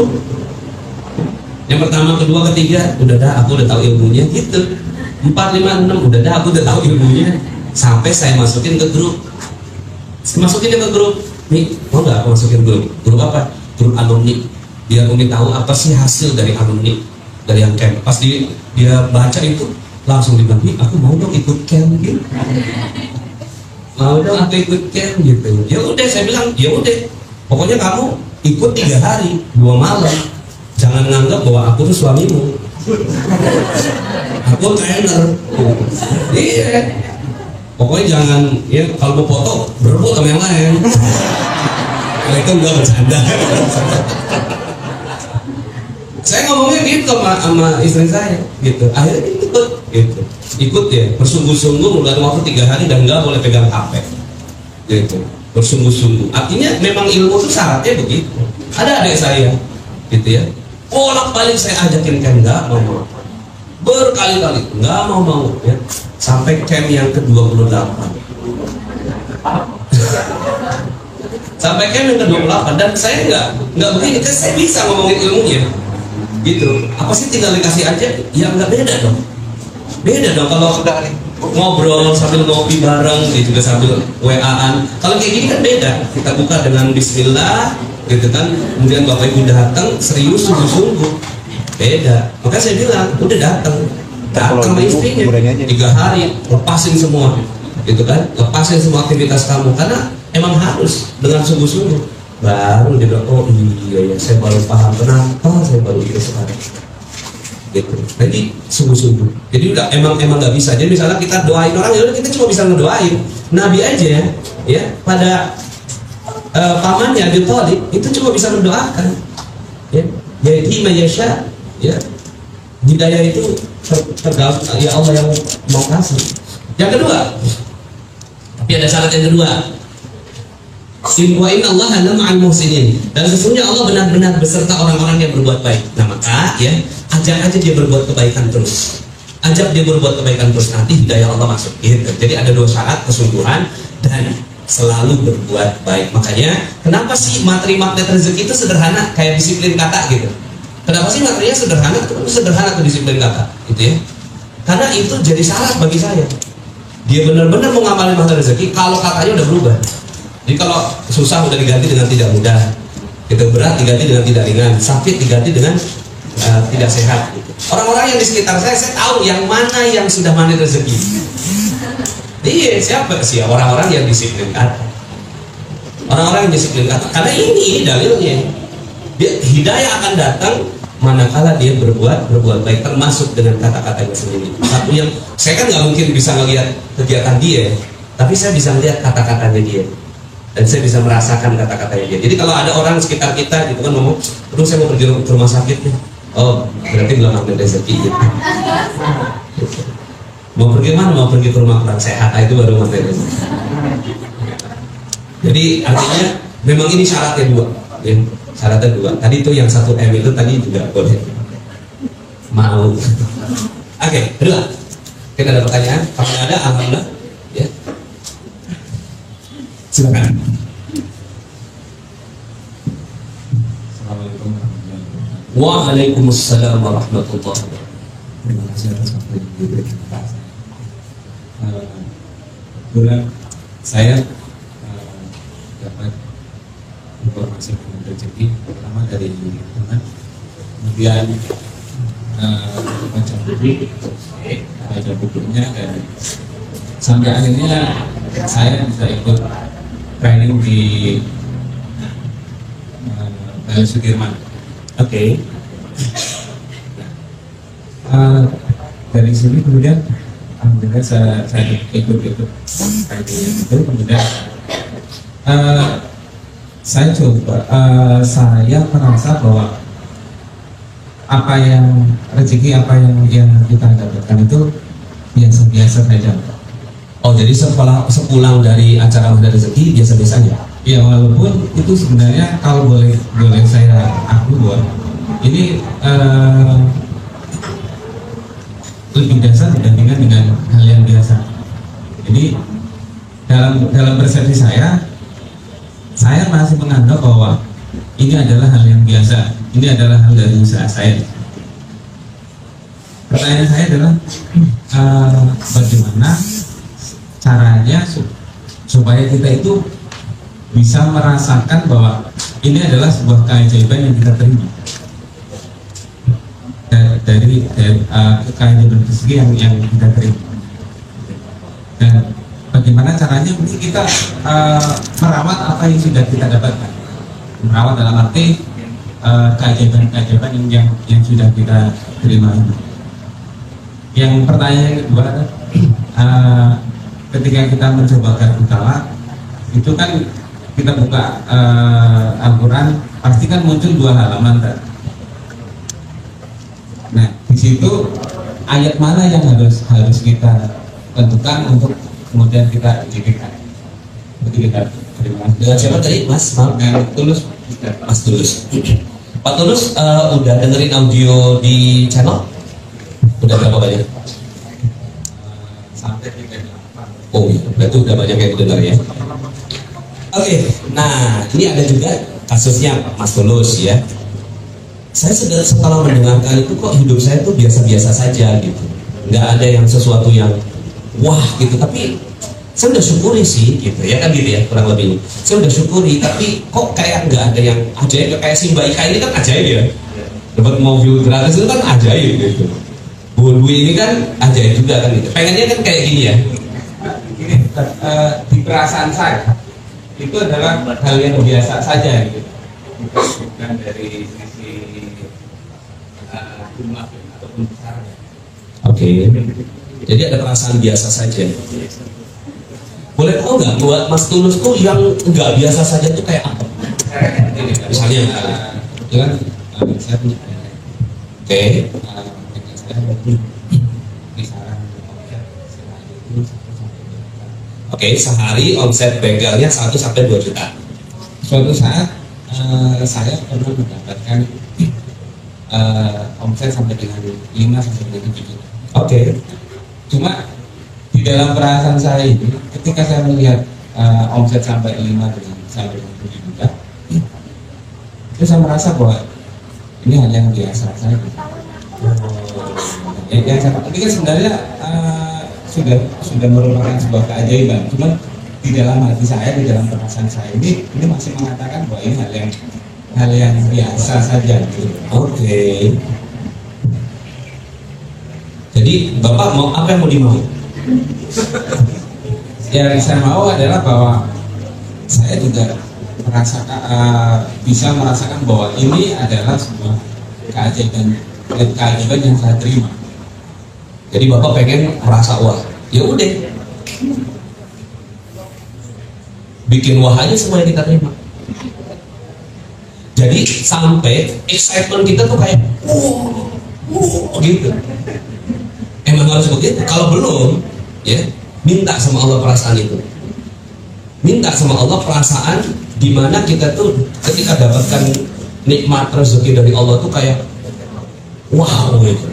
yang pertama, kedua, ketiga udah dah aku udah tahu ilmunya gitu, 4, 5, 6 udah dah aku udah tahu ilmunya, sampai saya masukin ke grup nih, mau nggak aku masukin grup apa, grup alumni, biar Umi tahu apa sih hasil dari alumni dari yang camp. Pas dia baca itu langsung dibilang, aku mau dong ikut camp gitu. Mau dong aku ikut camp gitu. Ya udah saya bilang, ya udah. Pokoknya kamu ikut 3 hari, 2 malam. Jangan nganggap bahwa aku tuh suamimu. Aku trainer. Iya. Pokoknya jangan ya kalau mau foto berebut sama yang lain. Itu enggak bercanda. Saya ngomongnya gitu sama istri saya gitu. Akhirnya ikut ya, bersungguh-sungguh meluangkan waktu 3 hari dan nggak boleh pegang HP gitu, bersungguh-sungguh. Artinya memang ilmu itu syaratnya begitu. Ada adik saya gitu ya, bolak-balik saya ajakin camp nggak mau, berkali-kali nggak mau ya, sampai camp yang ke-28 sampai camp yang ke-28 dan saya nggak begini, kan saya bisa ngomongin ilmunya gitu. Apa sih tinggal dikasih aja? Ya nggak beda dong kalau sudah ngobrol sambil ngopi bareng gitu, juga sambil WA-an. Kalau kayak gini kan beda, kita buka dengan bismillah gitu kan, kemudian bapak ibu datang serius sungguh-sungguh, beda. Maka saya bilang udah datang sama istrinya 3 hari, lepasin semua gitu kan, lepasin semua aktivitas kamu karena emang harus dengan sungguh-sungguh. Baru dia bilang, oh iya ya, saya baru paham kenapa saya baru itu sekarang gitu. Jadi sungguh-sungguh. Jadi udah emang nggak bisa. Jadi misalnya kita doain orang, ya udah kita cuma bisa ngedoain. Nabi aja ya pada pamannya Abi Thalib itu cuma bisa mendoakan ya. Jadi mayasya ya, hidayah itu tergantung ya Allah yang mau kasih. Yang kedua, tapi ada syarat yang kedua. Wa inna Allah la ma'al muhsinin, dan sesungguhnya Allah benar-benar beserta orang-orang yang berbuat baik. Nah maka ya ajak aja dia berbuat kebaikan terus, nanti hidayah Allah masuk gitu. Jadi ada 2 syarat, kesungguhan dan selalu berbuat baik. Makanya kenapa sih materi magnet rezeki itu sederhana kayak disiplin kata gitu. Kenapa sih materinya sederhana? Itu sederhana tuh disiplin kata gitu ya. Karena itu jadi syarat bagi saya. Dia benar-benar mau ngamalin magnet rezeki kalau katanya udah berubah. Jadi kalau susah udah diganti dengan tidak mudah, itu berat diganti dengan tidak ringan, sakit diganti dengan tidak sehat. Orang-orang yang di sekitar saya tahu yang mana yang sudah magnet rezeki. Iya, siapa sih orang-orang yang disiplin kata. Orang-orang yang disiplin kata. Karena ini dalilnya. Hidayah akan datang manakala dia berbuat baik, termasuk dengan kata-katanya sendiri. Satu yang saya kan nggak mungkin bisa melihat kegiatan dia, tapi saya bisa melihat kata-katanya dia. Dan saya bisa merasakan kata-katanya dia. Jadi kalau ada orang sekitar kita gitu kan ngomong, aduh saya mau pergi ke rumah sakit nih. Oh, berarti belum ambil rezeki gitu. Mau pergi mana? Mau pergi ke rumah kurang sehat, itu baru materi. Jadi artinya memang ini syaratnya dua, ya. Syaratnya dua. Tadi itu yang 1M itu tadi juga boleh. Mau. Oke, kedua. Kita ada pertanyaan? Kalau ada, alhamdulillah. Ya. Silakan. Assalamualaikum warahmatullahi wabarakatuh. Waalaikumsalam warahmatullahi wabarakatuh. Terima kasih atas waktu yang diberikan kepada saya. Kebetulan saya dapat informasi mengenai rezeki pertama dari teman, kemudian baca bukunya, dan sampai akhirnya saya bisa ikut training di Balai Sudirman. Oke. Dari sini kemudian alhamdulillah saya ikut training itu, kemudian saya merasa bahwa rezeki apa yang kita dapatkan itu biasa-biasa saja. Oh, jadi sepulang dari acara Mahada Rezeki biasa-biasa aja? Ya, walaupun itu sebenarnya kalau boleh saya akui bahwa ini lebih biasa dibandingkan dengan hal yang biasa. Jadi dalam persepsi saya masih menganggap bahwa ini adalah hal yang biasa, ini adalah hal dari usaha saya. Pertanyaan saya adalah bagaimana caranya supaya kita itu bisa merasakan bahwa ini adalah sebuah keajaiban yang kita terima dari keajaiban rezeki yang kita terima. Dan bagaimana caranya mungkin kita merawat apa yang sudah kita dapatkan, merawat dalam arti keajaiban-keajaiban yang sudah kita terima. Yang pertanyaan yang kedua, ketika kita mencoba kartu talak, itu kan kita buka Al-Quran, pasti kan muncul 2 halaman kan? Nah, di situ ayat mana yang harus kita tentukan untuk kemudian kita jadikan? Begitu kita terima. Dengan siapa tadi, Mas? Tulus. Mas Tulus. Pak Tulus, udah dengerin audio di channel? Udah berapa banyak? Sampai 38. Oh iya, berarti udah banyak yang dengar ya. Oke, nah ini ada juga kasusnya Mas Tulus ya. Saya setelah mendengarkan itu kok hidup saya tuh biasa-biasa saja gitu. Nggak ada yang sesuatu yang wah gitu, tapi saya udah syukuri sih gitu ya kan gitu ya, kurang lebih. Saya udah syukuri, tapi kok kayak nggak ada yang ajaib, kayak si Mbak Ika ini kan ajaib ya. Dapat mobil gratis itu kan ajaib gitu. Bu ini kan ajaib juga kan gitu. Pengennya kan kayak gini ya. Di perasaan saya itu adalah hal yang biasa saja gitu, bukan dari sisi jumlah ataupun besarnya. Oke. Jadi ada perasaan biasa saja. Boleh tahu nggak buat Mas Tulus tuh yang nggak biasa saja tuh kayak apa? Misalnya, Kebetulan saya punya oke. saya kisaran Oke, sehari omset bengkelnya 1 sampai 2 juta. suatu saat saya pernah mendapatkan omset sampai dengan 5 sampai dengan 7 juta. Oke. Cuma di dalam perasaan saya ini, ketika saya melihat omset sampai 5 dengan sampai 7 juta, itu saya merasa bahwa ini hal yang biasa saja. Yang saya ini kan sebenarnya sudah merupakan sebuah keajaiban. Cuma di dalam hati saya, di dalam perasaan saya ini masih mengatakan bahwa ini hal yang biasa saja. Oke. Jadi Bapak mau apa yang mau dimau? Yang saya mau adalah bahwa saya juga bisa merasakan bahwa ini adalah sebuah keajaiban yang saya terima. Jadi Bapak pengen merasa wah, ya udah, bikin wah aja semua yang kita terima. Jadi sampai excitement kita tuh kayak gitu. memang harus begitu. Kalau belum, ya minta sama Allah perasaan itu. Minta sama Allah perasaan dimana kita tuh ketika dapatkan nikmat rezeki dari Allah tuh kayak wow gitu.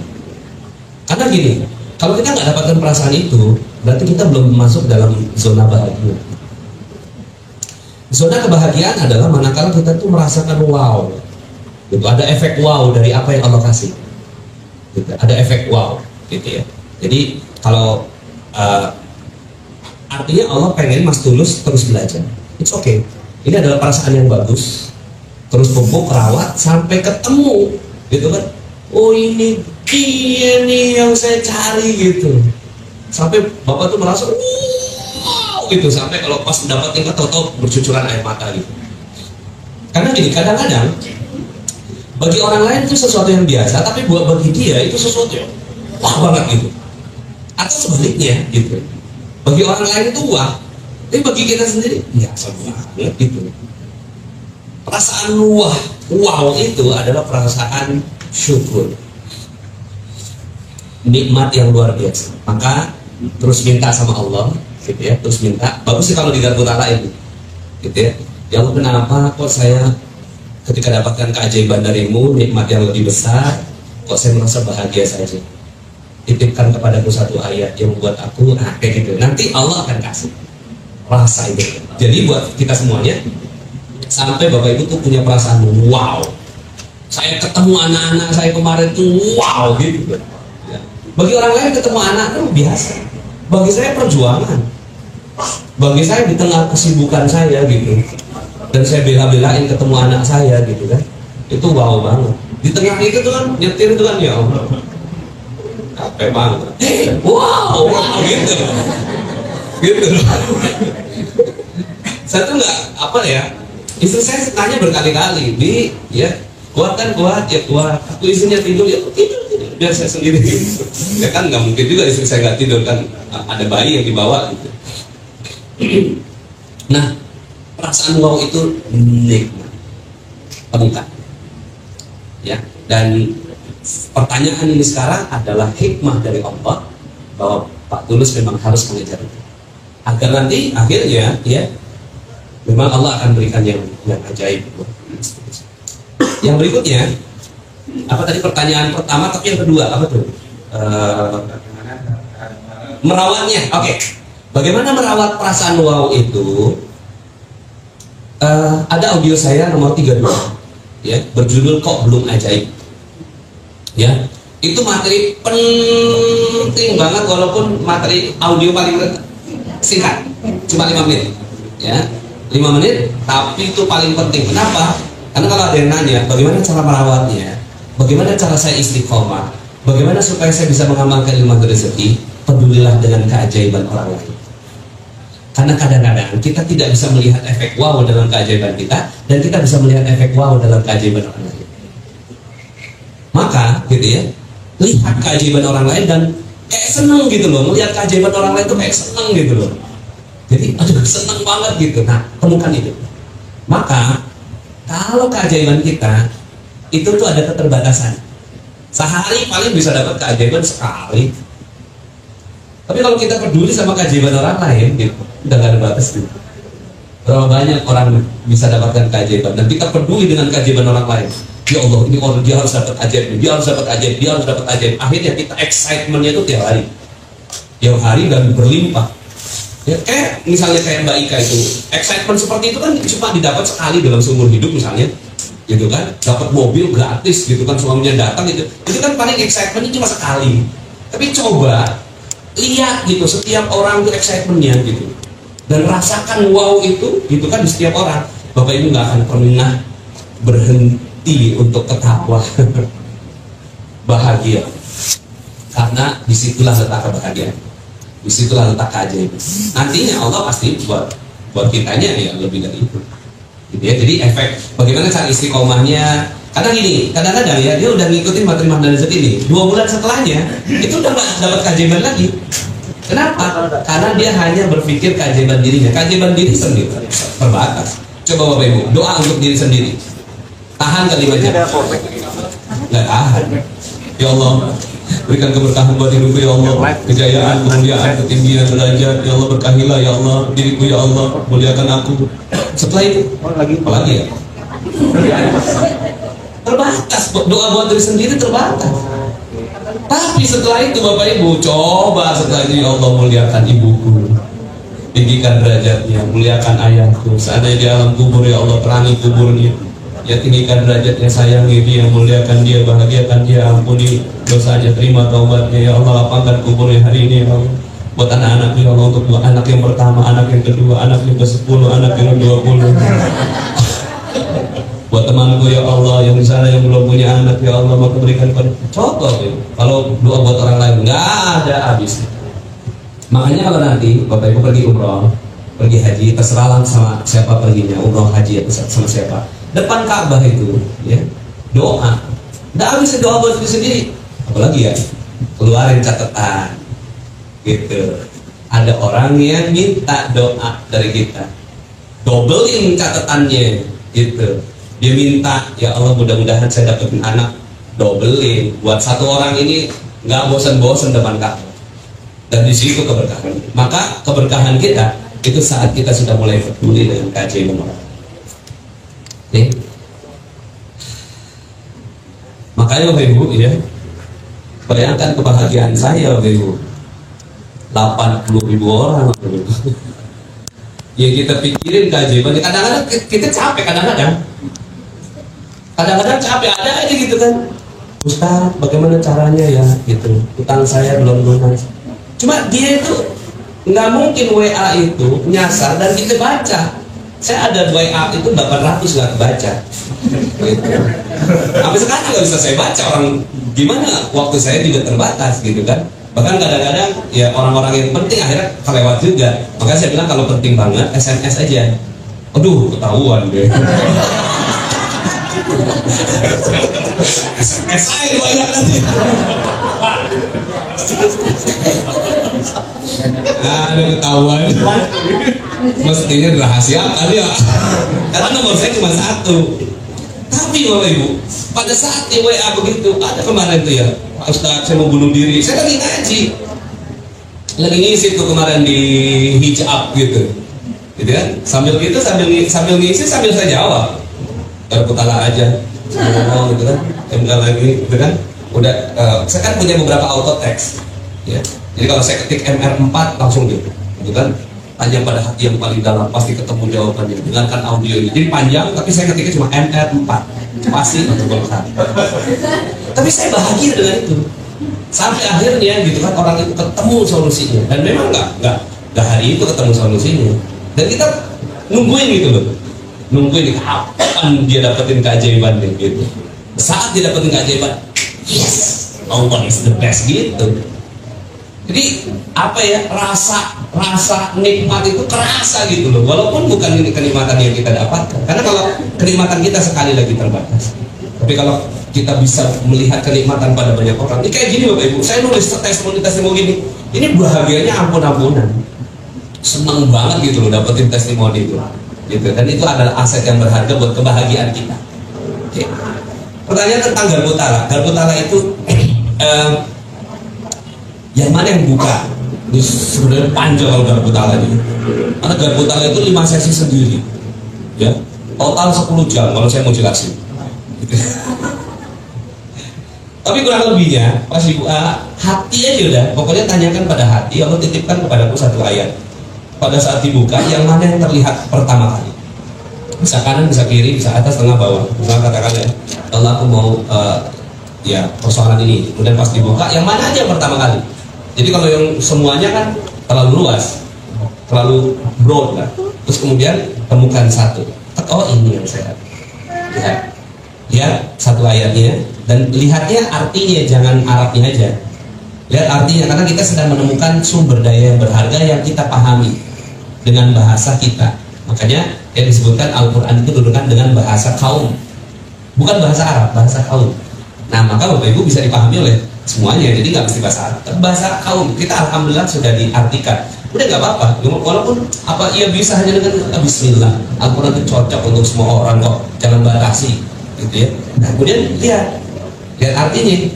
Karena gini, kalau kita nggak dapatkan perasaan itu, berarti kita belum masuk dalam zona bahagia. Zona kebahagiaan adalah manakala kita tuh merasakan wow, gitu. Ada efek wow dari apa yang Allah kasih. Gitu. Ada efek wow, gitu ya. Jadi kalau artinya Allah pengen Mas Tulus terus belajar. It's okay. Ini adalah perasaan yang bagus. Terus pupuk, rawat sampai ketemu, gitu kan? Oh ini dia nih yang saya cari gitu. Sampai bapak tuh merasa wow gitu. Sampai kalau pas dapat tingkat tahu-tahu bercucuran air mata gitu. Karena gini, kadang-kadang bagi orang lain itu sesuatu yang biasa, tapi bagi dia itu sesuatu yang wah banget gitu. Atau sebaliknya gitu. Bagi orang lain itu wah, tapi bagi kita sendiri biasa banget gitu. Perasaan wow itu adalah perasaan syukur, nikmat yang luar biasa. Maka terus minta sama Allah, gitu ya. Terus minta. Bagus sih kalau di garpu lain, gitu ya. Ya Allah, kenapa kok saya ketika dapatkan keajaiban darimu, nikmat yang lebih besar, kok saya merasa bahagia saja? Titipkan kepadaku satu ayat yang membuat aku kayak gitu. Nanti Allah akan kasih rasa itu. Jadi buat kita semuanya, sampai Bapak Ibu tuh punya perasaan wow. Saya ketemu anak-anak saya kemarin tuh wow gitu. Ya. Bagi orang lain ketemu anak itu biasa. Bagi saya perjuangan. Bagi saya di tengah kesibukan saya gitu. Dan saya bela-belain ketemu anak saya gitu kan. Itu wow banget. Di tengah itu tuh kan nyetir itu kan ya Allah. Capek banget. Wow gitu. Gitu. Saya tuh nggak apa ya. Istri saya tanya berkali-kali, Bi, ya kuat kan kuat, ya kuat. Aku istrinya tidur, ya tidur, biar saya sendiri. Ya kan nggak mungkin juga istri saya nggak tidur kan, ada bayi yang dibawa gitu. Nah, perasaan wow itu nikmat, temukan. Ya, dan pertanyaan ini sekarang adalah hikmah dari Allah bahwa Pak Tulus memang harus mengejar itu, agar nanti akhirnya ya memang Allah akan berikan yang ajaib. Yang berikutnya, apa tadi pertanyaan pertama, tapi yang kedua apa tuh? Merawatnya. Oke. Bagaimana merawat perasaan wow itu? Ada audio saya nomor 32, ya, berjudul Kok Belum Ajaib. Ya, itu materi penting banget walaupun materi audio paling singkat, cuma 5 menit. Ya. 5 menit, tapi itu paling penting. Kenapa? Karena kalau ada yang nanya, bagaimana cara merawatnya? Bagaimana cara saya istiqomah? Bagaimana supaya saya bisa mengamalkan ilmu rezeki? Pedulilah dengan keajaiban orang lain. Karena kadang-kadang kita tidak bisa melihat efek wow dalam keajaiban kita, dan kita bisa melihat efek wow dalam keajaiban orang lain. Maka, gitu ya, lihat keajaiban orang lain dan kayak seneng gitu loh. Melihat keajaiban orang lain tuh kayak seneng gitu loh. Jadi, aduh seneng banget gitu. Nah, temukan itu. Maka, kalau keajaiban kita itu tuh ada keterbatasan. Sehari paling bisa dapat keajaiban sekali. Tapi kalau kita peduli sama keajaiban orang lain, gitu, udah gak ada batas gitu. Berapa banyak orang bisa dapatkan keajaiban dan kita peduli dengan keajaiban orang lain. Ya Allah, ini orang dia harus dapat ajaib, dia harus dapat ajaib, dia harus dapat ajaib. Akhirnya kita excitementnya itu tiap hari dan berlimpah. Ya, misalnya kayak Mbak Ika itu, excitement seperti itu kan cuma didapat sekali dalam seumur hidup misalnya, gitu kan, dapat mobil gratis gitu kan, suaminya datang gitu, itu kan paling excitementnya cuma sekali. Tapi coba lihat gitu, setiap orang itu excitementnya gitu, dan rasakan wow itu, gitu kan di setiap orang. Bapak Ibu nggak akan pernah berhenti untuk ketawa, bahagia, karena disitulah letak kebahagiaan. Disitulah letak keajaiban. Nantinya Allah pasti buat kitanya ya lebih dari itu. Gitu ya. Jadi efek bagaimana cara istiqomahnya? Karena gini, kadang-kadang ya dia udah ngikutin materi Mahdan Rezeki ini. 2 bulan setelahnya itu udah nggak dapat keajaiban lagi. Kenapa? Karena dia hanya berpikir keajaiban dirinya. Keajaiban diri sendiri terbatas. Coba Bapak Ibu doa untuk diri sendiri. Tahan kali 5 jam. Nggak tahan. Ya Allah, Berikan keberkahan buat hidupku ya Allah, kejayaan, kemuliaan, ketinggian derajat ya Allah, berkahilah ya Allah diriku ya Allah, muliakan aku. Setelah itu apa lagi ya? Terbatas, doa buat diri sendiri terbatas. Tapi setelah itu Bapak Ibu coba setelah itu ya Allah, muliakan ibuku, tinggikan derajatnya, muliakan ayahku. Seandainya di alam kubur ya Allah, perangi kuburnya, ya tinggikan derajatnya, sayangi dia, muliakan dia, bahagiakan dia, ampuni dosanya, terima taubatnya ya Allah, lapangkan kuburnya hari ini ya Allah. Buat anak-anak ya Allah, untuk anak yang pertama, anak yang kedua, anak yang ke-10, anak yang ke-20. Buat temanku ya Allah yang di sana yang belum punya anak ya Allah, maka berikan pada contoh ya. Kalau doa buat orang lain nggak ada habisnya. Makanya kalau nanti Bapak Ibu pergi umroh, pergi haji, terserah sama siapa perginya, umroh haji atau sama siapa. Depan Ka'bah itu ya, doa. Nggak habis doa buat diri sendiri. Apalagi ya, keluarin catatan gitu. Ada orang yang minta doa dari kita, dobelin catatannya gitu. Dia minta, ya Allah mudah-mudahan saya dapetin anak, dobelin. Buat satu orang ini nggak bosan-bosan depan Ka'bah. Dan di situ keberkahan. Maka keberkahan kita itu saat kita sudah mulai peduli dengan keajaiban orang. Oke? Makanya Bapak Ibu ya, bayangkan kebahagiaan saya Bapak Ibu, 80.000 orang Bapak Ibu. Ya kita pikirin keajaiban. Kadang-kadang kita capek, kadang-kadang capek, ada aja gitu kan, Ustaz bagaimana caranya ya gitu, utang saya belum lunas. Cuma dia itu nggak mungkin WA itu nyasar dan kita baca. Saya ada WA itu 800 nggak kebaca gitu. Sampai sekarang nggak bisa saya baca, orang gimana, waktu saya juga terbatas gitu kan. Bahkan kadang-kadang ya orang-orang yang penting akhirnya kelewat juga. Makanya saya bilang kalau penting banget SMS aja. Aduh ketahuan deh. SMS aja banyak nanti. Ada ketahuan. Mestinya rahasia kali ya. Karena nomor saya cuma 1. Tapi Bapak Ibu, pada saat di WA begitu, ada kemarin tuh ya, Pak Ustaz saya mau bunuh diri. Saya lagi ngaji, lagi ngisi tuh kemarin di hijab gitu kan. Sambil ngisi sambil saya jawab. Terputala aja, ngomong gitu kan. Enggak lagi gitu kan. Udah, saya kan punya beberapa auto text, ya. Jadi kalau saya ketik MR4 langsung gitu kan. Tanya pada hati yang paling dalam, pasti ketemu jawabannya. Dengarkan audio ini. Jadi panjang, tapi saya ketiknya cuma MR4. Pasti untuk berkata. Tapi saya bahagia dengan itu. Sampai akhirnya gitu kan, orang itu ketemu solusinya. Dan memang nggak hari itu ketemu solusinya. Dan kita nungguin gitu loh. Nungguin kapan dia dapetin keajaiban gitu. Saat dia dapetin keajaiban, yes, Allah is the best gitu. Jadi apa ya, rasa nikmat itu kerasa gitu loh, walaupun bukan ini kenikmatan yang kita dapatkan. Karena kalau kenikmatan kita sekali lagi terbatas, tapi kalau kita bisa melihat kenikmatan pada banyak orang, ini kayak gini Bapak Ibu, saya nulis testimoni gini, ini bahagianya ampun-ampunan, seneng banget gitu loh dapetin testimoni itu, gitu. Dan itu adalah aset yang berharga buat kebahagiaan kita. Oke. Pertanyaan tentang garpu tala itu yang mana yang buka? Ini sebenarnya panjang kalau garpu tala ini. Karena garpu tala itu 5 sesi sendiri, ya. Total 10 jam kalau saya mau jelasin. Tapi kurang lebihnya, pas Ibu hati aja udah. Pokoknya tanyakan pada hati, Allah titipkan kepadaku 1 ayat. Pada saat dibuka, yang mana yang terlihat pertama kali? Bisa kanan, bisa kiri, bisa atas, tengah, bawah. Misalnya katakan ya, Allah aku mau ya persoalan ini. Kemudian pas dibuka, yang mana aja yang pertama kali? Jadi kalau yang semuanya kan terlalu luas, terlalu broad kan. Terus kemudian temukan 1. Oh ini yang saya lihat 1 ayatnya dan lihatnya artinya, jangan Arabnya aja. Lihat artinya, karena kita sedang menemukan sumber daya yang berharga yang kita pahami dengan bahasa kita. Makanya yang disebutkan Al-Quran itu dudukan dengan bahasa kaum, bukan bahasa Arab, bahasa kaum. Nah maka Bapak Ibu bisa dipahami oleh semuanya, jadi nggak mesti bahasa Arab, bahasa kaum. Kita alhamdulillah sudah diartikan, udah nggak apa-apa. Walaupun apa ia bisa hanya dengan Bismillah. Al-Quran itu cocok untuk semua orang kok, jangan batasi, gitu ya. Nah kemudian lihat artinya.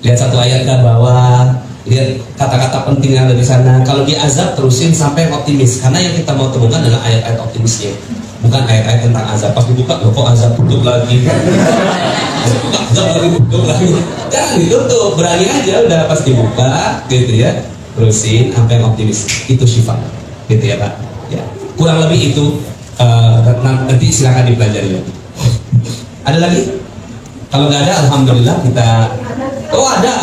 Lihat satu ayat ke bawah, lihat kata-kata penting yang ada di sana. Kalau dia azab terusin sampai optimis, karena yang kita mau temukan adalah ayat-ayat optimisnya, bukan ayat-ayat tentang azab. Pas dibuka, loh kok azab tutup lagi? Buka azab lagi tutup lagi. Jangan ditutup, berani aja udah pas dibuka, gitu ya. Terusin sampai optimis, itu syifa, gitu ya Pak. Ya. Kurang lebih itu. Nanti silakan dipelajari lagi. Ada lagi? Kalau nggak ada, alhamdulillah kita. Oh ada.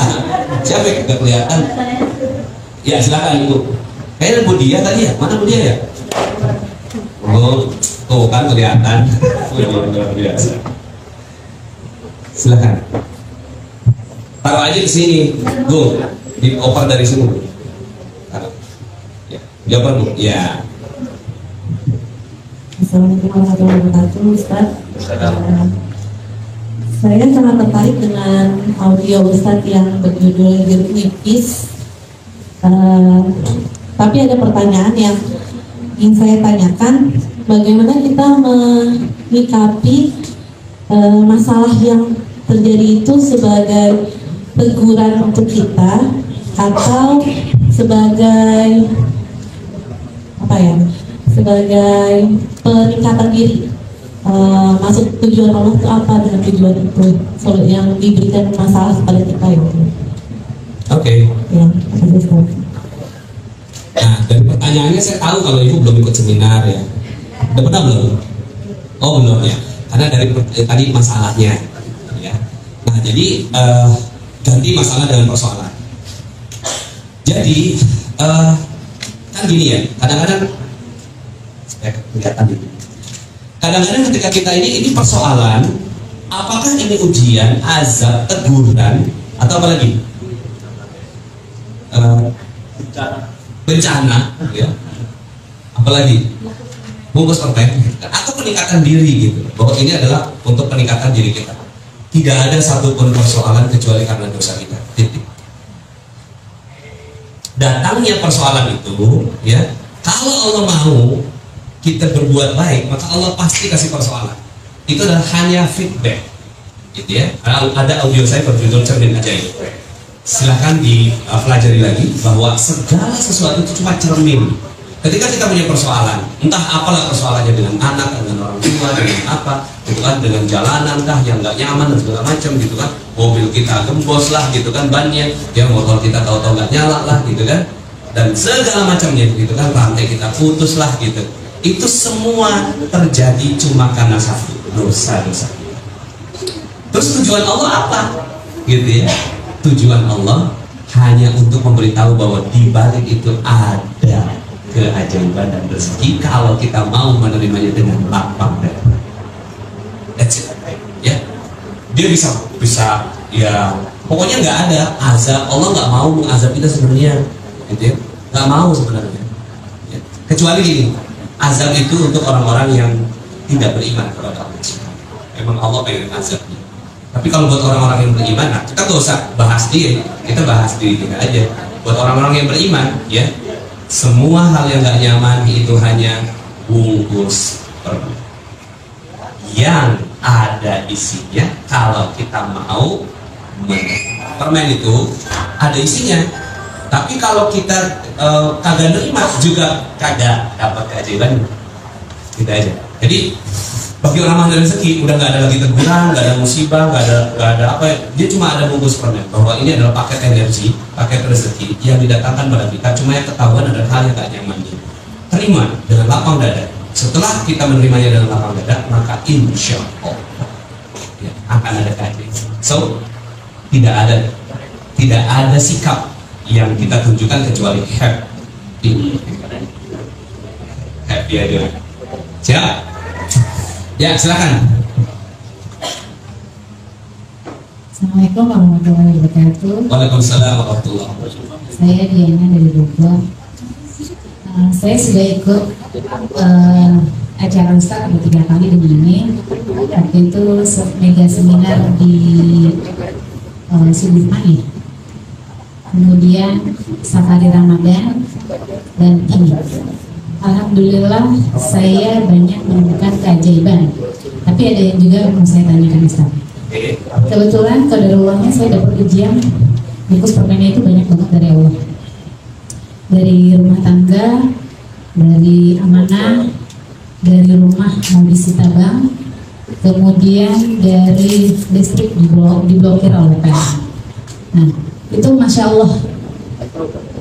Siapa yang nggak kelihatan? Ya silakan Ibu. Kayaknya Bu Dia tadi ya. Mana Bu Dia ya? Oh, tuh kan kelihatan. Luar biasa. Silakan. Taruh aja di sini, Bu. Dioper dari sini. Taruh. Ya. Dioper Bu. Ya. Assalamualaikum warahmatullahi wabarakatuh, Ustaz. Saya sangat tertarik dengan audio Ustaz yang berjudul Jeruk Nipis. Tapi ada pertanyaan yang ingin saya tanyakan, bagaimana kita menyikapi masalah yang terjadi itu sebagai teguran untuk kita atau sebagai apa ya? Sebagai peningkatan diri. Maksud tujuan Allah itu apa dengan tujuan itu yang diberikan masalah kepada kita itu. Oke. Ya, Nah dari pertanyaannya saya tahu kalau Ibu belum ikut seminar ya. Udah pernah belum? Oh belum ya. Karena dari tadi masalahnya. Ya. Nah jadi ganti masalah dengan persoalan. Jadi kan gini ya. Kadang-kadang kelihatan ini. Kadang-kadang ketika kita ini persoalan, apakah ini ujian, azab, teguran, atau apa lagi? Bencana, ya. Apalagi bungkus permen, atau peningkatan diri gitu. Bahwa ini adalah untuk peningkatan diri kita. Tidak ada satupun persoalan kecuali karena dosa kita. Titik. Datangnya persoalan itu, ya. Kalau Allah mau kita berbuat baik, maka Allah pasti kasih persoalan. Itu adalah hanya feedback, gitu ya. Ada audio saya berjudul Cermin Ajaib. Silahkan dipelajari lagi bahwa segala sesuatu itu cuma cermin. Ketika kita punya persoalan, entah apalah persoalannya dengan anak, dengan orang tua, dengan apa, gitu kan, dengan jalanan kah yang nggak nyaman dan segala macam, gitu kan. Mobil kita gembos lah, gitu kan, bannya, ya motor kita tahu-tahu nggak nyala lah, gitu kan. Dan segala macamnya, gitu kan, rantai kita putus lah, gitu. Itu semua terjadi cuma karena satu dosa-dosa. Terus tujuan Allah apa? Gitu ya. Tujuan Allah hanya untuk memberitahu bahwa di balik itu ada keajaiban dan rezeki kalau kita mau menerimanya dengan lapang dada. That's it. Ya. Dia bisa ya pokoknya nggak ada azab. Allah nggak mau mengazab kita sebenarnya. Gitu ya. Nggak mau sebenarnya. Ya. Kecuali gini. Azab itu untuk orang-orang yang tidak beriman kepada Allah. Memang Allah pengen azabnya. Tapi kalau buat orang-orang yang beriman, nah kita gak usah bahas dia, kita bahas diri kita aja. Buat orang-orang yang beriman, ya semua hal yang gak nyaman itu hanya bungkus permen. Yang ada isinya, kalau kita mau permen itu ada isinya. Tapi kalau kita kagak nerima juga kagak dapat keajaiban. Gitu aja. Jadi bagi orang mahal rezeki udah nggak ada lagi teguran, nggak ada musibah, nggak ada apa ya. Dia cuma ada bungkus permen bahwa ini adalah paket energi, paket rezeki yang didatangkan pada kita. Cuma yang ketahuan adalah hal yang gak nyaman. Terima dengan lapang dada. Setelah kita menerimanya dengan lapang dada, maka insya Allah ya, akan ada keajaiban. So tidak ada sikap yang kita tunjukkan kecuali happy aja. Siap? Ya silakan. Assalamualaikum warahmatullahi wabarakatuh. Waalaikumsalam warahmatullahi wabarakatuh. Saya Diana dari Bogor. Saya sudah ikut acara Ustaz 3 kali dengan ini. Waktu itu mega seminar di Sudirman. Kemudian safari Ramadan dan ini. Alhamdulillah saya banyak menemukan keajaiban. Tapi ada yang juga mau saya tanyakan Ustaz. Kebetulan qadarullahnya saya dapat ujian Fokus permennya itu banyak banget dari Allah. Dari rumah tangga, dari amanah, dari rumah mau disita bank, kemudian dari listrik diblokir oleh PLN. Nah, itu Masya Allah.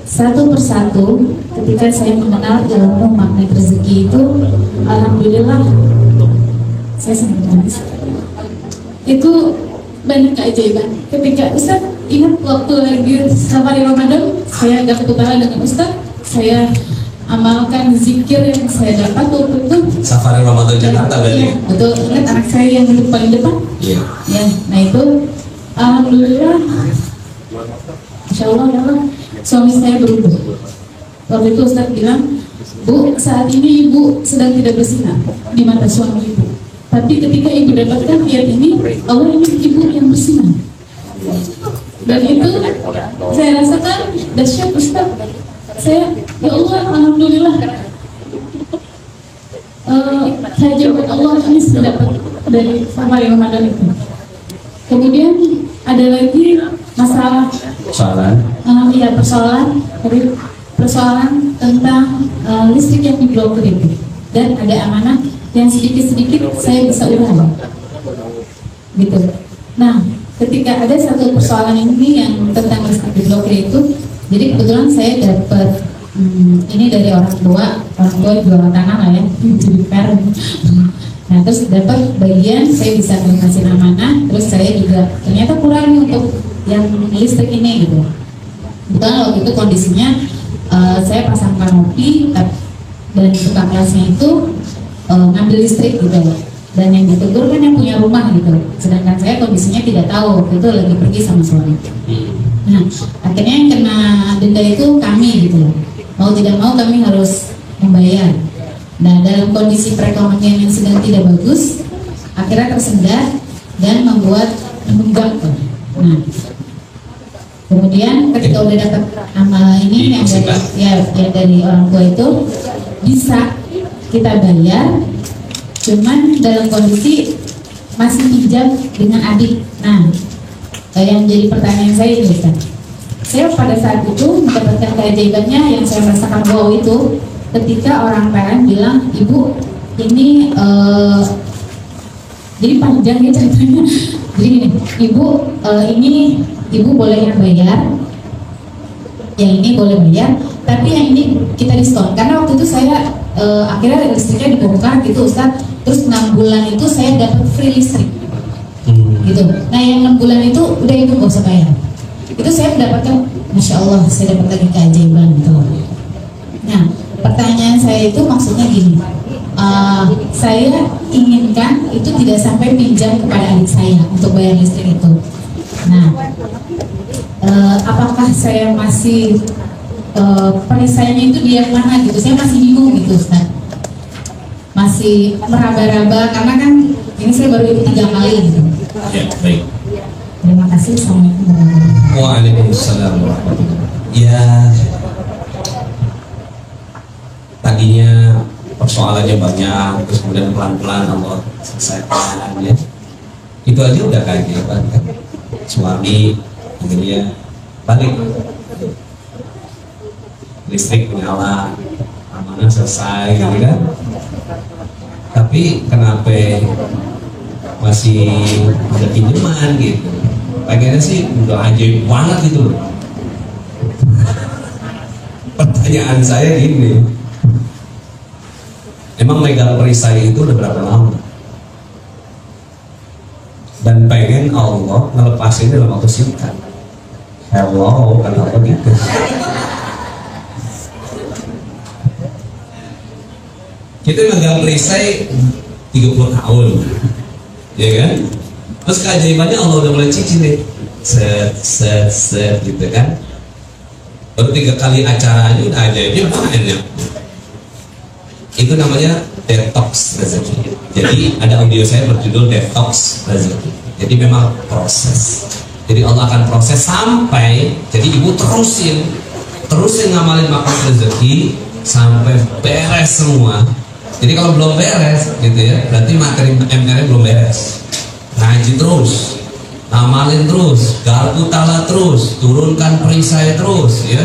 Satu persatu, ketika saya mengenal ilmu magnet rezeki itu, alhamdulillah, saya sangat menangis. Itu banyak keajaiban. Ketika Ustaz ingat waktu lagi safari Ramadan, saya agak ketularan dengan Ustaz, saya amalkan zikir yang saya dapat waktu itu. Safari Ramadan Jakarta berarti? Iya, betul. Ingat anak saya yang duduk paling depan? Iya. Ya, nah itu alhamdulillah, Masya Allah, ya Allah, suami saya berubah. Waktu itu Ustaz bilang, Bu, saat ini ibu sedang tidak bersinar di mata suami ibu. Tapi ketika ibu dapatkan ayat ini, Allah ingin ibu yang bersinar. Dan itu saya rasakan dahsyat Ustaz. Saya, ya Allah, alhamdulillah, keajaiban Allah ini sudah dapat dari safari Ramadan itu. Kemudian ada lagi masalah persoalan tentang listrik yang diblokir itu, dan ada amanah yang sedikit-sedikit saya bisa ulang gitu. Nah, ketika ada satu persoalan ini yang tentang listrik diblokir itu, jadi kebetulan saya dapat ini dari orang tua jual tanah lah ya, jadi parent. Nah, terus dapat bagian saya bisa ngasih amanah, terus saya juga ternyata kurang untuk yang listrik ini gitu. Kebetulan waktu itu kondisinya saya pasang kanopi dan tukang lasnya itu ngambil listrik gitu, dan yang ditegur kan yang punya rumah gitu, sedangkan saya kondisinya tidak tahu, waktu itu lagi pergi sama suami. Nah, akhirnya yang kena denda itu kami gitu loh, mau tidak mau kami harus membayar. Nah, dalam kondisi perekonomian yang sedang tidak bagus, akhirnya tersendat dan membuat menunggak. Nah, kemudian ketika udah dapat amal ini yang dari orang tua itu bisa kita bayar, cuman dalam kondisi masih pinjam dengan adik. Nah, yang jadi pertanyaan saya ini kan, saya pada saat itu mendapatkan keajaibannya yang saya merasakan wow itu ketika orang parent bilang, ibu ini jadi panjang ya ceritanya. Jadi gini, ibu ini ibu boleh yang bayar, yang ini boleh bayar, tapi yang ini kita diskon karena waktu itu saya akhirnya listriknya dibongkar gitu Ustaz, terus 6 bulan itu saya dapat free listrik gitu. Nah, yang 6 bulan itu udah ibu gak usah bayar. Itu saya mendapatkan, Masya Allah, saya dapat lagi keajaiban gitu. Nah, pertanyaan saya itu maksudnya gini, saya inginkan itu tidak sampai pinjam kepada adik saya untuk bayar listrik itu. Nah, apakah saya masih penyelesaiannya itu di yang mana gitu? Saya masih bingung gitu Ustaz, masih meraba-raba karena kan ini saya baru ikut 3 kali gitu. Ya, baik. Terima kasih. Assalamualaikum warahmatullahi wabarakatuh. Waalaikumsalam warahmatullahi wabarakatuh. Ya, tadinya persoalannya banyak, terus kemudian pelan-pelan Allah selesaikan ya. Itu aja udah keajaiban kan. Suami akhirnya balik, listrik menyala, amanah selesai gitu kan. Tapi kenapa masih ada pinjaman gitu? Pengennya sih udah ajaib banget gitu loh. Pertanyaan saya gini, emang megang perisai itu udah berapa lama? Dan pengen Allah ngelepasin dalam waktu singkat. Hello, kenapa gitu? Kita megang perisai 30 tahun, ya kan? Terus keajaibannya Allah udah mulai cicil nih, set gitu kan? Baru 3 kali acaranya udah ajaibnya banyak. Itu namanya detox rezeki. Jadi ada audio saya berjudul detox rezeki. Jadi memang proses. Jadi Allah akan proses sampai, jadi ibu terusin ngamalin makan rezeki sampai beres semua. Jadi kalau belum beres gitu ya, berarti materi MR belum beres. Ngaji terus, ngamalin terus, garpu tala terus, turunkan perisai terus, ya.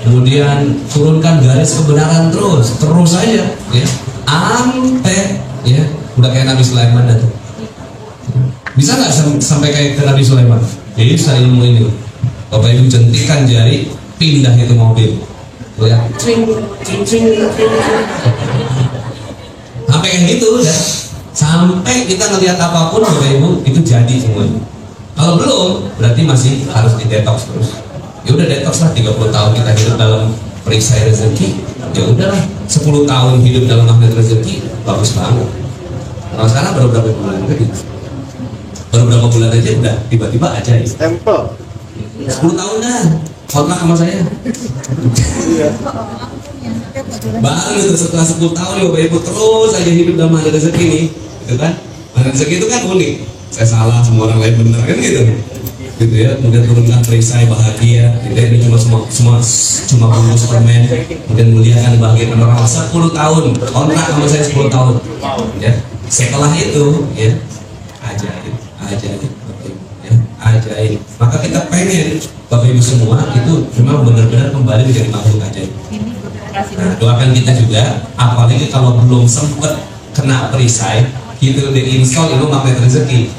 Kemudian turunkan garis kebenaran terus aja, ya. Ampe, ya, udah kayak Nabi Sulaiman itu. Bisa nggak sampai kayak ke Nabi Sulaiman? Bisa ilmu ini. Bapak Ibu jentikan jari, pindah itu mobil. Ya. Sampai kayak gitu udah. Sampai kita ngelihat apapun Bapak Ibu itu jadi semuanya. Kalau belum, berarti masih harus di detox terus. Ya udah detox lah, 30 tahun kita hidup dalam perisai rezeki. Ya udahlah, 10 tahun hidup dalam magnet rezeki, bagus banget. Kalau sekarang baru berapa bulan kan? Baru berapa bulan aja udah tiba-tiba aja ya. Stempel. 10 tahun dah, kontrak sama saya. Baru itu setelah 10 tahun ya Bapak Ibu terus aja hidup dalam magnet rezeki nih, gitu kan? Magnet rezeki itu kan unik. Saya salah, semua orang lain benar kan gitu ya. Kemudian turunkan perisai bahagia, gitu ya. Ini cuma bungkus permen, kemudian muliakan bahagia orang 10 tahun kontrak sama saya 10 tahun ya. Setelah itu ya ajaib ya, ajaib. Maka kita pengen Bapak Ibu semua itu memang benar-benar kembali menjadi makhluk ajaib. Nah, doakan kita juga, apalagi kalau belum sempat kena perisai gitu diinstal ilmu magnet rezeki.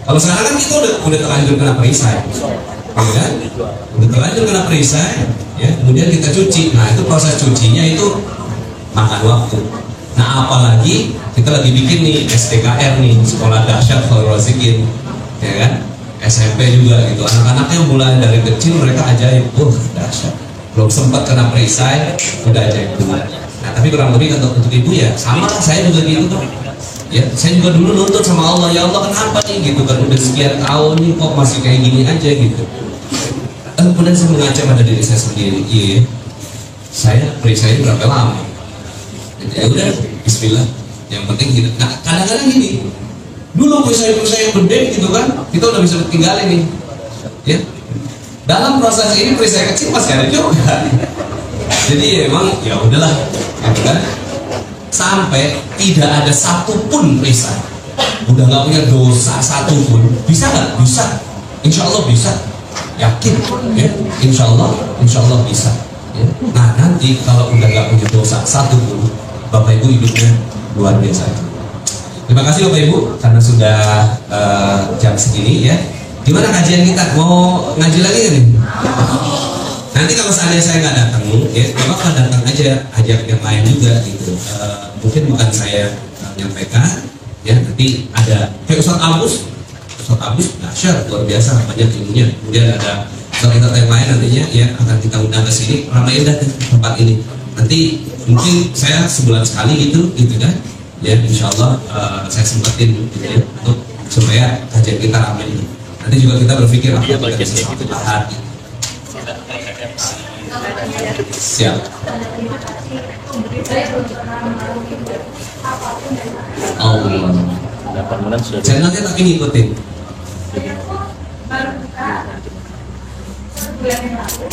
Kalau sekarang kan kita udah terlanjur kena perisai, ya, udah terlanjur kena perisai, ya. Kemudian kita cuci. Nah itu proses cucinya itu makan waktu. Nah apalagi kita lagi bikin nih STKR nih, sekolah dahsyat Khairul Razikin, ya kan? SMP juga gitu. Anak-anaknya mulai dari kecil mereka ajaib, dahsyat. Belum sempat kena perisai, udah ajaib dulu. Nah, tapi kurang lebih untuk ibu ya sama lah, saya juga gitu kan. Ya, saya juga dulu nuntut sama Allah, ya Allah kenapa nih gitu kan, udah sekian tahun nih kok masih kayak gini aja gitu. Kemudian saya mengaca pada diri saya sendiri, iya, saya perisai berapa lama? Ya udah, Bismillah, yang penting gitu. Nah, kadang-kadang gini, dulu perisai-perisai yang gede gitu kan, kita udah bisa tinggalin nih, ya. Dalam proses ini perisai kecil masih ada juga. Jadi emang ya udahlah, gitu kan? Sampai tidak ada satupun perisai, udah nggak punya dosa satupun, bisa nggak? Bisa, insya Allah bisa, yakin, ya? Insya Allah bisa. Ya. Nah nanti kalau udah nggak punya dosa satupun, Bapak Ibu hidupnya luar biasa. Terima kasih Bapak Ibu karena sudah jam segini ya. Gimana kajian kita? Mau ngaji lagi nih? Nanti kalau seandainya saya nggak datang, ya Bapak datang aja, ajak yang lain juga gitu. Mungkin bukan saya menyampaikan, ya nanti ada kayak Ustadz Abus, dahsyat luar biasa banyak ilmunya. Kemudian ada Ustadz yang lain nantinya ya akan kita undang ke sini, ramai indah tempat ini. Nanti mungkin saya sebulan sekali gitu kan, ya Insya Allah saya sempetin gitu ya untuk supaya kajian kita ramai ini. Nanti juga kita berpikir apa kita bisa satu lahat. Siap. Allah. Channelnya tapi ngikutin.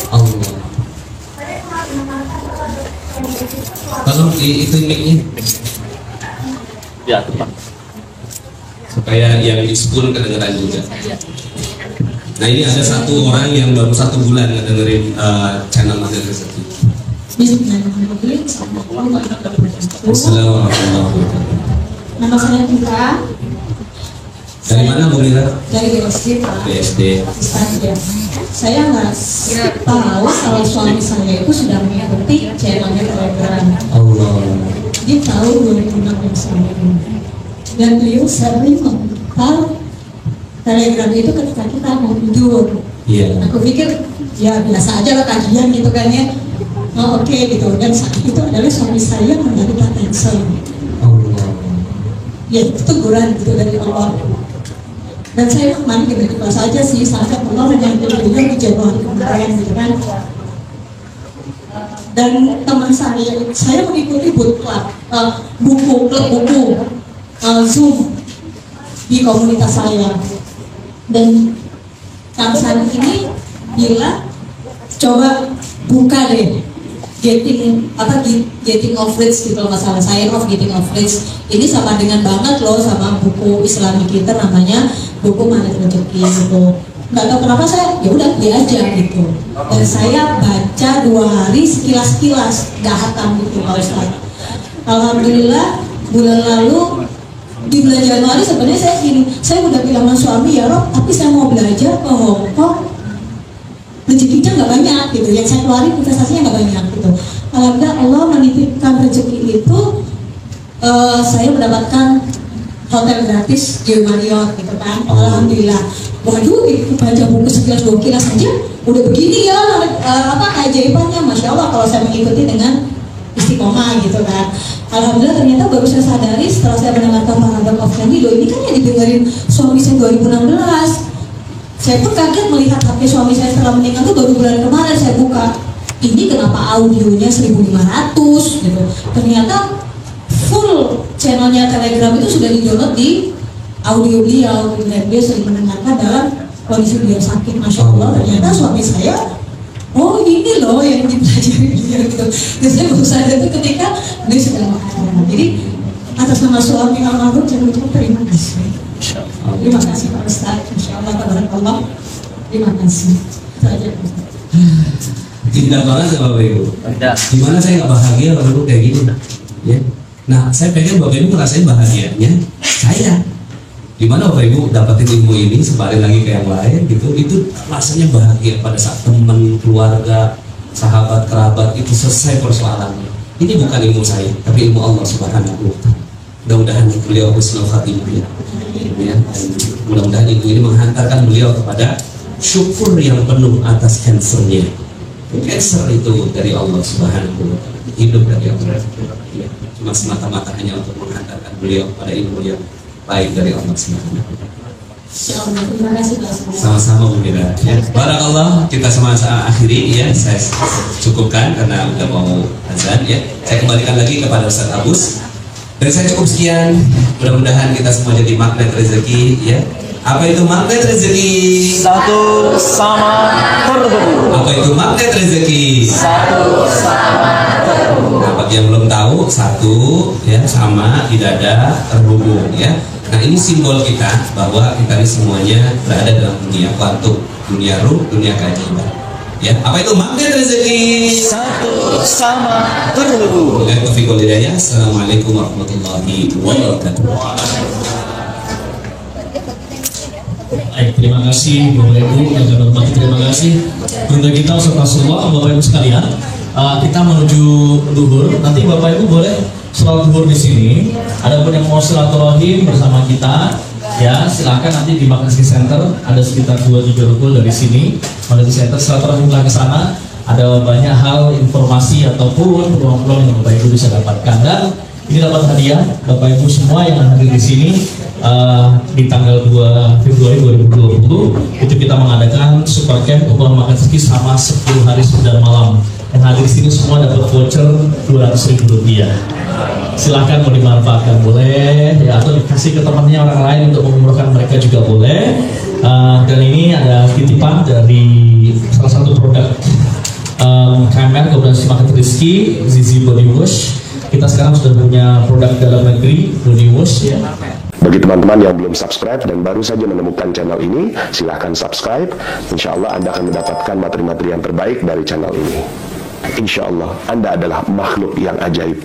Allah. Tolong itu mic-nya. Ya, Pak. Supaya yang di school kedengeran juga. Nah ini ada satu orang yang baru 1 bulan ngedengerin channel Magnet Rezeki. Assalamualaikum. Nama saya Tika. Dari mana Bu Lira? Dari BSD Pak. BSD. Ya. Saya nggak tahu kalau suami saya itu sudah mengikuti channelnya Telegram. Allah. Dia tahu 2016 ini. Dan beliau sering membuka Telegram itu ketika kita mau tidur. Iya. Aku pikir ya biasa aja lah kajian gitu kan ya. Oh, oke gitu. Dan saat itu adalah suami saya menderita cancer. Allah. Ya itu teguran gitu dari Allah. Dan saya kemarin tiba-tiba saja sih sampai Allah menyampaikan beliau di Januari kemarin gitu kan. Dan teman saya mengikuti bootcamp, buku Zoom di komunitas saya. Dan Kang Sani ini bilang coba buka deh getting of rich gitu masalah sign of getting of rich ini sama dengan banget loh sama buku Islami kita namanya buku Magnet Rezeki gitu. Nggak tahu kenapa saya ya udah beli aja gitu. Dan saya baca 2 hari sekilas-kilas, nggak hatam gitu Pak Ustadz. Alhamdulillah bulan lalu di bulan Januari sebenarnya saya gini, saya udah bilang sama suami ya Rob, tapi saya mau belajar ke Hong Kong, rezekinya nggak banyak gitu, yang saya keluarin investasinya nggak banyak gitu. Alhamdulillah Allah menitipkan rezeki itu, saya mendapatkan hotel gratis di Marriott gitu kan. Alhamdulillah. Waduh, itu baca buku sekilas 2 kilas aja udah begini ya, keajaibannya, masya Allah kalau saya mengikuti dengan istiqomah gitu kan. Alhamdulillah ternyata baru saya sadari setelah saya mendengarkan Paragon of Family, loh ini kan yang didengerin suami saya 2016. Saya pun kaget melihat HP suami saya setelah menikah tuh baru bulan kemarin saya buka. Ini kenapa audionya 1.500 gitu. Ternyata full channelnya Telegram itu sudah di-download di audio beliau, dan dia sering mendengarkan dalam kondisi beliau sakit. Masya Allah, ternyata suami saya, oh ini loh yang dipelajari dia gitu. Dan saya baru sadar itu ketika dia sedang makan. Jadi atas nama suami almarhum saya ucapkan terima kasih. Terima kasih Pak Ustadz. Insya Allah tabarakallah. Terima kasih. Saja. Indah banget ya Bapak Ibu. Gimana saya nggak bahagia kalau dulu kayak gini, ya? Nah, saya pengen Bapak Ibu ngerasain bahagianya saya. Dimana Bapak Ibu dapetin ilmu ini sebarin lagi ke yang lain gitu, itu rasanya bahagia pada saat teman, keluarga, sahabat, kerabat itu selesai persoalannya. Ini bukan ilmu saya, tapi ilmu Allah Subhanahu wa Ta'ala. Mudah-mudahan beliau husnul khatimah ya. Mudah-mudahan ilmu ini menghantarkan beliau kepada syukur yang penuh atas cancernya. Cancer itu dari Allah Subhanahu wa Ta'ala, hidup dari Allah. Ya, cuma semata-mata hanya untuk menghantarkan beliau pada ilmu yang baik dari Allah Subhanahu wa Ta'ala. Terima kasih Pak Ustadz. Sama-sama Bu Mira. Ya, barakallah, kita sama-sama akhiri ya. Saya cukupkan karena udah mau azan ya. Saya kembalikan lagi kepada Ustaz Agus. Dari saya cukup sekian. Mudah-mudahan kita semua jadi magnet rezeki ya. Apa itu magnet rezeki? Satu sama terhubung. Apa itu magnet rezeki? Satu sama terhubung. Nah, bagi yang belum tahu, satu ya sama tidak ada terhubung ya. Nah, ini simbol kita bahwa kita ini semuanya berada dalam dunia kuantum, dunia ruh, dunia keajaiban. Ya, apa itu magnet rezeki? Satu sama terhubung. Dengan taufiq wal hidayah. Assalamualaikum warahmatullahi wabarakatuh. Baik, terima kasih Bapak Ibu yang kami hormati, terima kasih Bunda kita Ustaz Rasulullah, Bapak Ibu sekalian. Kita menuju duhur. Nanti Bapak Ibu boleh sholat duhur di sini. Adapun yang mau silaturahim bersama kita, ya silakan nanti di Magnet Center ada sekitar 2-3 rukun dari sini. Magnet Center silaturahimlah ke sana. Ada banyak hal informasi ataupun peluang-peluang yang Bapak Ibu bisa dapatkan, dan ini dapat hadiah Bapak Ibu semua yang hadir di sini. Di tanggal 2 Februari 2020 itu kita mengadakan super camp ukuran makan rezeki sama 10 hari 9 malam. Yang hadir di sini semua dapat voucher Rp200.000. Silahkan mau dimanfaatkan boleh ya, atau dikasih ke temannya orang lain untuk mengumrohkan mereka juga boleh. Dan ini ada titipan dari salah satu produk KMR Koperasi Makan Rezeki, Zizi Body Wash. Kita sekarang sudah punya produk dalam negeri Body Wash ya. Bagi teman-teman yang belum subscribe dan baru saja menemukan channel ini, silahkan subscribe. Insya Allah Anda akan mendapatkan materi-materi yang terbaik dari channel ini. Insya Allah Anda adalah makhluk yang ajaib.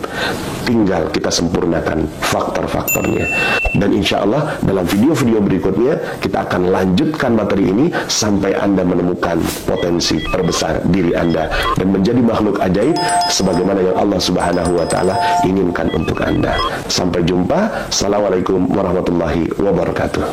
Tinggal kita sempurnakan faktor-faktornya. Dan insya Allah dalam video-video berikutnya kita akan lanjutkan materi ini sampai Anda menemukan potensi terbesar diri Anda dan menjadi makhluk ajaib sebagaimana yang Allah Subhanahu wa Ta'ala inginkan untuk Anda. Sampai jumpa. Assalamualaikum warahmatullahi wabarakatuh.